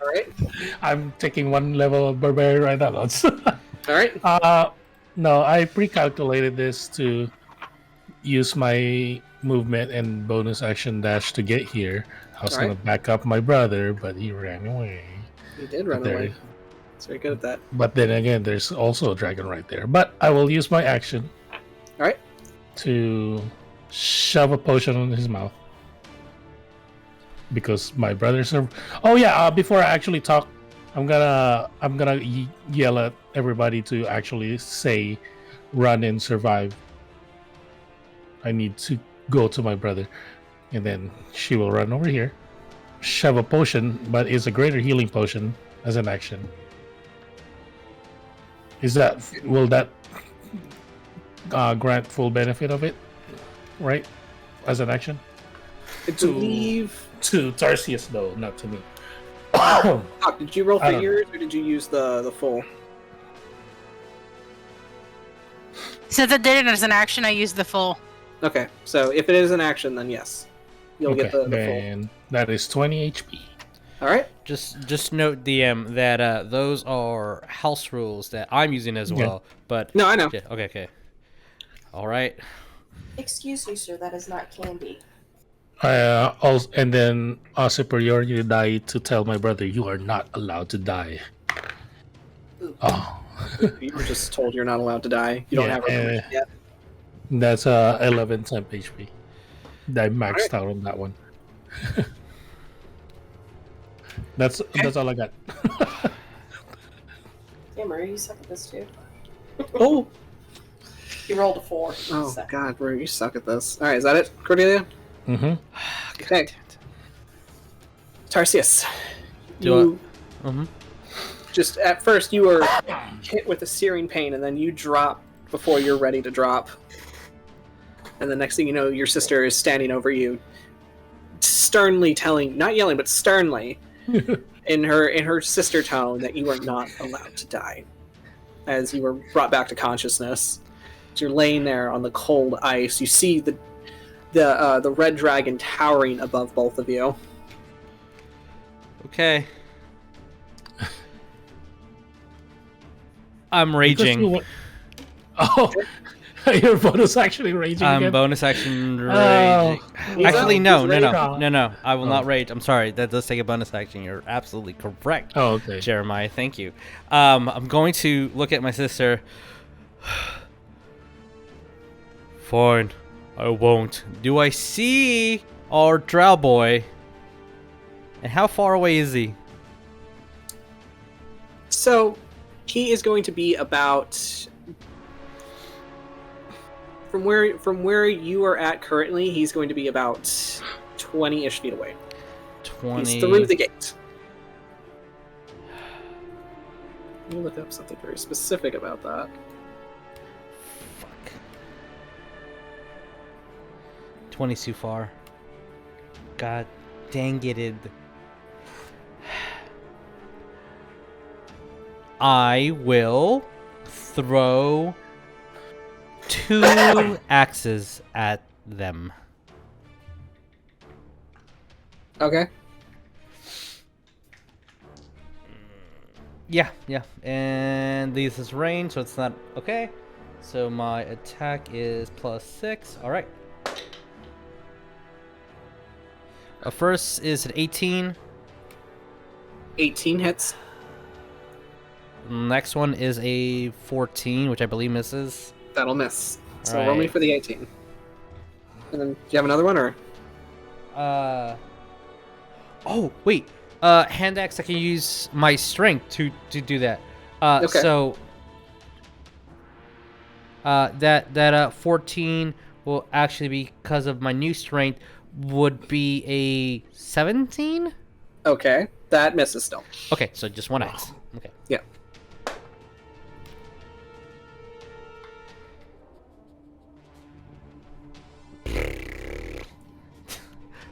right. I'm taking one level of barbarian right now. All right. No, I pre-calculated this to use my movement and bonus action dash to get here. I was All right. going to back up my brother, but he ran away. He did run There. away. He's very good at that. But then again, there's also a dragon right there. But I will use my action All right. to shove a potion in his mouth. Because my brothers are... Oh yeah, before I actually talk, I'm gonna yell at everybody to actually say run and survive. I need to go to my brother. And then she will run over here, shove a potion, but it's a greater healing potion as an action. Will that grant full benefit of it? Right? As an action? I believe... To Tarsius though, not to me. Hawk, did you roll I don't for yours, or did you use the full? Since I did it as an action, I used the full. Okay, so if it is an action, then yes. You'll get the full. then that is 20 HP. All right. Just note, DM, that those are house rules that I'm using as Yeah. well. But No, I know. yeah, okay. All right. Excuse me, sir, that is not candy. Also, and then superiority die to tell my brother you are not allowed to die. Ooh. Oh, You were just told you're not allowed to die. You don't Yeah, have a yet. that's 11 temp HP. I maxed out on that one. That's all I got. Yeah, Marie, you suck at this too. Oh! You rolled a 4. Oh, so. God, bro, you suck at this. All right, is that it, Cordelia? Mm-hmm. Okay. Tarsius. Do You just, at first, you were hit with a searing pain, and then you drop before you're ready to drop. And the next thing you know, your sister is standing over you, sternly telling, not yelling, but sternly, in her sister tone, that you are not allowed to die. As you were brought back to consciousness, as you're laying there on the cold ice, you see the red dragon towering above both of you. Okay. I'm raging. Oh, you're bonus actually raging I'm again? bonus action raging. Oh. Actually, no. Rage. No. I will Oh. not rage. I'm sorry. That does take a bonus action. You're absolutely correct. Oh, okay. Jeremiah, thank you. I'm going to look at my sister. Fine, I won't. Do I see our drow boy? And how far away is he? So, he is going to be about from where you are at currently. He's going to be about 20-ish feet away. 20. He's through the gate. Let me look up something very specific about that. Fuck. 20's too far. God dang it. I will throw 2 axes at them. Okay. Yeah. And this is range, so it's not okay. So my attack is +6. All right. First is an 18. 18 hits. Next one is a 14, which I believe misses. That'll miss. So All roll me right. for the 18. And then, do you have another one, or? Oh, wait. Hand axe, I can use my strength to do that. Okay. So that 14 will actually be, because of my new strength, would be a 17. Okay, that misses still. Okay, so just 1 axe. Okay. Yeah.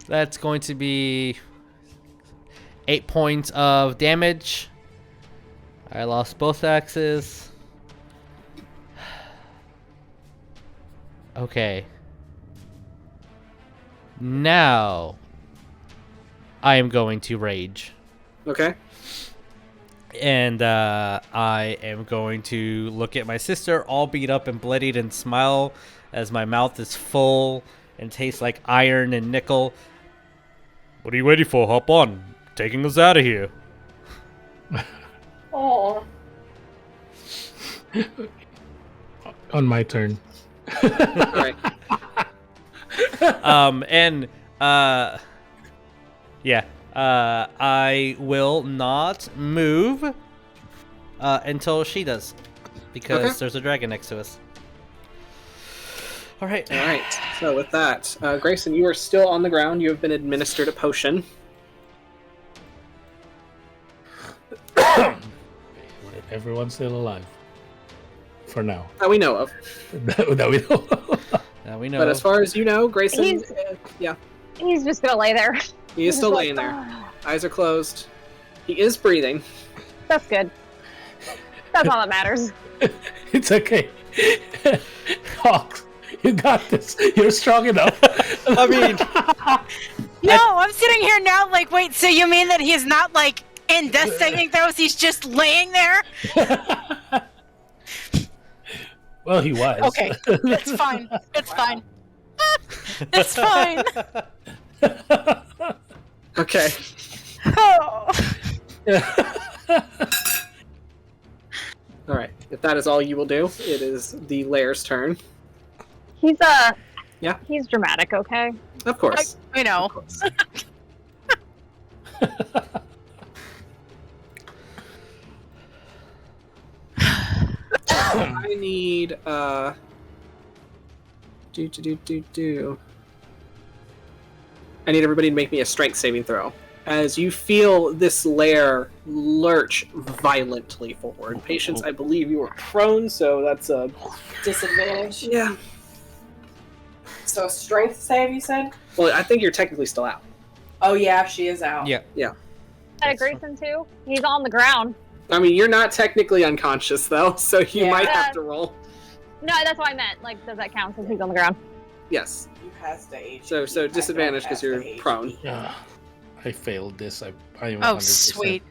That's going to be 8 points of damage. I lost both axes. Okay. Now I am going to rage. Okay. And I am going to look at my sister all beat up and bloodied and smile as my mouth is full and tastes like iron and nickel. What are you waiting for? Hop on. Taking us out of here. Oh. On my turn. All right. I will not move until she does, because Okay. there's a dragon next to us. All right. All right. So with that, Grayson, you are still on the ground. You have been administered a potion. Everyone's still alive. For now. That we know of. That we know. Now we know. But as far as you know, Grayson, He's- yeah, He's just gonna lay there. he is He's still just laying like, there. "Ah." Eyes are closed. He is breathing. That's good. That's all that matters. It's okay. Hawks, you got this. You're strong enough. I mean, No, I'm sitting here now like, wait, so you mean that he's not like in death saving throws, he's just laying there? Well, he was. Okay, it's fine. It's fine. It's fine. Okay. Oh. All right. If that is all you will do, it is the Lair's turn. He's Yeah. He's dramatic, okay? Of course. I know. Of course. I need I need everybody to make me a strength saving throw. As you feel this lair lurch violently forward. Patience, I believe you are prone, so that's a Disadvantage. yeah. So strength save, you said? Well, I think you're technically still out. Oh yeah, she is out. yeah. At Grayson too. He's on the ground. I mean, you're not technically unconscious though, so you Yeah. might have to roll. No, that's what I meant. Like, does that count since he's on the ground? Yes. You passed the age. So disadvantage because you're prone. Yeah. I failed this. I am Oh, 100%. sweet.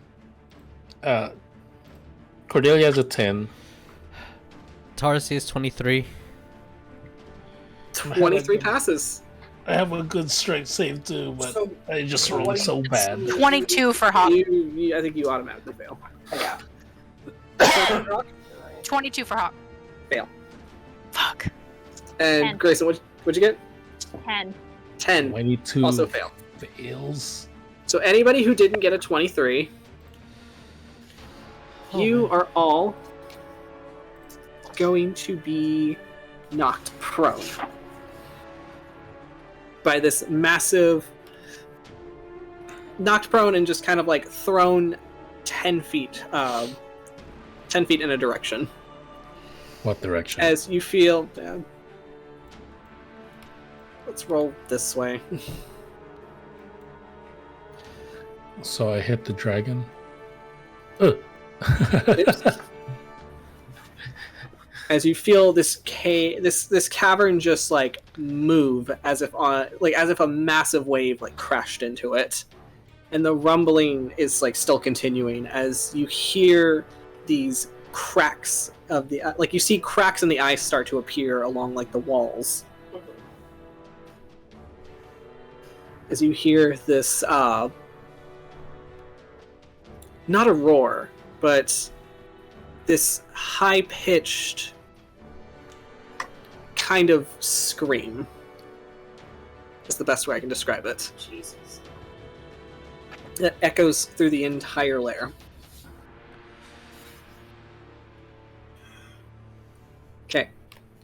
Cordelia has a 10. Tarsius 23. 23 passes. I have a good strength save too, but So, I just rolled so bad. 22 for Hawk. I think you automatically fail. Yeah. 22 for Hawk. Fail. Fuck. And 10. Grayson, what'd you get? 10. 10. 22 Also fail. fails. So anybody who didn't get a 23, you are all going to be knocked prone by this massive, knocked prone and just kind of like thrown 10 feet in a direction. What direction? As you feel, let's roll this way. So I hit the dragon. As you feel this cavern just like move as if a massive wave like crashed into it, and the rumbling is like still continuing as you hear these cracks of the you see cracks in the ice start to appear along like the walls. As you hear this not a roar, but this high-pitched kind of scream. Is the best way I can describe it. Jesus. It echoes through the entire lair. Okay,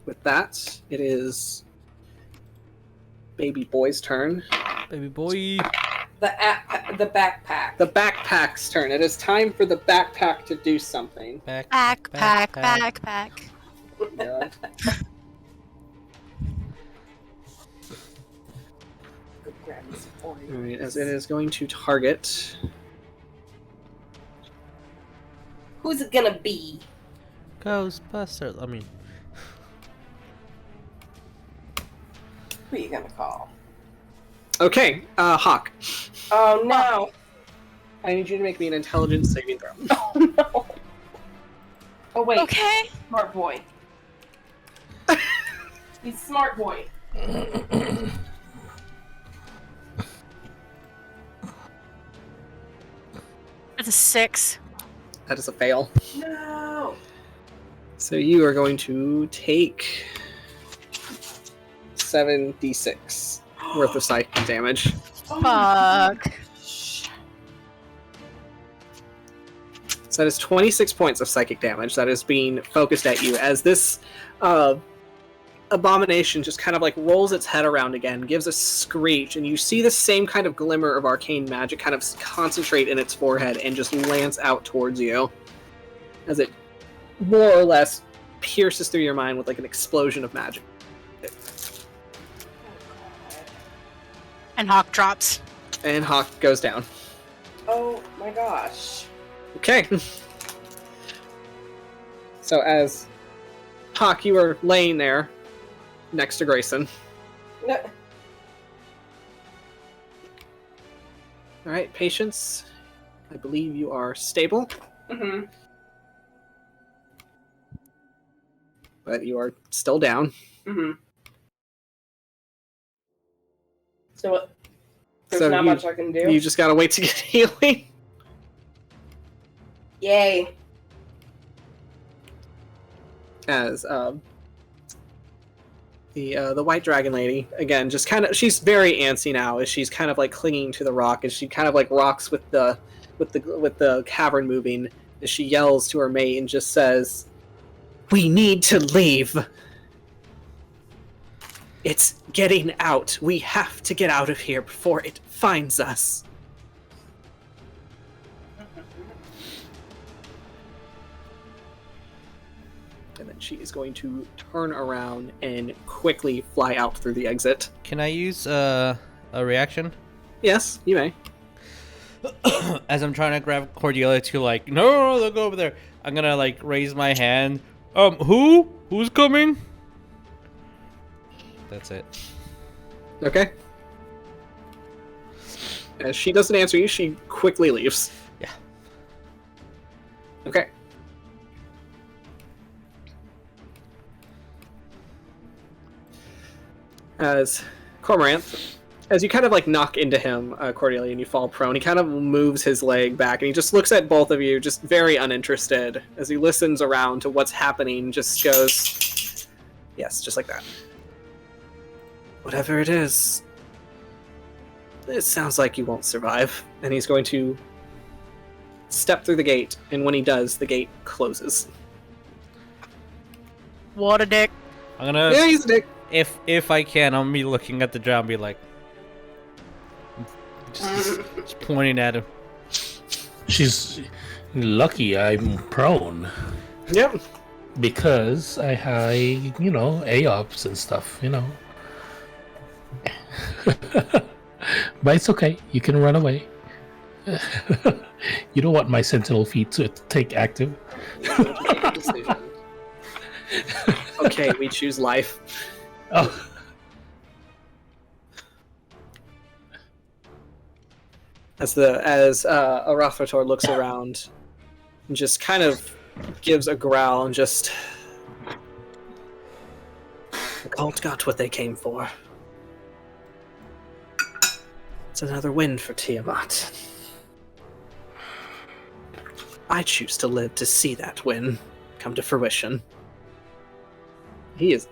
with that, it is baby boy's turn. Baby boy. The backpack. The backpack's turn. It is time for the backpack to do something. Backpack. Yeah. Alright, as it is going to target. Who's it gonna be? Ghostbusters. I mean, Who are you gonna call? Okay, Hawk. Oh no! I need you to make me an intelligence saving throw. Oh no! Oh wait, Okay. smart boy. He's smart boy. It's a 6. That is a fail. No! So you are going to take 7d6 worth of psychic damage. Oh my Fuck. gosh. So that is 26 points of psychic damage that is being focused at you as this abomination just kind of like rolls its head around again, gives a screech, and you see the same kind of glimmer of arcane magic kind of concentrate in its forehead and just lance out towards you as it more or less pierces through your mind with like an explosion of magic. And Hawk drops. And Hawk goes down. Oh my gosh. Okay. So as Hawk, you are laying there next to Greyson. No. Alright, Patience. I believe you are stable, Mm-hmm. but you are still down. Mm-hmm. So what? There's So not you- much I can do. You just gotta wait to get healing. Yay. As the white dragon lady again, just kind of, she's very antsy now as she's kind of like clinging to the rock as she kind of like rocks with the cavern moving as she yells to her mate and just says, "We need to leave. It's getting out. We have to get out of here before it finds us." And then she is going to turn around and quickly fly out through the exit. can I use a reaction? Yes, you may. As I'm trying to grab Cordelia to like, no, they'll go over there. I'm gonna like raise my hand. Who's coming? That's it. Okay. As she doesn't answer you, she quickly leaves. Yeah. Okay. as Cormorant, as you kind of like knock into him, Cordelia, and you fall prone, he kind of moves his leg back and he just looks at both of you, just very uninterested. As he listens around to what's happening, just goes, yes, just like that. Whatever it is, it sounds like you won't survive. And he's going to step through the gate, and when he does, the gate closes. What a dick. I'm gonna. Yeah, he's a dick. If I can, I'm gonna be looking at the ground and be like, just pointing at him. She's lucky I'm prone Yep. because I hide, AOPs and stuff, But it's okay. You can run away. You don't want my sentinel feet to take active. Make a decision. Okay, we choose life. Oh. As Arathrator looks around and just kind of gives a growl and just, the cult got what they came for. It's another win for Tiamat. I choose to live to see that win come to fruition. He is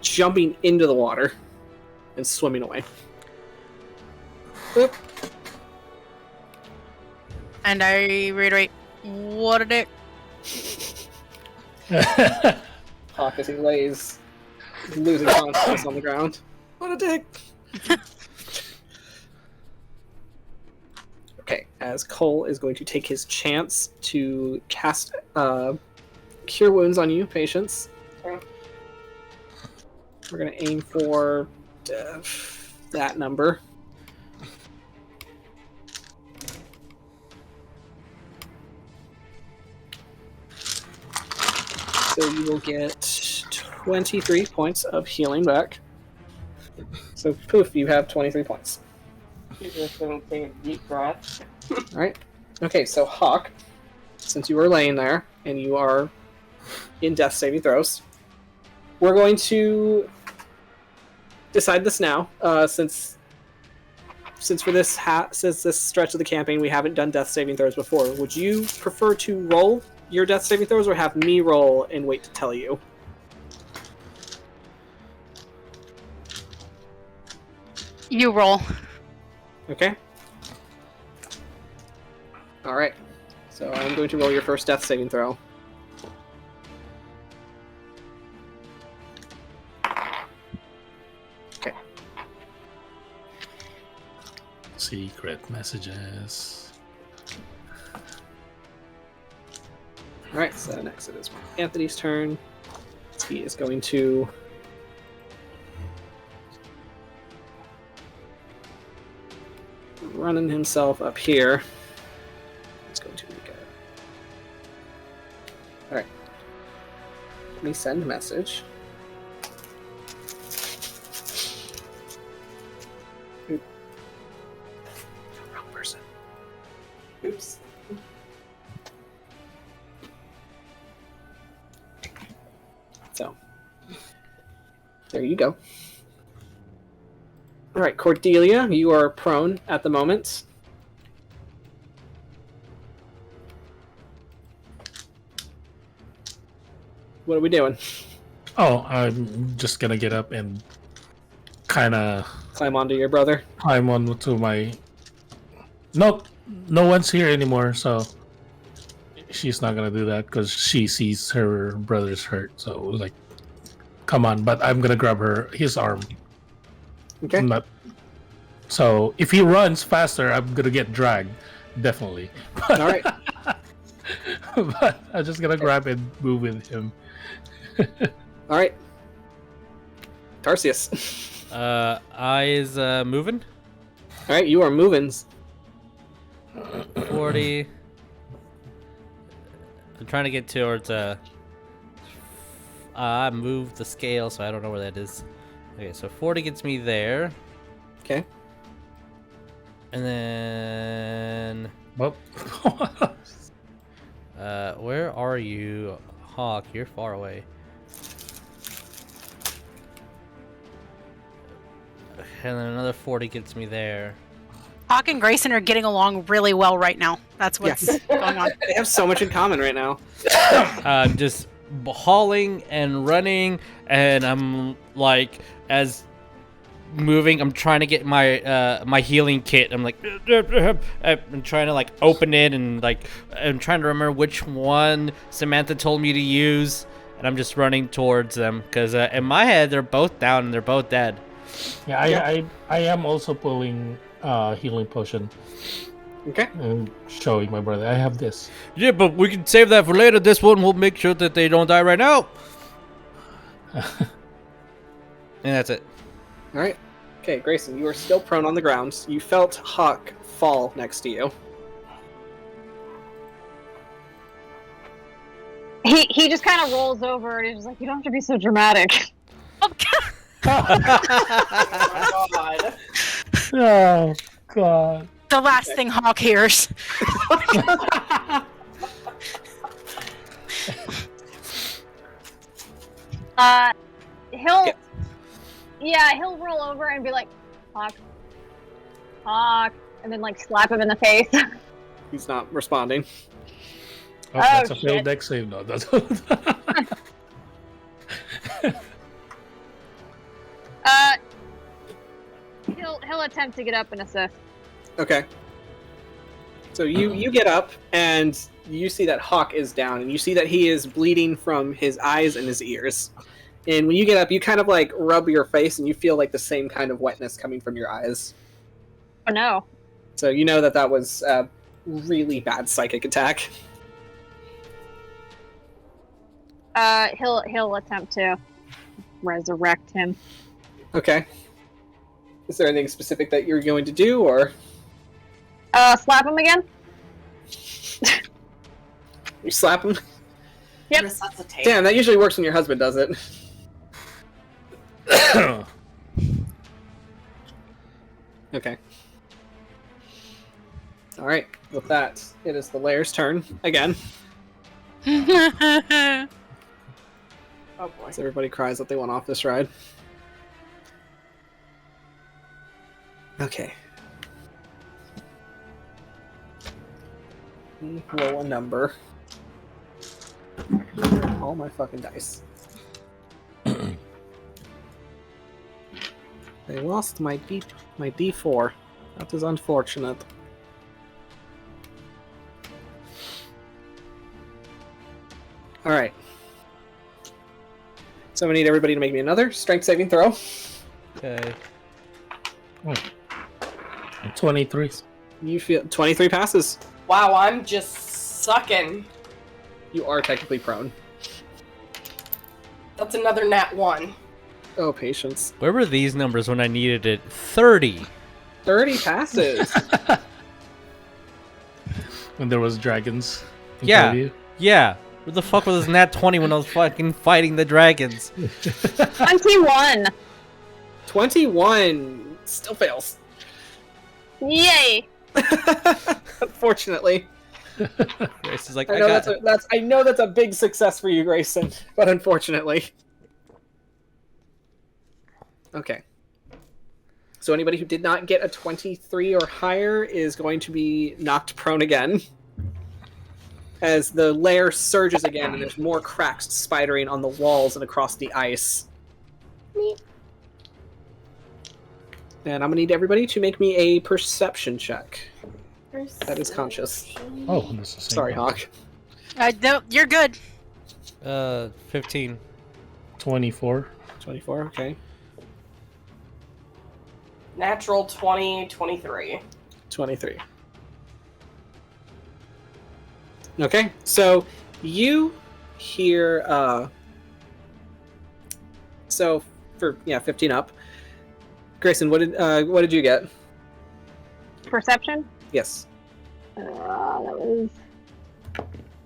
jumping into the water and swimming away. Boop. And I reiterate, what a dick. Hawk as he lays, losing consciousness on the ground. What a dick! Okay, as Cole is going to take his chance to cast Cure Wounds on you, patients. Okay. We're going to aim for that number. So you will get 23 points of healing back. So poof, you have 23 points. She's just gonna take a deep breath. Alright. Okay, so Hawk, since you are laying there and you are in death saving throws, we're going to decide this now. Since for this since this stretch of the campaign we haven't done death saving throws before, would you prefer to roll your death saving throws or have me roll and wait to tell you? You roll. Okay. Alright. So I'm going to roll your first death saving throw. Okay. Secret messages. Alright, so next it is Anthony's turn. He is going to running himself up here. He's going to make a... Alright. Let me send a message. Oop. Wrong person. Oops. So, there you go. Alright, Cordelia, you are prone at the moment. What are we doing? Oh, I'm just gonna get up and kind of Climb onto your brother? climb on to my... Nope, no one's here anymore, so she's not gonna do that because she sees her brother's hurt. So like, come on! But I'm gonna grab his arm. Okay. Not... So if he runs faster, I'm gonna get dragged, definitely. Alright. But I'm just gonna grab and move with him. Alright. Tarsius. Eyes moving. Alright, you are moving. 40. I'm trying to get towards I moved the scale, so I don't know where that is. Okay, so 40 gets me there. Okay. And then Well, where are you, Hawk? You're far away. and then another 40 gets me there. Hawk and Greyson are getting along really well right now. That's what's going on. They have so much in common right now. I'm just hauling and running, and I'm like, as moving, I'm trying to get my my healing kit. I'm like, I'm trying to like open it, and like I'm trying to remember which one Samantha told me to use, and I'm just running towards them because in my head they're both down and they're both dead. Yeah, I am also pulling healing potion Okay. and showing my brother I have this. Yeah, but we can save that for later. This one will make sure that they don't die right now. And that's it. All right. Okay, Greyson, you are still prone on the ground. You felt Hawk fall next to you. He just kind of rolls over and he's just like, you don't have to be so dramatic. Oh, Oh my god. Oh god. the last thing Hawk hears. He'll he'll roll over and be like, Hawk, and then like slap him in the face. He's not responding. Oh, that's a shit. failed deck save. No, that's He'll attempt to get up and assist. Okay. So you get up and you see that Hawk is down, and you see that he is bleeding from his eyes and his ears. And when you get up, you kind of like rub your face, and you feel like the same kind of wetness coming from your eyes. Oh no. So you know that that was a really bad psychic attack. He'll attempt to resurrect him. Okay. Is there anything specific that you're going to do, or Slap him again? you slap him? Yep. Resuscitate. Damn, that usually works when your husband does it. Okay. All right. With that, it is the Lair's turn again. Oh boy. As everybody cries that they want off this ride. Okay. Roll a number. All my fucking dice. I lost my D4. That is unfortunate. Alright. So I need everybody to make me another strength saving throw. Okay. 23. You feel 23 passes. Wow, I'm just sucking. You are technically prone. That's another nat 1. Oh, patience. Where were these numbers when I needed it? 30. 30 passes. When there was dragons. in Yeah. front of you. Yeah. Where the fuck was this nat 20 when I was fucking fighting the dragons? 21. 21 still fails. Yay. Unfortunately. Grace is like, I know that's a big success for you, Greyson, but unfortunately. Okay. So anybody who did not get a 23 or higher is going to be knocked prone again. As the lair surges again and there's more cracks spidering on the walls and across the ice. And I'm going to need everybody to make me a perception check. That is conscious. Oh, that's the same Sorry, one. Hawk. You're good. 15. 24. 24, okay. Natural 20, 23. 23. Okay, so you hear, so for 15 up. Greyson, what did you get? Perception? Yes. That was.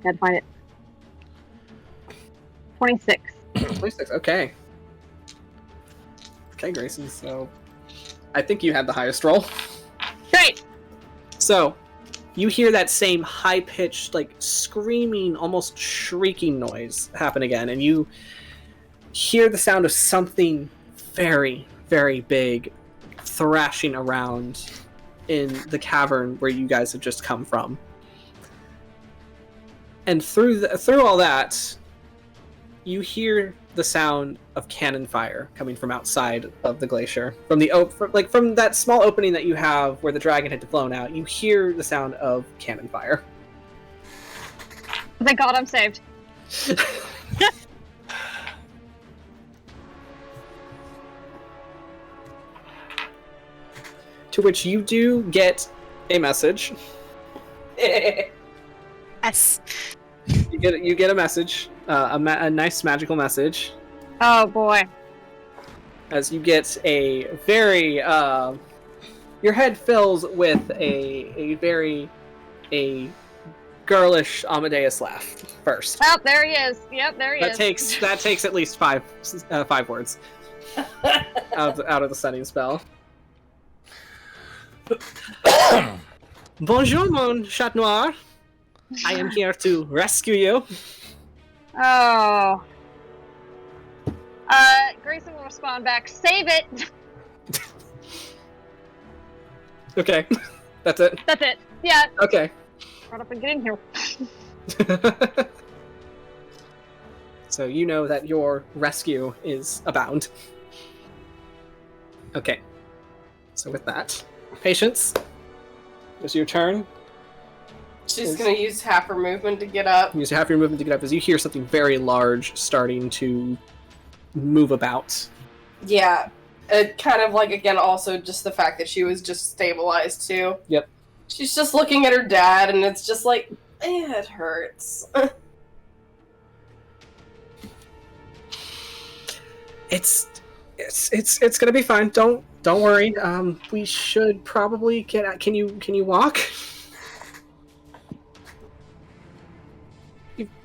Gotta find it. 26. 26. Okay. Okay, Greyson. So I think you had the highest roll. Great. So you hear that same high-pitched, like screaming, almost shrieking noise happen again, and you hear the sound of something very, very big thrashing around in the cavern where you guys have just come from. And through all that, you hear the sound of cannon fire coming from outside of the glacier. From that small opening that you have where the dragon had flown out, you hear the sound of cannon fire. Thank God I'm saved. To which you do get a message. Yes. You get a message, a nice magical message. Oh boy. As you get a very, your head fills with a very girlish Amadeus laugh first. Oh, there he is. Yep, there he is. That takes at least five words out of the stunning spell. Bonjour, mon chat noir. I am here to rescue you. Oh. Greyson will respond back, save it! Okay. That's it? That's it. Yeah. Okay. Run up and get in here. So you know that your rescue is abound. Okay. So with that, patience. It's your turn. She's gonna use half her movement to get up. Use half your movement to get up as you hear something very large starting to move about. Yeah. It kind of like, again, also just the fact that she was just stabilized too. Yep. She's just looking at her dad and it's just like, it hurts. It's gonna be fine. Don't worry. We should probably get out. Can you walk?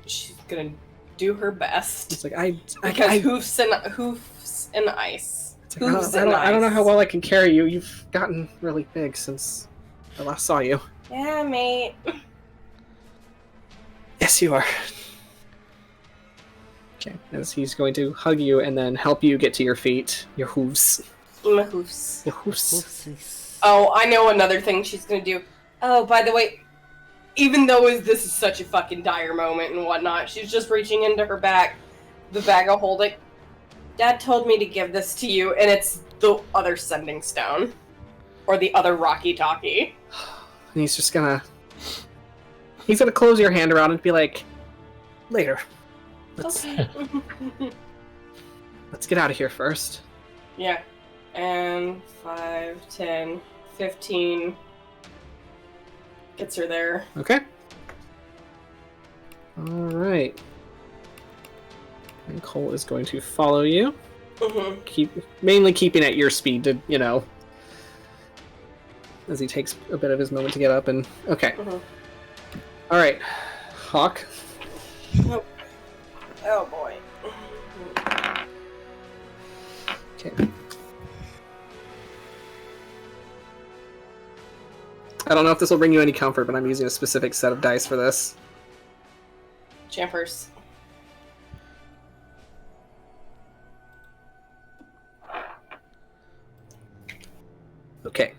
She's gonna do her best. It's like because hoofs and ice. Hooves and I don't know ice. how well I can carry you. You've gotten really big since I last saw you. Yeah, mate. Yes, you are. Okay, as he's going to hug you and then help you get to your feet. Your hooves. My hoofs. Your hooves. Oopsies. Oh, I know another thing she's gonna do. Oh, by the way, even though this is such a fucking dire moment and whatnot, she's just reaching into her bag, the bag of holding. Dad told me to give this to you, and it's the other sending stone. Or the other rocky talkie. And he's just gonna... He's gonna close your hand around and be like, later. Let's get out of here first. Yeah. And 5, 10, 15... Gets her there. Okay. Alright. And Cole is going to follow you. Mm-hmm. Mainly keeping at your speed to, as he takes a bit of his moment to get up and... Okay. Mm-hmm. Alright. Hawk. Oh boy. Okay. I don't know if this will bring you any comfort, but I'm using a specific set of dice for this. Champers. Okay.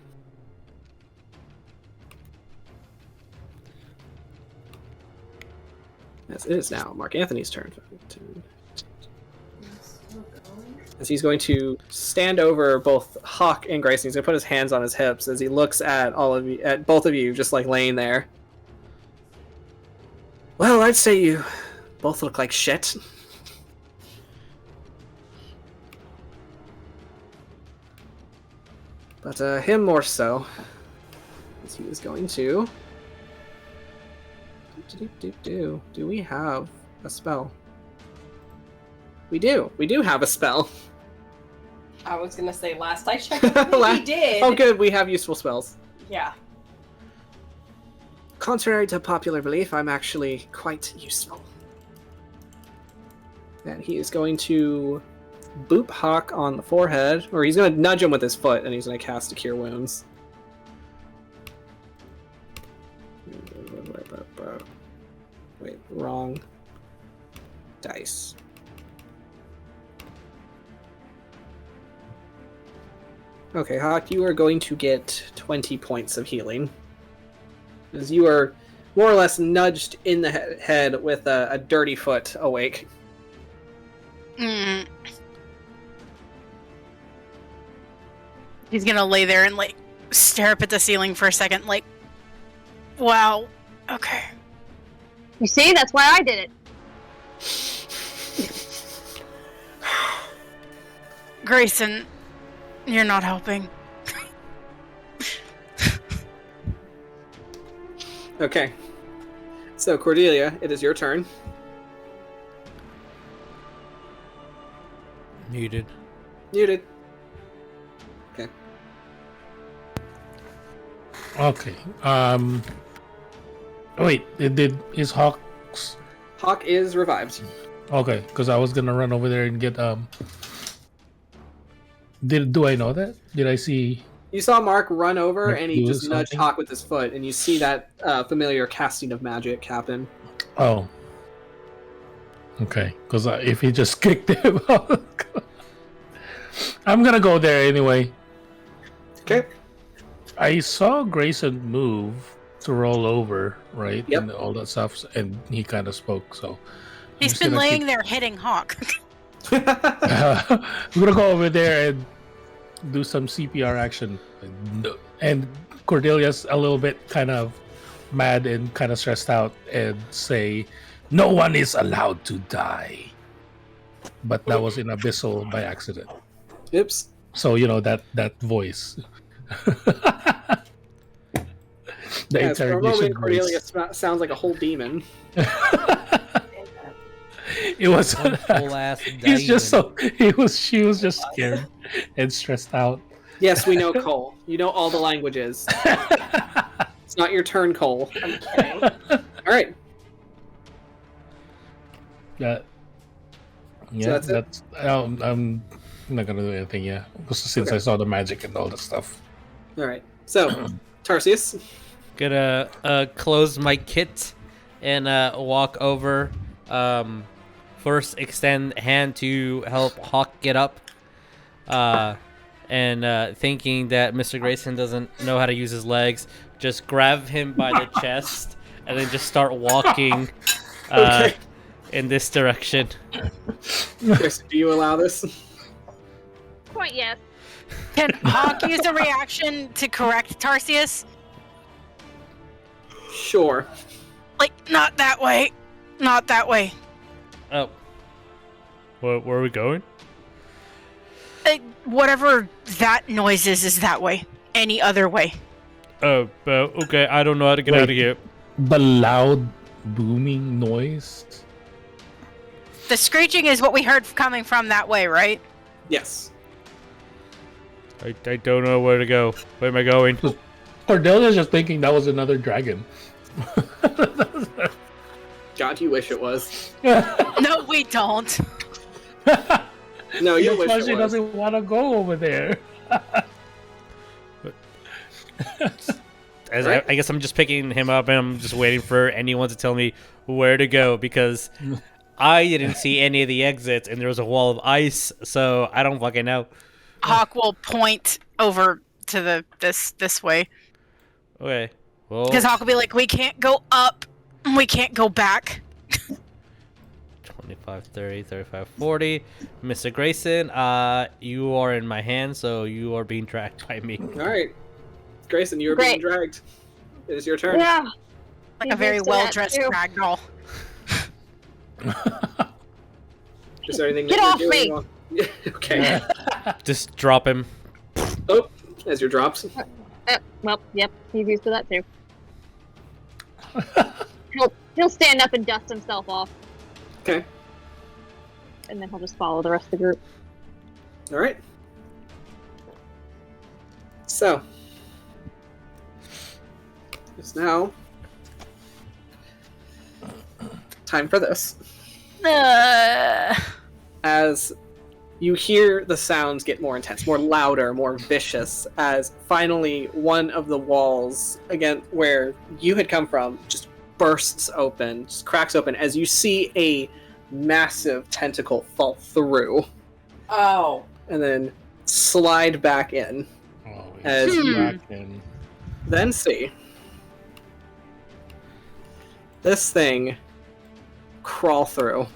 As it is now Mark Anthony's turn. As he's going to stand over both Hawk and Greyson. He's going to put his hands on his hips as he looks at both of you, just like laying there. Well, I'd say you both look like shit. But him more so. As he is going to... Do we have a spell? We do. We do have a spell. I was gonna say last I checked, we did. Oh, good. We have useful spells. Yeah. Contrary to popular belief, I'm actually quite useful. And he is going to boop Hawk on the forehead, or he's going to nudge him with his foot, and he's going to cast a Cure Wounds. Wait, wrong dice. Okay, Hawk, you are going to get 20 points of healing. As you are more or less nudged in the head with a dirty foot awake. Mm. He's gonna lay there and, like, stare up at the ceiling for a second, like, wow, okay. You see, that's why I did it. Greyson, you're not helping. Okay. So, Cordelia, it is your turn. Muted. Muted. Okay. Wait, is Hawks? Hawk is revived. Okay, because I was gonna run over there and get Do I know that? Did I see? You saw Mark run over, Mark and he do just nudged something? Hawk with his foot, and you see that familiar casting of magic happen. Oh. Okay, because if he just kicked him out, I'm gonna go there anyway. Okay. I saw Greyson move to roll over, right? Yep. And all that stuff, and he kind of spoke. So I'm He's just been gonna laying keep- there hitting Hawk. I'm gonna go over there and do some CPR action. And Cordelia's a little bit kind of mad and kind of stressed out and say, "No one is allowed to die." But that was in Abyssal by accident. Oops. So that voice. The Yes, for a interrogation moment, Cordelia voice. sounds like a whole demon. It was. One whole ass He's just diamond. She was just scared and stressed out. Yes, we know Cole. You know all the languages. It's not your turn, Cole. I'm kidding. All right. Yeah, that's it? that's. I'm not gonna do anything. Yeah, since Okay. I saw the magic and all that stuff. All right. So, Tarsius. Gonna close my kit and walk over. First, extend hand to help Hawk get up. And thinking that Mr. Greyson doesn't know how to use his legs, just grab him by the chest and then just start walking Okay. in this direction. Chris, do you allow this? Point yes. Can Hawk use a reaction to correct Tarsius? Sure. Like, not that way. Not that way. Oh. Where are we going? Whatever that noise is that way. Any other way. Oh, okay. I don't know how to get Wait. out of here. The loud booming noise. The screeching is what we heard coming from that way, right? Yes. I don't know where to go. Where am I going? Cordelia's just thinking that was another dragon. God, you wish it was. No, we don't. No, you wish That's why she it was. doesn't want to go over there. I guess I'm just picking him up and I'm just waiting for anyone to tell me where to go because I didn't see any of the exits and there was a wall of ice, so I don't fucking know. Hawk will point over to this way. Okay. Well, Because Hawk will be like, we can't go up. We can't go back. 25, 30, 35, 40. Mr. Greyson, you are in my hand, so you are being tracked by me. All right. Grayson, you're being dragged. It is your turn. Yeah. Like a very used to that, well-dressed too. ragdoll. Is there anything Get that off you're me! doing? Okay. Just drop him. Oh, as your drops. Well, yep, he's used to that too. He'll stand up and dust himself off, Okay. and then he'll just follow the rest of the group. All right. So, it's now time for this. As you hear the sounds get more intense, more louder, more vicious, as finally one of the walls, again, where you had come from, just bursts open, just cracks open, as you see a massive tentacle fall through Oh. and then slide back in. As you Kraken. then see this thing crawl through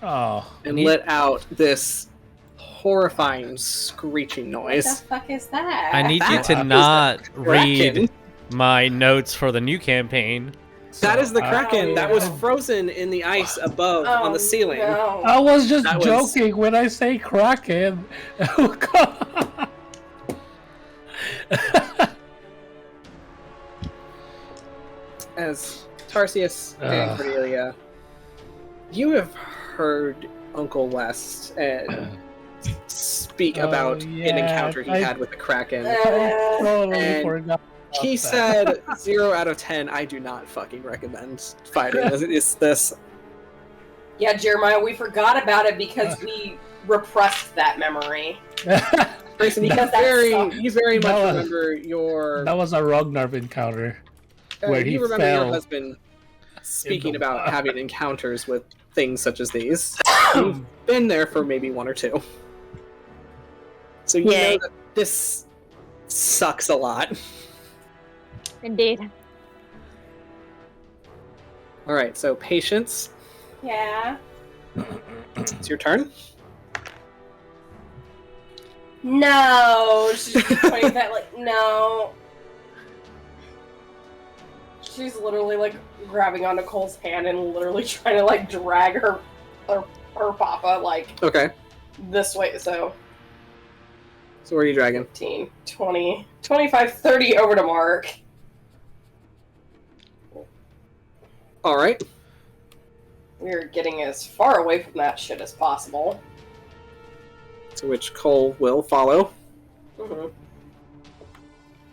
Oh, and let out this horrifying screeching noise. What the fuck is that? I need you That to is not the Kraken. read my notes for the new campaign. That is the So, Kraken that was I- frozen in the ice above Oh, on the ceiling. No. I was just That was- joking when I say Kraken. Oh, God. As Tarsius and Cordelia, you have heard Uncle West speak about an yeah, encounter he had with the Kraken. I totally And forgot. He about that. said 0 out of 10, I do not fucking recommend fighting. It's this. Yeah, Jeremiah, we forgot about it because we repressed that memory. Greyson, you Because that sucked. you very much That was- remember your. That was a Ragnar encounter. where he you remember your fell husband speaking the about water. having encounters with things such as these. You've been there for maybe 1 or 2. So you Yay. know that this sucks a lot. Indeed. All right, so patience. Yeah. It's your turn. No. She's pointing that like no. She's literally like grabbing onto Cole's hand and literally trying to like drag her papa like Okay. this way. So So where are you dragging? 15, 20, 25, 30 over to Mark. All right. We're getting as far away from that shit as possible. To which Cole will follow. Mm-hmm.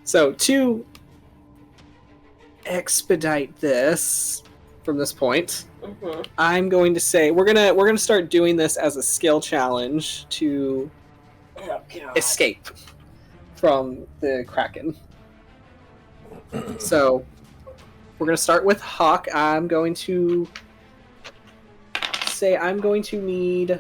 So to expedite this from this point, Mm-hmm. I'm going to say we're gonna start doing this as a skill challenge to Oh god. escape from the Kraken. So we're gonna start with Hawk. I'm going to say I'm going to need.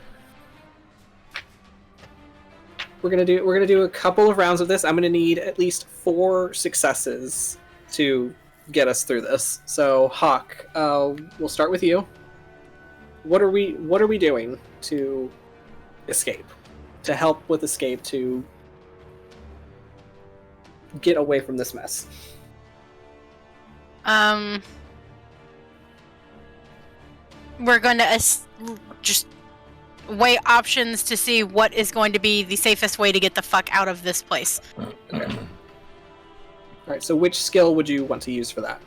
We're gonna do a couple of rounds of this. I'm gonna need at least 4 successes to get us through this. So Hawk, we'll start with you. What are we doing to escape? To help with escape, to get away from this mess. We're going to just weigh options to see what is going to be the safest way to get the fuck out of this place. Okay. All right. So which skill would you want to use for that?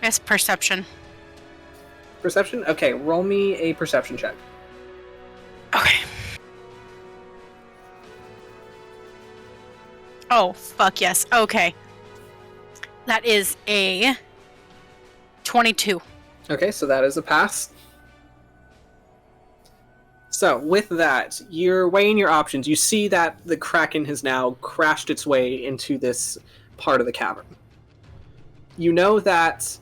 It's perception. Perception? Okay, roll me a perception check. Okay. Oh, fuck yes. Okay. That is a 22. Okay, so that is a pass. So, with that, you're weighing your options. You see that the Kraken has now crashed its way into this part of the cavern. You know that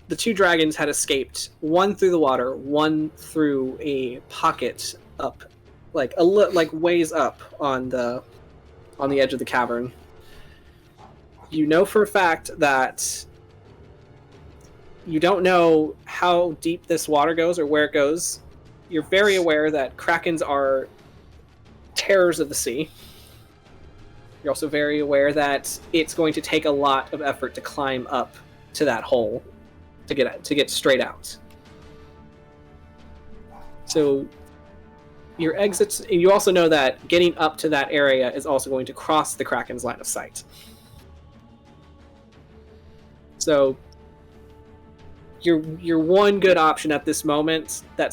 the 2 dragons had escaped, one through the water, one through a pocket up, like ways up on the edge of the cavern. You know for a fact that you don't know how deep this water goes or where it goes. You're very aware that Krakens are terrors of the sea. You're also very aware that it's going to take a lot of effort to climb up to that hole to get straight out. So your exits. You also know that getting up to that area is also going to cross the Kraken's line of sight. So your one good option at this moment that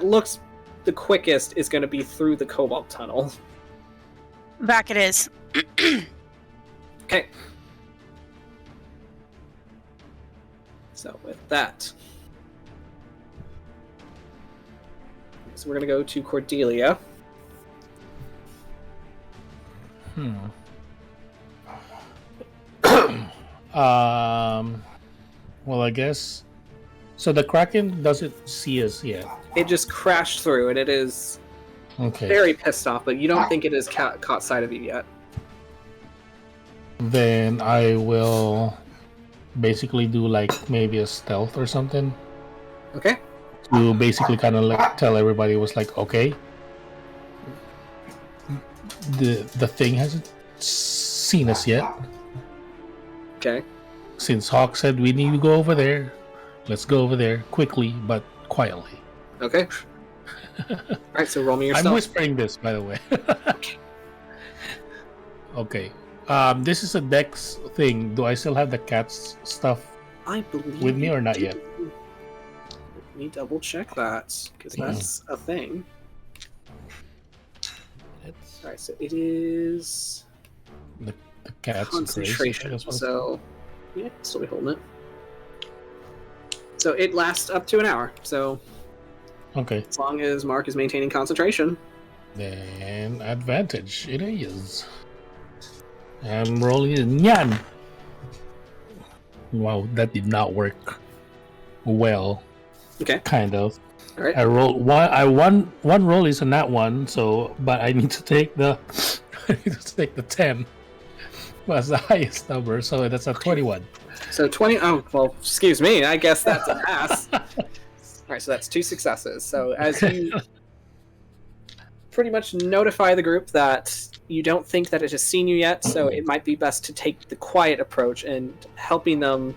looks the quickest is going to be through the Cobalt Tunnel. Back it is. Okay. So with that, so we're going to go to Cordelia. Well, I guess. So the Kraken doesn't see us yet. It just crashed through, and it is Okay. very pissed off, but you don't think it has caught sight of you yet. Then I will basically do like maybe a stealth or something Okay. to basically kind of like tell everybody was like, okay, the thing hasn't seen us yet. Okay. Since Hawk said we need to go over there, let's go over there quickly but quietly. Okay. Alright, so roll me your I'm stealth. whispering this, by the way. Okay. This is a Dex thing. Do I still have the cat's stuff I believe with me or not yet? Let me double check that, because that's a thing. Alright, so it is The cat's concentration. grace, So, yeah, still be holding it. So it lasts up to an hour. So okay. as long as Mark is maintaining concentration. Then advantage it is. I'm rolling a nyan. Wow, that did not work well. Okay. Kind of. All right. I rolled one. I won. One roll is a nat one. So, but I need to take the. I need to take the 10. That's the highest number. So that's a 21. So 20. Oh well, excuse me. I guess that's a pass. All right. So that's 2 successes. So as you pretty much notify the group that you don't think that it has seen you yet, so it might be best to take the quiet approach and helping them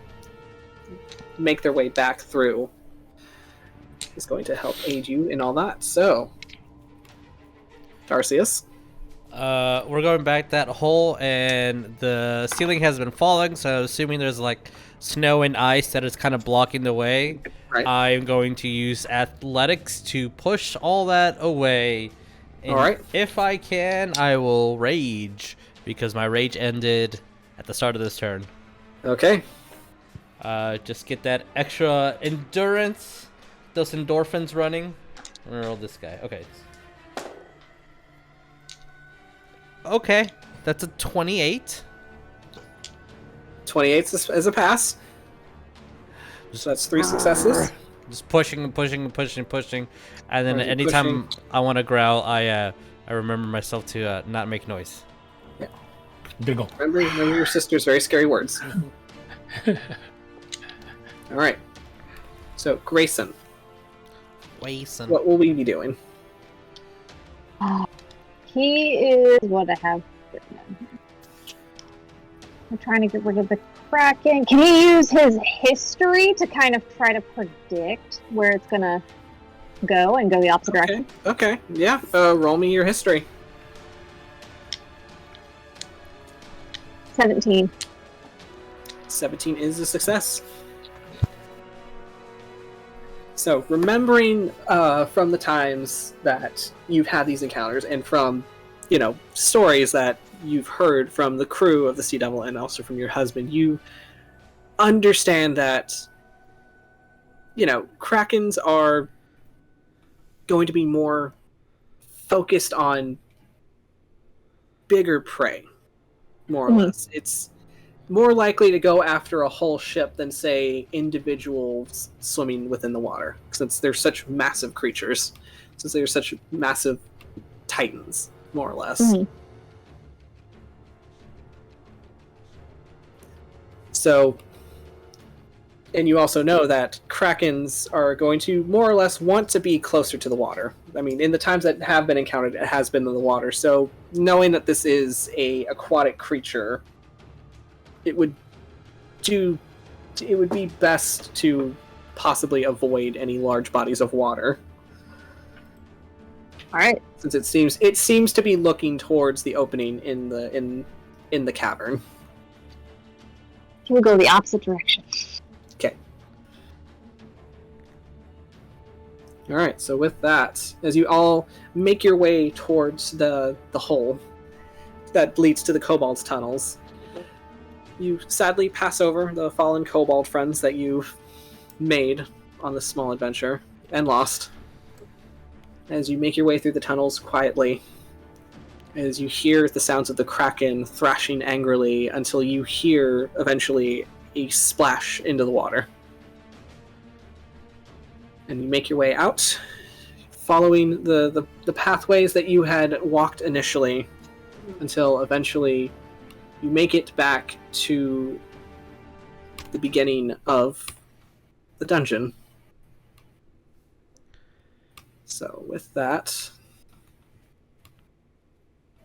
make their way back through is going to help aid you in all that. So, Tarsius. We're going back that hole, and the ceiling has been falling, so assuming there's like snow and ice that is kind of blocking the way, Right. I'm going to use athletics to push all that away. And All right. if I can, I will rage, because my rage ended at the start of this turn. Okay. Just get that extra endurance, those endorphins running. I'm gonna roll this guy. Okay. Okay, that's a 28. 28 is a pass. So that's 3 successes. Just pushing and pushing and pushing and pushing, and then Are you anytime pushing? I want to growl, I remember myself to not make noise. There you go. Remember your sister's very scary words. All right. So Greyson, Greyson. what will we be doing? He is what I have written down here. I'm trying to get rid of the Kraken. Can he use his history to kind of try to predict where it's gonna go and go the opposite direction? Okay. Yeah. Roll me your history. 17. 17 is a success. So, remembering from the times that you've had these encounters, and from, stories that you've heard from the crew of the Sea Devil and also from your husband, you understand that, Krakens are going to be more focused on bigger prey, more or less. It's more likely to go after a whole ship than, say, individuals swimming within the water, since they're such massive creatures, since they're such massive titans, more or less. So, and you also know that Krakens are going to more or less want to be closer to the water. I mean, in the times that have been encountered, it has been in the water. So, knowing that this is a aquatic creature, it would be best to possibly avoid any large bodies of water. All right. Since it seems to be looking towards the opening in the cavern. We'll go the opposite direction. Okay. All right. So with that, as you all make your way towards the hole that leads to the Kobold's tunnels, you sadly pass over the fallen Kobold friends that you've made on this small adventure and lost. As you make your way through the tunnels quietly, as you hear the sounds of the kraken thrashing angrily until you hear eventually a splash into the water. And you make your way out, following the pathways that you had walked initially, until eventually you make it back to the beginning of the dungeon. So with that,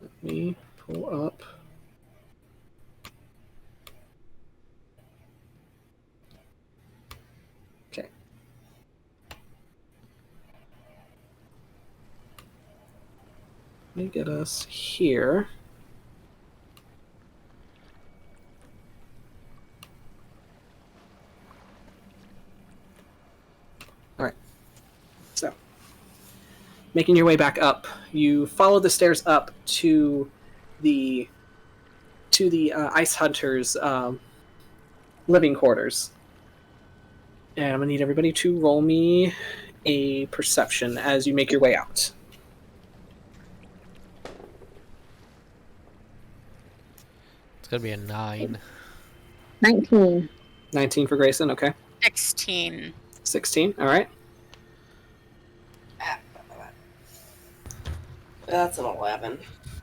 let me pull up. Okay. Let me get us here. Alright. So, making your way back up, you follow the stairs up to the Ice Hunter's living quarters. And I'm going to need everybody to roll me a perception as you make your way out. It's gonna be a 9. 19. 19 for Greyson, okay. 16. 16, alright. That's an 11.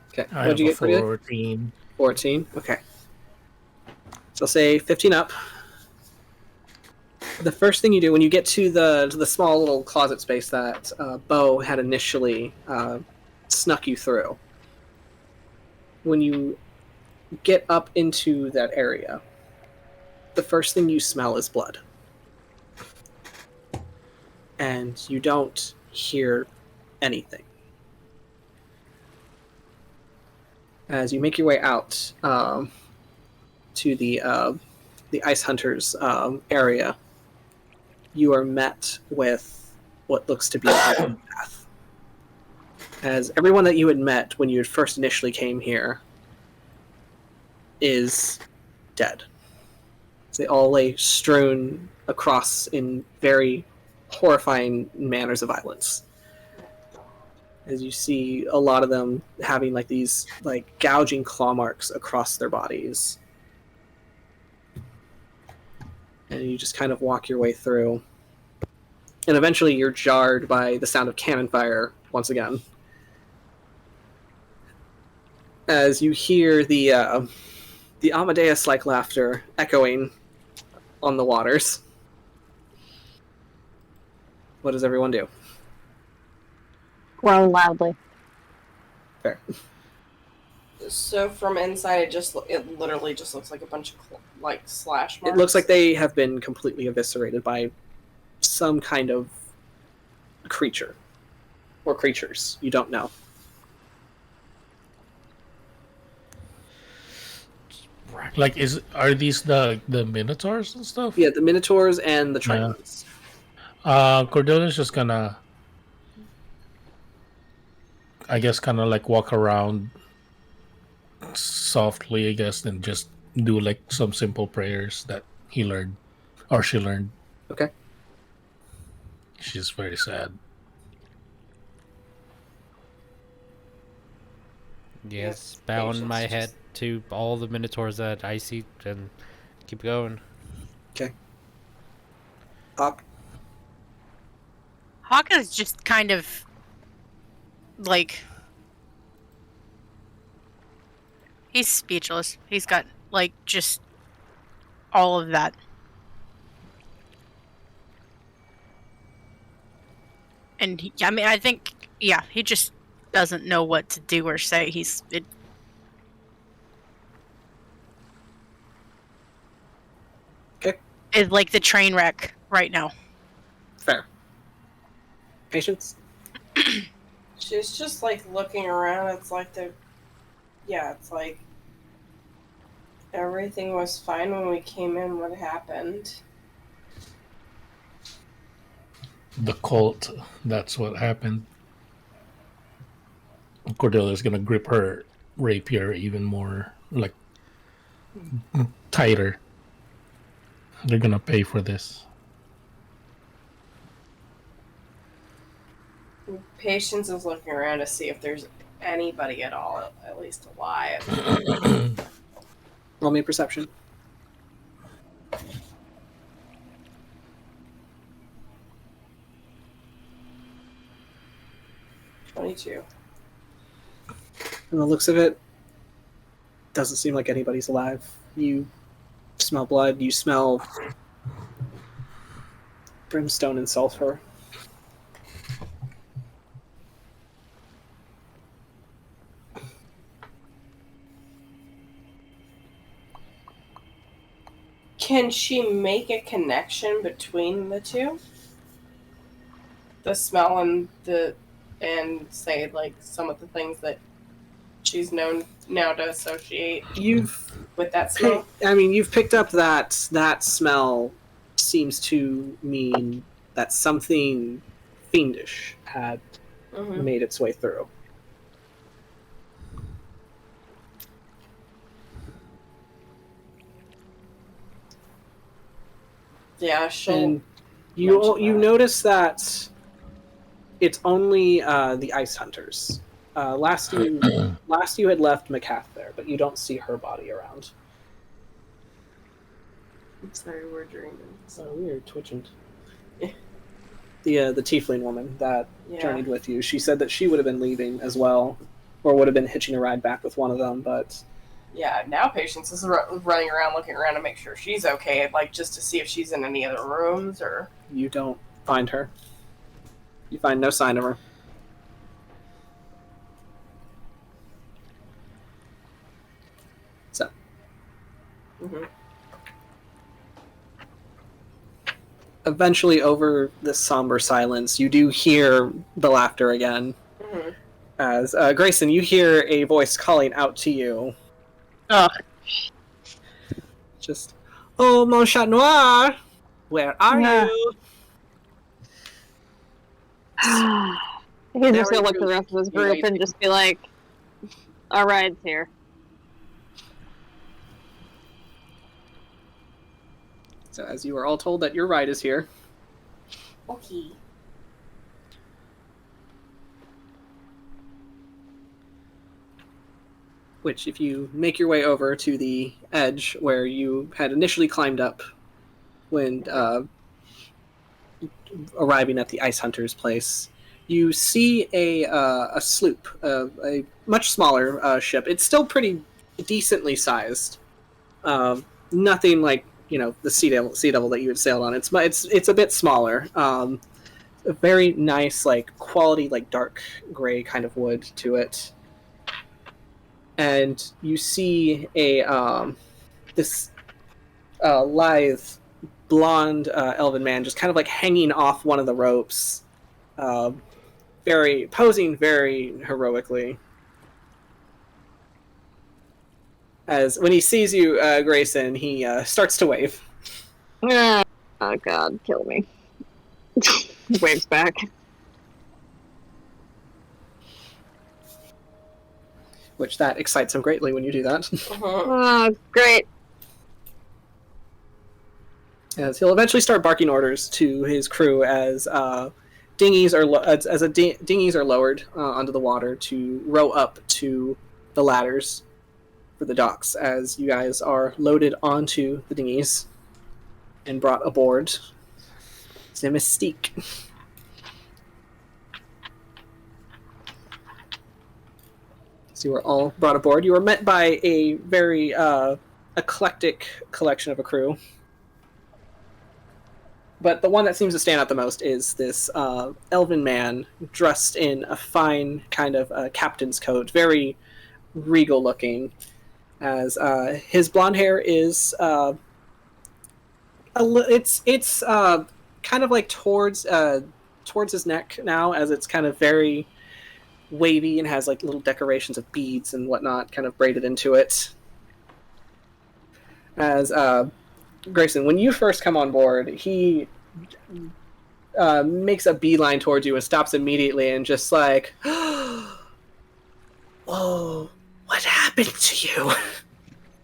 Okay, I what'd you have get, Cordelia? 14. 14, okay. So I'll say 15 up. The first thing you do when you get to the small little closet space that Bo had initially snuck you through, when you get up into that area, the first thing you smell is blood. And you don't hear anything. As you make your way out to the Ice Hunters area, you are met with what looks to be a path. As everyone that you had met when you had first initially came here is dead. They all lay strewn across in very horrifying manners of violence. As you see a lot of them having like these like gouging claw marks across their bodies. And you just kind of walk your way through. And eventually you're jarred by the sound of cannon fire once again. As you hear the Amadeus-like laughter echoing on the waters. What does everyone do? Groan loudly. Fair. So from inside, it literally just looks like a bunch of slash marks. It looks like they have been completely eviscerated by some kind of creature. Or creatures. You don't know. Like, are these the Minotaurs and stuff? Yeah, the Minotaurs and the Tritons. Cordelia's just gonna, I guess, kind of like walk around softly, I guess, and just do like some simple prayers that he learned, or she learned. Okay. She's very sad. Yes, bowing my head to all the Minotaurs that I see and keep going. Okay. Hawk. Hawkins just kind of like he's speechless. He's got like just all of that. And I mean, I think, yeah, he just doesn't know what to do or say. Okay. It's like the train wreck right now. Fair. Patience? She's just like looking around. It's like it's like everything was fine when we came in. What happened? The cult, that's what happened. Cordelia's gonna grip her rapier even more, like, tighter. They're gonna pay for this. Patience is looking around to see if there's anybody at all, at least alive. Roll me a perception. $22. From the looks of it, doesn't seem like anybody's alive. You smell blood, you smell brimstone and sulfur. Can she make a connection between the two? The smell and say like some of the things that she's known now to associate with that smell? You've picked up that smell seems to mean that something fiendish had made its way through. Yeah, and you notice that it's only the ice hunters. Last you had left McCath there, but you don't see her body around. I'm sorry, we're dreaming. So weird, twitching. The Tiefling woman that journeyed with you, she said that she would have been leaving as well, or would have been hitching a ride back with one of them, but... Yeah, now Patience is running around, looking around to make sure she's okay, like just to see if she's in any other rooms, or... You don't find her. You find no sign of her. So. Eventually, over this somber silence, you do hear the laughter again. As, Greyson, you hear a voice calling out to you. Oh. Just, oh, mon chat noir! Where are you? He's just gonna look at the rest of his group and just be like, our ride's here. So as you are all told that your ride is here. Okay. Which, if you make your way over to the edge where you had initially climbed up when arriving at the Ice Hunter's place, you see a sloop, a much smaller ship. It's still pretty decently sized. Nothing like the sea devil that you had sailed on. It's a bit smaller. A very nice quality dark gray kind of wood to it. And you see this lithe, blonde elven man just kind of hanging off one of the ropes, posing very heroically. As when he sees you, Greyson, he starts to wave. Oh God, kill me! Waves back. Which that excites him greatly when you do that. Oh, great. As he'll eventually start barking orders to his crew as dinghies are dinghies are lowered onto the water to row up to the ladders for the docks as you guys are loaded onto the dinghies and brought aboard. It's a mystique. So you were all brought aboard. You were met by a very eclectic collection of a crew. But the one that seems to stand out the most is this elven man dressed in a fine kind of captain's coat, very regal looking. As his blonde hair is it's kind of towards his neck now, as it's kind of very wavy and has little decorations of beads and whatnot kind of braided into it. As Greyson, when you first come on board, he makes a beeline towards you and stops immediately and just whoa, what happened to you?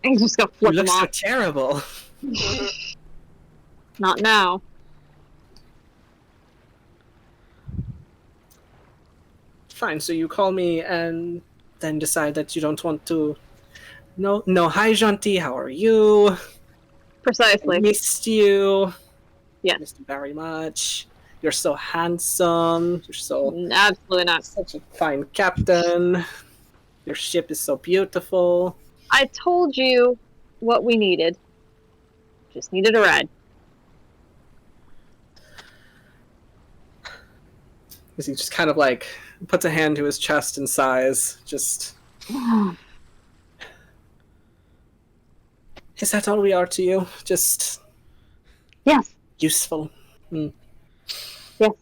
He's just gonna flip You him look so off. terrible. Not now. Fine, so you call me and then decide that you don't want to. No, hi, Janti. How are you? Precisely. I missed you. Yes. Missed you very much. You're so handsome. You're so Absolutely not. such a fine captain. Your ship is so beautiful. I told you what we needed. Just needed a ride. As he just kind of like puts a hand to his chest and sighs. Just. Is that all we are to you? Just Yes. useful. Yes.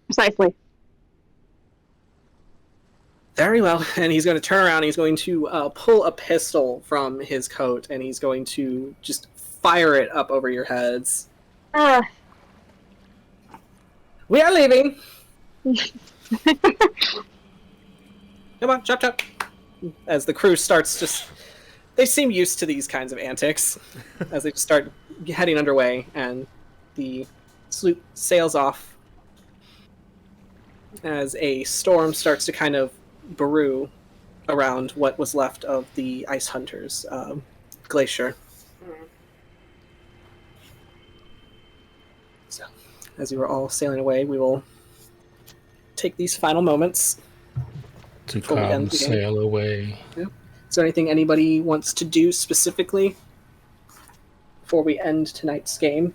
Precisely. Very well. And he's going to turn around. And he's going to pull a pistol from his coat, and he's going to just fire it up over your heads. We are leaving. Come on, chop chop. As the crew starts just... They seem used to these kinds of antics as they just start heading underway, and the sloop sails off as a storm starts to kind of brew around what was left of the Ice Hunters glacier. So, as you are all sailing away, we will take these final moments To before we end come the game. sail away. Is there anything anybody wants to do specifically before we end tonight's game?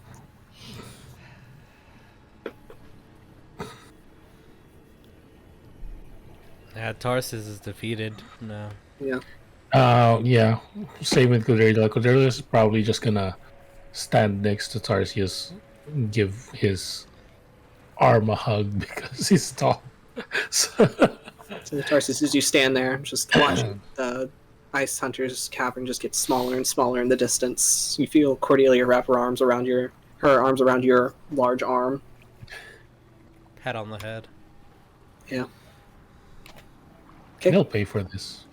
Yeah, Tarsius is defeated. No. Yeah. Yeah. Same with Cordelia. Cordelia is probably just gonna stand next to Tarsius, give his arm a hug because he's tall. So, So Tarsius, as you stand there, just watching the Ice Hunter's cavern just get smaller and smaller in the distance, you feel Cordelia wrap her arms around your large arm. Pat on the head. Yeah. Okay. he'll pay for this.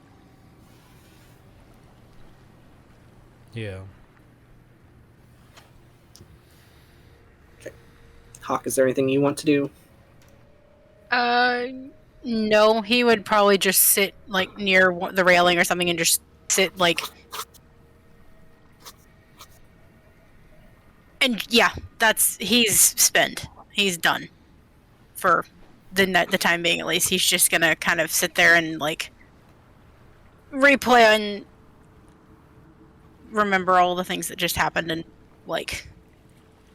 Yeah. Hawk, is there anything you want to do? No, he would probably just sit like near the railing or something and just sit like. And yeah, he's spent. He's done for the time being, at least. He's just gonna kind of sit there and like replay and remember all the things that just happened and like,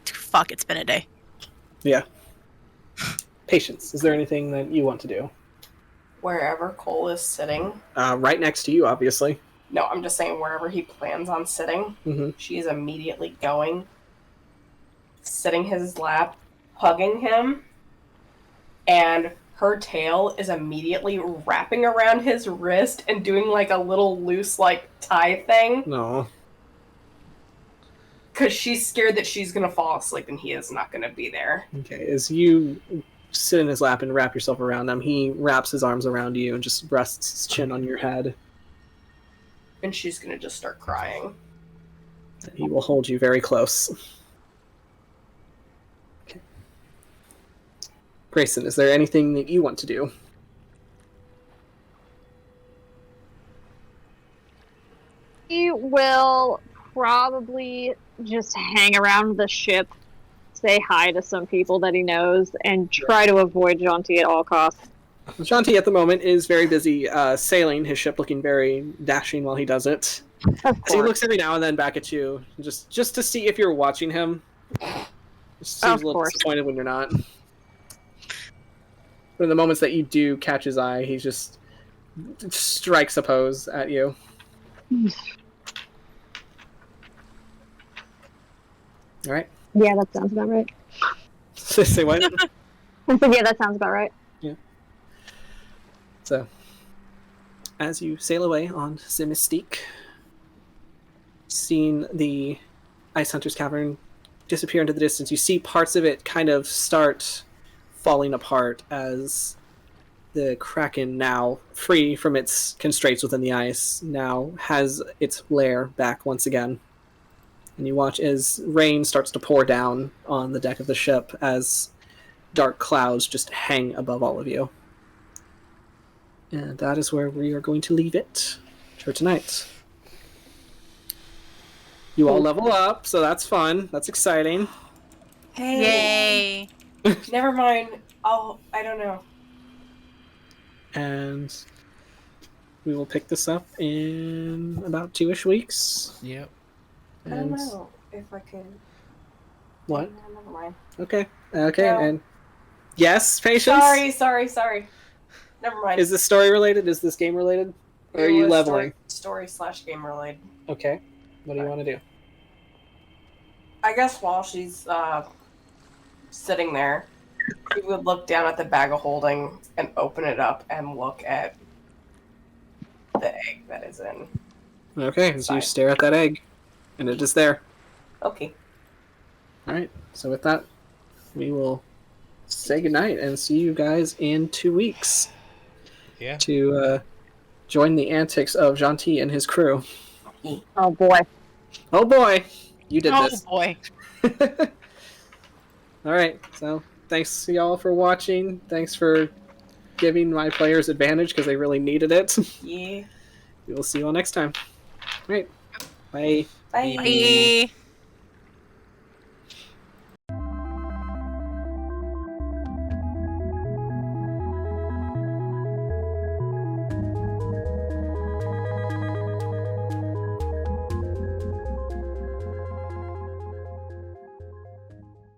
fuck, it's been a day. Yeah. Patience, is there anything that you want to do? Wherever Cole is sitting. Right next to you, obviously. No, I'm just saying wherever he plans on sitting, she is immediately going, sitting his lap, hugging him, and her tail is immediately wrapping around his wrist and doing like a little loose like tie thing. No. Because she's scared that she's going to fall asleep and he is not going to be there. Okay, as you sit in his lap and wrap yourself around him, he wraps his arms around you and just rests his chin on your head. And she's going to just start crying. He will hold you very close. Okay. Greyson, is there anything that you want to do? He will probably just hang around the ship, say hi to some people that he knows, and try to avoid Jaunty at all costs. Shanti at the moment is very busy sailing his ship, looking very dashing while he does it. Of So he course. looks every now and then back at you, just to see if you're watching him. Just seems Of a little course. disappointed when you're not. But in the moments that you do catch his eye, he just strikes a pose at you. All right. Yeah, that sounds about right. Say what? I said, yeah, that sounds about right. So, as you sail away on the Mystique, seeing the Ice Hunter's Cavern disappear into the distance, you see parts of it kind of start falling apart as the Kraken, now free from its constraints within the ice, now has its lair back once again. And you watch as rain starts to pour down on the deck of the ship as dark clouds just hang above all of you. And that is where we are going to leave it for tonight. You all level up, so that's fun. That's exciting. Hey. Yay! Never mind. I don't know. And we will pick this up in about 2-ish weeks. Yep. I don't know if I can. What? No, never mind. Okay. No. And yes, patience. Sorry. Never mind. Is this story related? Is this game related? Or are It you was leveling? Story/game related. Okay. What do you want to do? I guess while she's sitting there, she would look down at the bag of holding and open it up and look at the egg that is in. Okay, so you stare at that egg, and it is there. Okay. Alright, so with that, we will say goodnight and see you guys in 2 weeks. Yeah. To join the antics of Gentil and his crew. Oh boy. Oh boy! You did Oh this. boy. Alright, so thanks y'all for watching. Thanks for giving my players advantage because they really needed it. Yeah. We will see you all next time. Alright, bye. Bye. Bye.